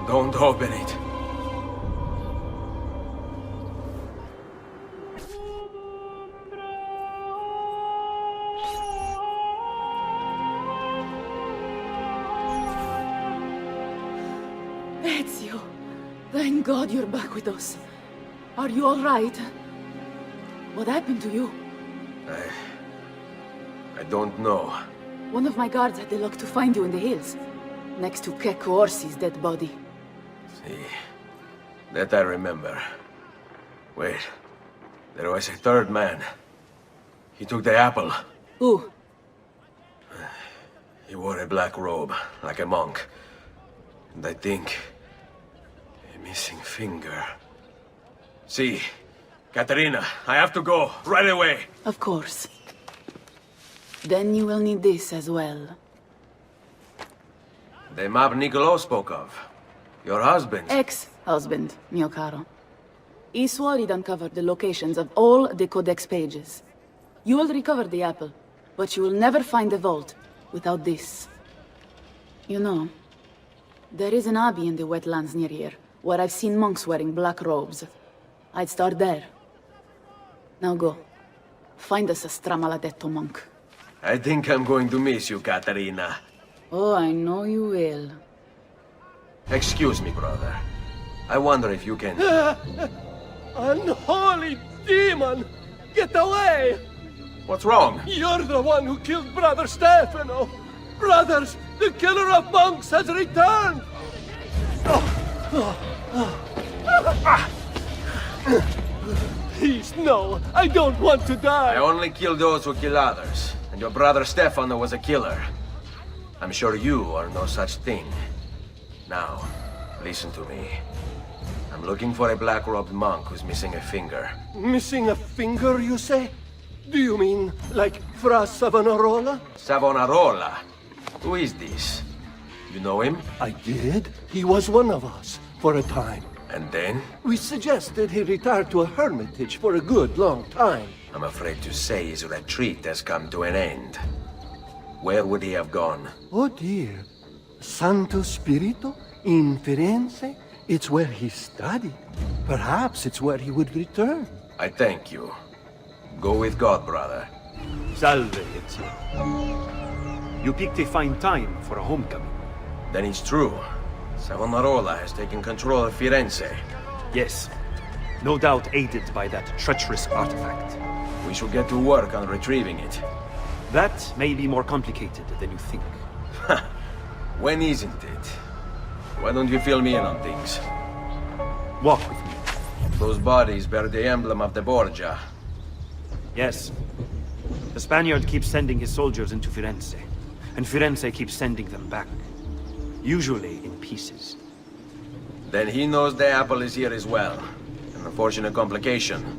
Don't open it.
Ezio, thank God you're back with us. Are you all right? What happened to you?
I don't know.
One of my guards had the luck to find you in the hills, next to Kek Orsi's dead body.
See, that I remember. Wait, there was a third man. He took the apple.
Who?
He wore a black robe, like a monk. And I think... a missing finger. See, Katerina, I have to go, right away.
Of course. Then you will need this as well.
The map Niccolo spoke of. Your husband.
Ex-husband, mio caro. He swore he'd uncovered the locations of all the Codex pages. You will recover the apple, but you will never find the vault without this. You know, there is an abbey in the wetlands near here, where I've seen monks wearing black robes. I'd start there. Now go. Find us a Stramaladetto monk.
I think I'm going to miss you, Katerina.
Oh, I know you will.
Excuse me, brother. I wonder if you can...
Unholy demon! Get away!
What's wrong?
You're the one who killed Brother Stefano! Brothers, the killer of monks has returned! Please, no! I don't want to die!
I only kill those who kill others. And your brother Stefano was a killer. I'm sure you are no such thing. Now, listen to me. I'm looking for a black-robed monk who's missing a finger.
Missing a finger, you say? Do you mean like Fra Savonarola?
Savonarola? Who is this? You know him?
I did. He was one of us, for a time.
And then?
We suggested he retire to a hermitage for a good long time.
I'm afraid to say his retreat has come to an end. Where would he have gone?
Oh dear. Santo Spirito? In Firenze? It's where he studied. Perhaps it's where he would return.
I thank you. Go with God, brother.
Salve, Ezio. You picked a fine time for a homecoming.
Then it's true. Savonarola has taken control of Firenze.
Yes. No doubt aided by that treacherous artifact.
We should get to work on retrieving it.
That may be more complicated than you think.
When isn't it? Why don't you fill me in on things?
Walk with me.
Those bodies bear the emblem of the Borgia.
Yes. The Spaniard keeps sending his soldiers into Firenze, and Firenze keeps sending them back. Usually in pieces.
Then he knows the apple is here as well. An unfortunate complication.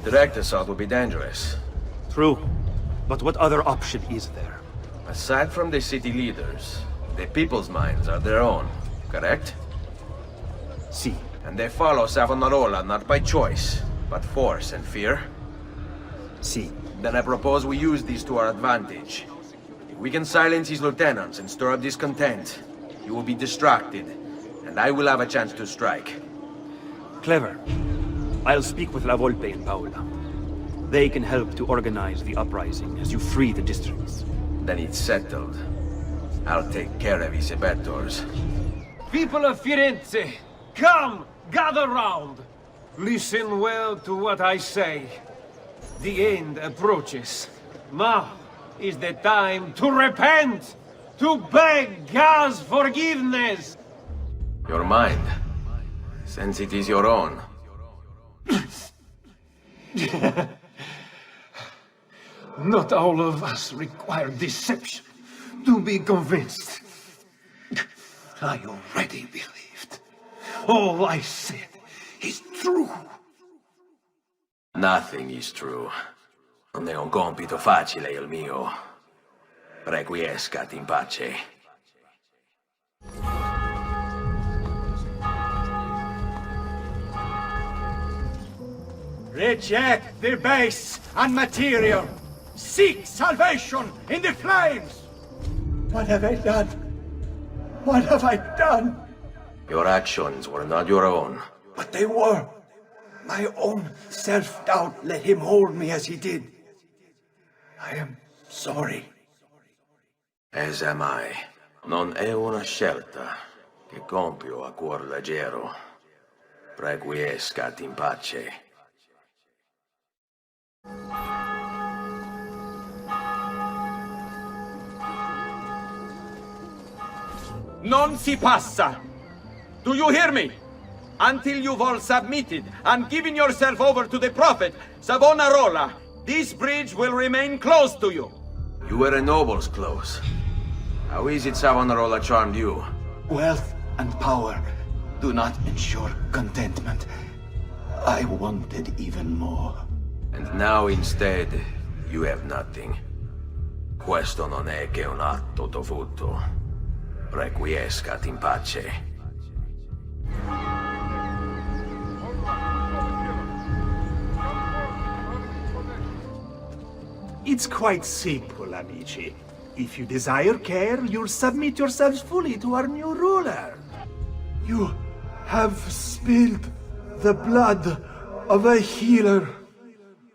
Direct assault would be dangerous.
True. But what other option is there?
Aside from the city leaders, the people's minds are their own, correct?
Si.
And they follow Savonarola not by choice, but force and fear?
Si.
Then I propose we use these to our advantage. If we can silence his lieutenants and stir up discontent, he will be distracted, and I will have a chance to strike.
Clever. I'll speak with La Volpe and Paola. They can help to organize the uprising as you free the districts.
Then it's settled. I'll take care of his abettors.
People of Firenze, come, gather round. Listen well to what I say. The end approaches. Now is the time to repent, to beg God's forgiveness.
Your mind, since it is your own.
Not all of us require deception to be convinced. I already believed. All I said is true.
Nothing is true. Non è un compito facile il mio. Requiescat in pace.
Reject the base and material. Seek salvation in the flames. What have I done? What have I done?
Your actions were not your own.
But they were. My own self-doubt let him hold me as he did. I am sorry.
As am I. Non è una scelta che compio a cuor leggero. Requiescat in pace.
Non si passa! Do you hear me? Until you've all submitted and given yourself over to the Prophet, Savonarola, this bridge will remain closed to you.
You were a noble's close. How is it Savonarola charmed you?
Wealth and power do not ensure contentment. I wanted even more.
And now instead, you have nothing. Questo non è che un atto dovuto. Requiescat in pace.
It's quite simple, amici. If you desire care, you'll submit yourselves fully to our new ruler. You have spilled the blood of a healer.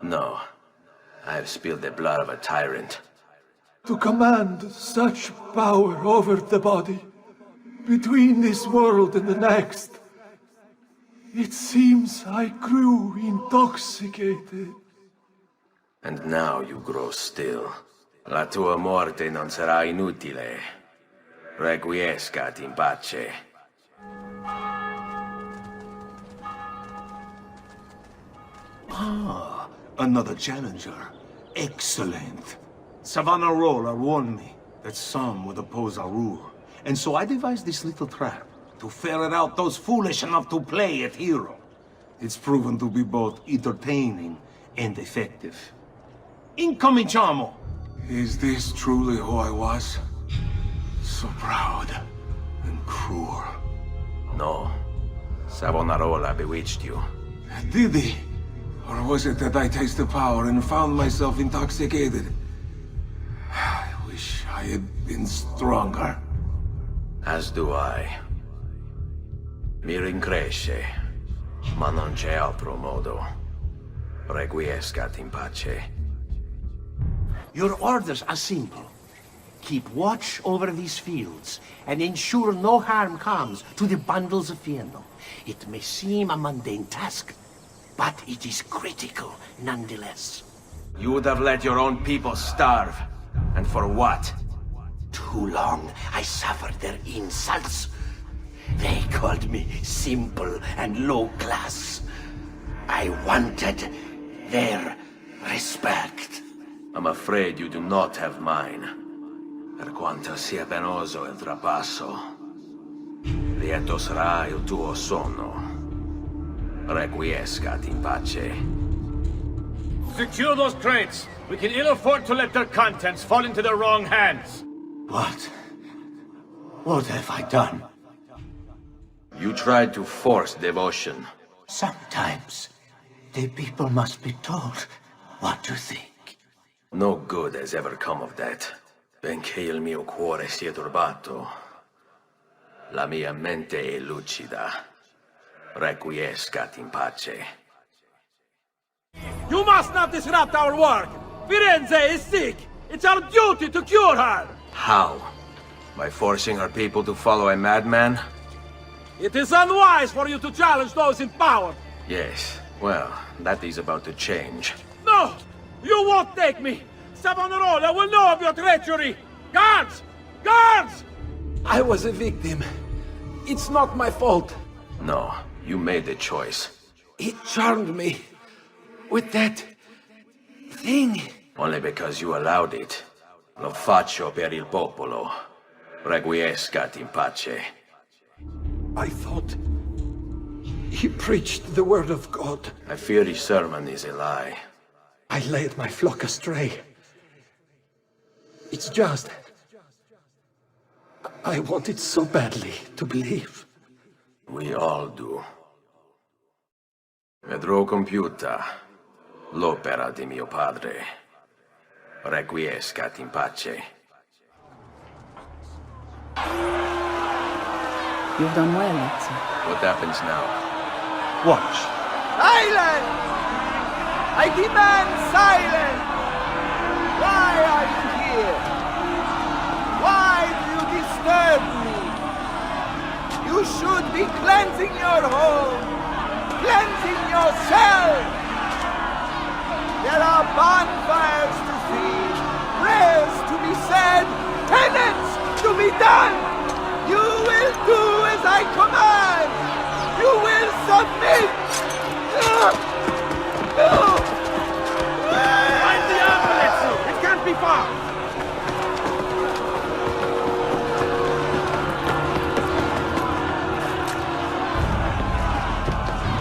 No. I've spilled the blood of a tyrant.
To command such power over the body, between this world and the next. It seems I grew intoxicated.
And now you grow still. La tua morte non sarà inutile. Requiescat in pace.
Ah, another challenger. Excellent. Savonarola warned me that some would oppose our rule. And so I devised this little trap to ferret out those foolish enough to play at hero. It's proven to be both entertaining and effective. Incominciamo!
Is this truly who I was? So proud and cruel.
No. Savonarola bewitched you.
Did he? Or was it that I tasted power and found myself intoxicated? I wish I had been stronger.
As do I. Mi rincresce, ma non c'è altro modo. Requiescat in pace.
Your orders are simple. Keep watch over these fields, and ensure no harm comes to the bundles of Fieno. It may seem a mundane task, but it is critical nonetheless.
You would have let your own people starve. And for what?
Too long I suffered their insults. They called me simple and low class. I wanted their respect.
I'm afraid you do not have mine. Per quanto sia penoso il trapasso, lieto sarà il tuo sonno. Requiescat in pace.
Secure those crates. We can ill afford to let their contents fall into the wrong hands.
What? What have I done?
You tried to force devotion.
Sometimes the people must be told what to think.
No good has ever come of that. Benché il mio cuore sia turbato, la mia mente è lucida. Requiescat in pace.
You must not disrupt our work! Firenze is sick! It's our duty to cure her!
How? By forcing our people to follow a madman?
It is unwise for you to challenge those in power!
Yes, well, that is about to change.
No! You won't take me! Savonarola will know of your treachery! Guards! Guards!
I was a victim. It's not my fault.
No, you made the choice.
He charmed me with that thing.
Only because you allowed it. Lo faccio per il popolo. Requiescat in pace.
I thought he preached the word of God.
I fear his sermon is a lie.
I led my flock astray. It's just... I wanted so badly to believe.
We all do. Vedrò compiuta l'opera di mio padre. Requiescat in pace.
You've done well, Ezio.
What happens now?
Watch.
Silence! I demand silence! Why are you here? Why do you disturb me? You should be cleansing your home, cleansing yourself. There are bonfires to feed, prayers to be said, penance to be done. You will do as I command. You will submit.
Find the ambulance! It can't be far!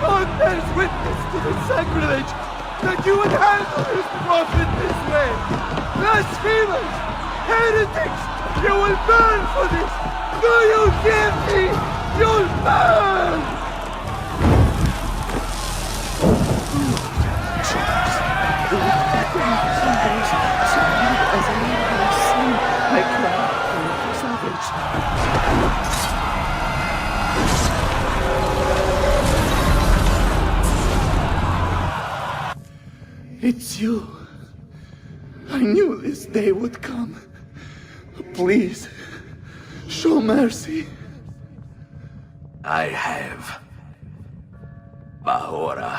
God bears witness to the sacrilege that you would handle this prophet this way. Blasphemers! Heretics! You will burn for this! Do you hear me? You'll burn! It's you. I knew this day would come. Please, show mercy.
I have. Ma ora,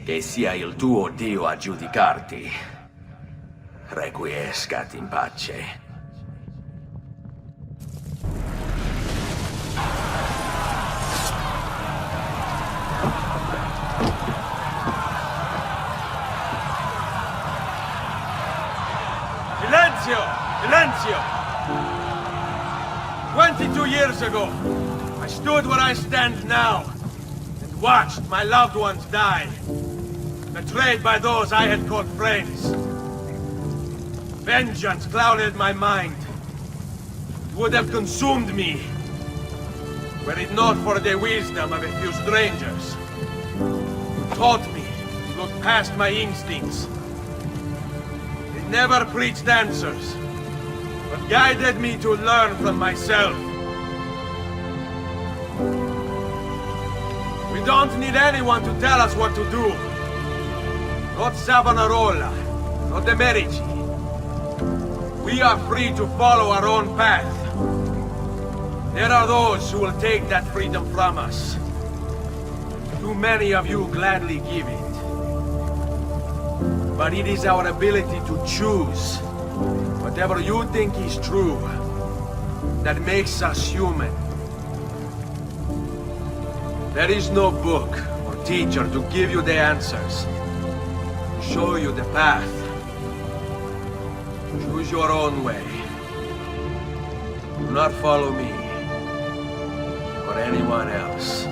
che sia il tuo Dio a giudicarti. Requiescat in pace.
Silenzio! Silenzio! 22 years ago, I stood where I stand now and watched my loved ones die, betrayed by those I had called friends. Vengeance clouded my mind. It would have consumed me, were it not for the wisdom of a few strangers who taught me to look past my instincts. They never preached answers, but guided me to learn from myself. We don't need anyone to tell us what to do. Not Savonarola, not the Medici. We are free to follow our own path. There are those who will take that freedom from us. Too many of you gladly give it. But it is our ability to choose whatever you think is true that makes us human. There is no book or teacher to give you the answers, to show you the path. Choose your own way. Do not follow me or anyone else.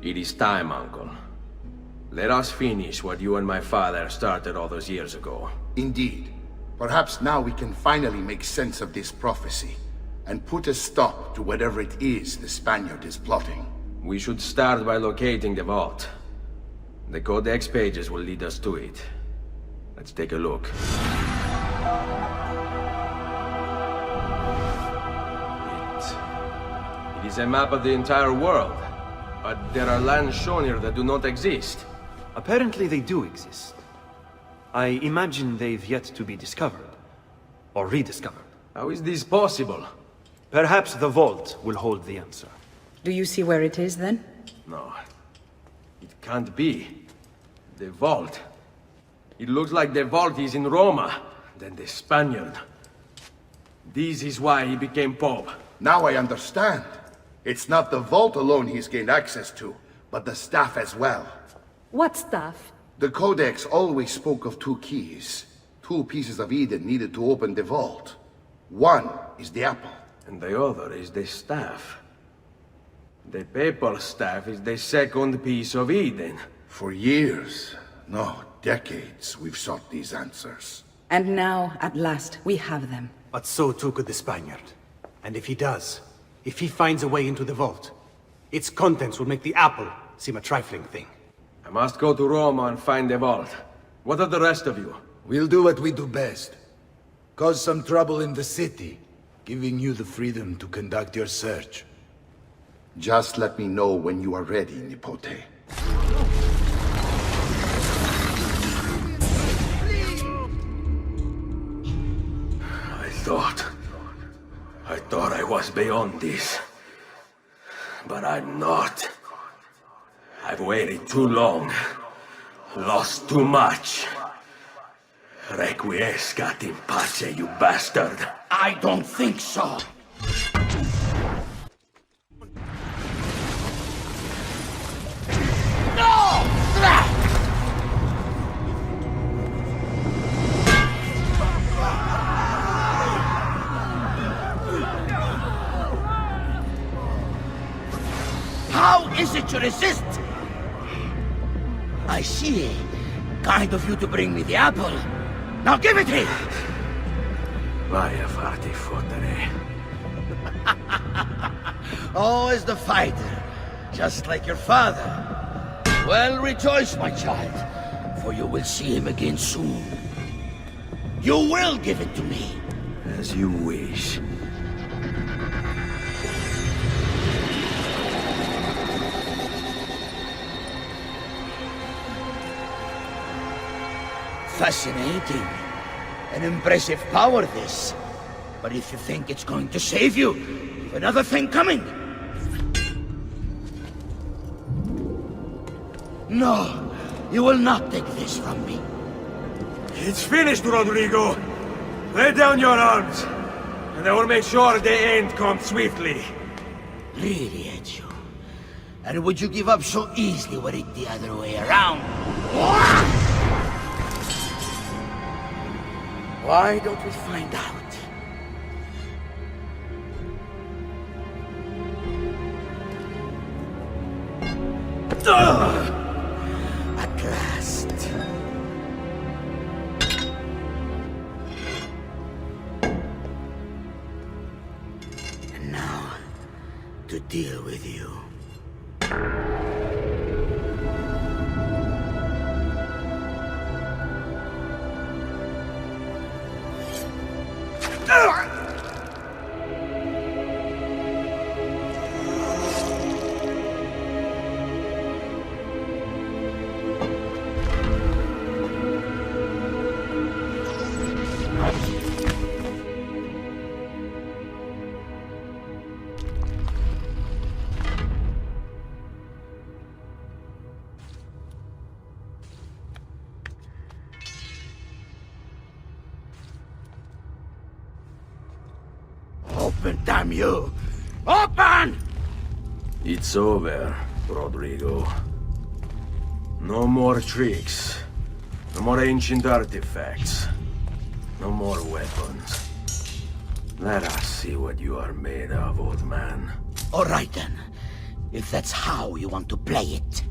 It is time, Uncle. Let us finish what you and my father started all those years ago.
Indeed. Perhaps now we can finally make sense of this prophecy and put a stop to whatever it is the Spaniard is plotting.
We should start by locating the vault. The Codex pages will lead us to it. Let's take a look. It is a map of the entire world, but there are lands shown here that do not exist.
Apparently they do exist. I imagine they've yet to be discovered. Or rediscovered.
How is this possible?
Perhaps the vault will hold the answer.
Do you see where it is, then?
No. It can't be. The vault. It looks like the vault is in Roma, then the Spaniard. This is why he became Pope.
Now I understand. It's not the vault alone he's gained access to, but the staff as well.
What staff?
The Codex always spoke of 2 keys. 2 pieces of Eden needed to open the vault. One is the apple.
And the other is the staff. The papal staff is the second piece of Eden.
For years, no, decades, we've sought these answers.
And now, at last, we have them.
But so too could the Spaniard. And if he does, if he finds a way into the vault, its contents will make the apple seem a trifling thing.
I must go to Roma and find the vault. What of the rest of you?
We'll do what we do best. Cause some trouble in the city, giving you the freedom to conduct your search.
Just let me know when you are ready, Nipote.
I thought I was beyond this. But I'm not. I've waited too long. Lost too much. Requiescat in pace, you bastard.
I don't think so. How is it you resist? I see. Kind of you to bring me the apple. Now give it here!
Vaya farti fottere.
Always the fighter, just like your father. Well, rejoice, my child, for you will see him again soon. You will give it to me.
As you wish.
Fascinating. An impressive power, this. But if you think it's going to save you, you've another thing coming. No, you will not take this from me.
It's finished, Rodrigo. Lay down your arms, and I will make sure the end comes swiftly.
Really, Ezio? And would you give up so easily were it the other way around? Why don't we find out? At last. And now, to deal with you. Open, damn you! Open!
It's over, Rodrigo. No more tricks. No more ancient artifacts. No more weapons. Let us see what you are made of, old man.
All right then, if that's how you want to play it.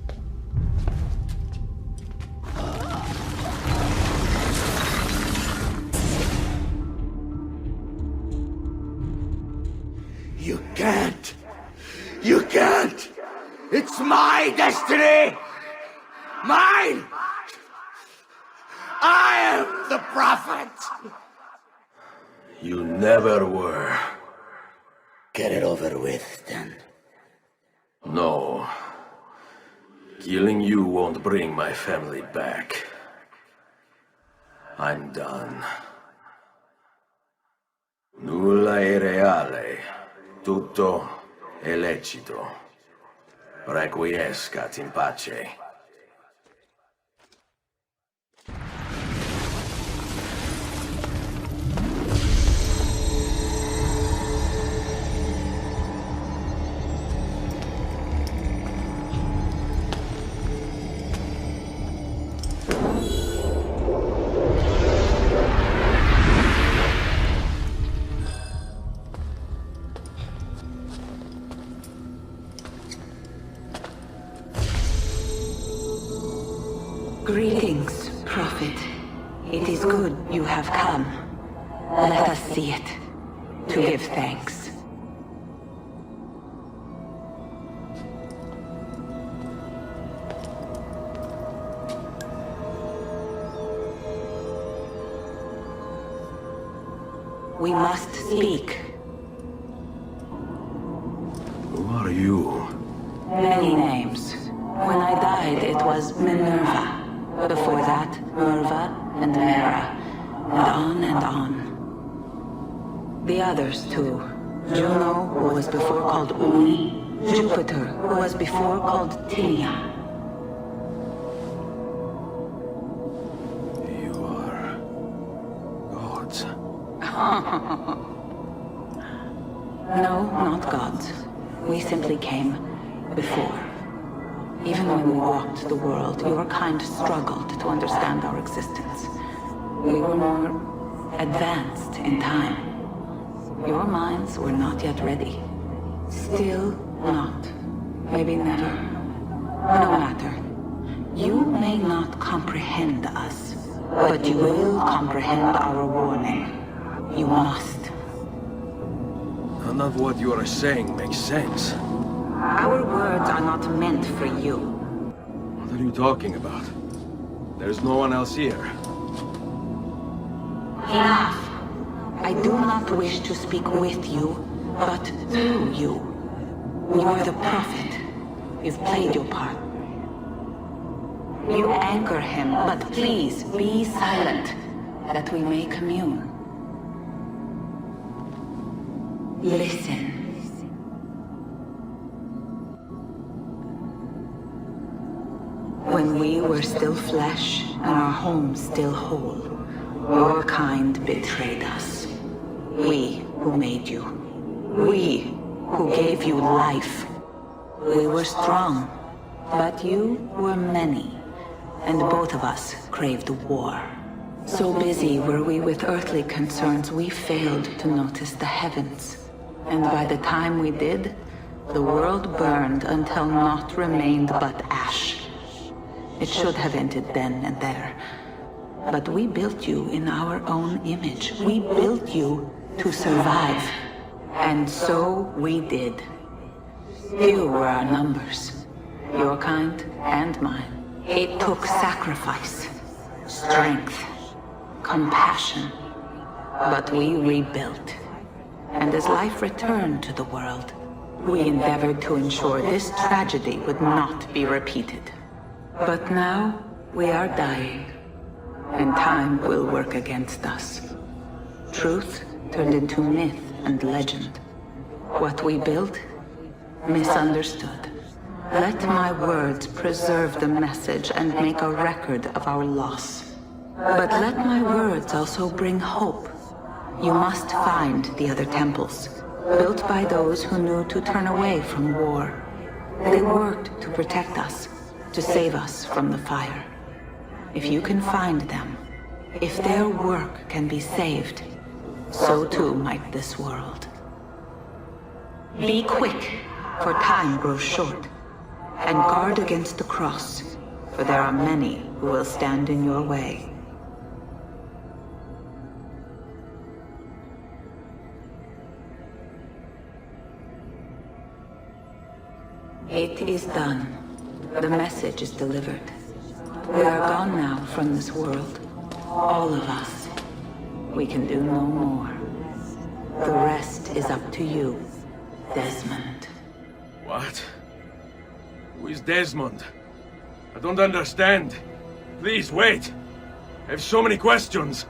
You can't! You can't! It's my destiny! Mine! I am the prophet!
You never were.
Get it over with, then.
No. Killing you won't bring my family back. I'm done. Nulla è reale. Tutto è lecito. Requiescat in pace.
Greetings, Prophet. It is good you have come. Let us see it, to give thanks. We must speak.
Who are you?
Many names. When I died, it was Minerva. Before that, Merva and Mera, and on and on. The others, too. Juno, who was before called Uni, Jupiter, who was before called Tinia.
You are... gods.
No, not gods. We simply came before. Even when we walked the world, your kind struggled to understand our existence. We were more advanced in time. Your minds were not yet ready. Still not. Maybe never. No matter. You may not comprehend us, but you will comprehend our warning. You must.
None of what you are saying makes sense.
Our words are not meant for you.
What are you talking about? There's no one else here.
Enough. I do not wish to speak with you, but through you. You are the prophet. You've played your part. You anger him, but please be silent, that we may commune. Listen. When we were still flesh and our home still whole, your kind betrayed us. We who made you. We who gave you life. We were strong, but you were many, and both of us craved war. So busy were we with earthly concerns, we failed to notice the heavens. And by the time we did, the world burned until naught remained but ash. It should have ended then and there. But we built you in our own image. We built you to survive. And so we did. Few were our numbers. Your kind and mine. It took sacrifice, strength, compassion. But we rebuilt. And as life returned to the world, we endeavored to ensure this tragedy would not be repeated. But now, we are dying, and time will work against us. Truth turned into myth and legend. What we built, misunderstood. Let my words preserve the message and make a record of our loss. But let my words also bring hope. You must find the other temples, built by those who knew to turn away from war. They worked to protect us, to save us from the fire. If you can find them, if their work can be saved, so too might this world. Be quick, for time grows short, and guard against the cross, for there are many who will stand in your way. It is done. The message is delivered. We are gone now from this world. All of us. We can do no more. The rest is up to you, Desmond.
What? Who is Desmond? I don't understand. Please, wait. I have so many questions.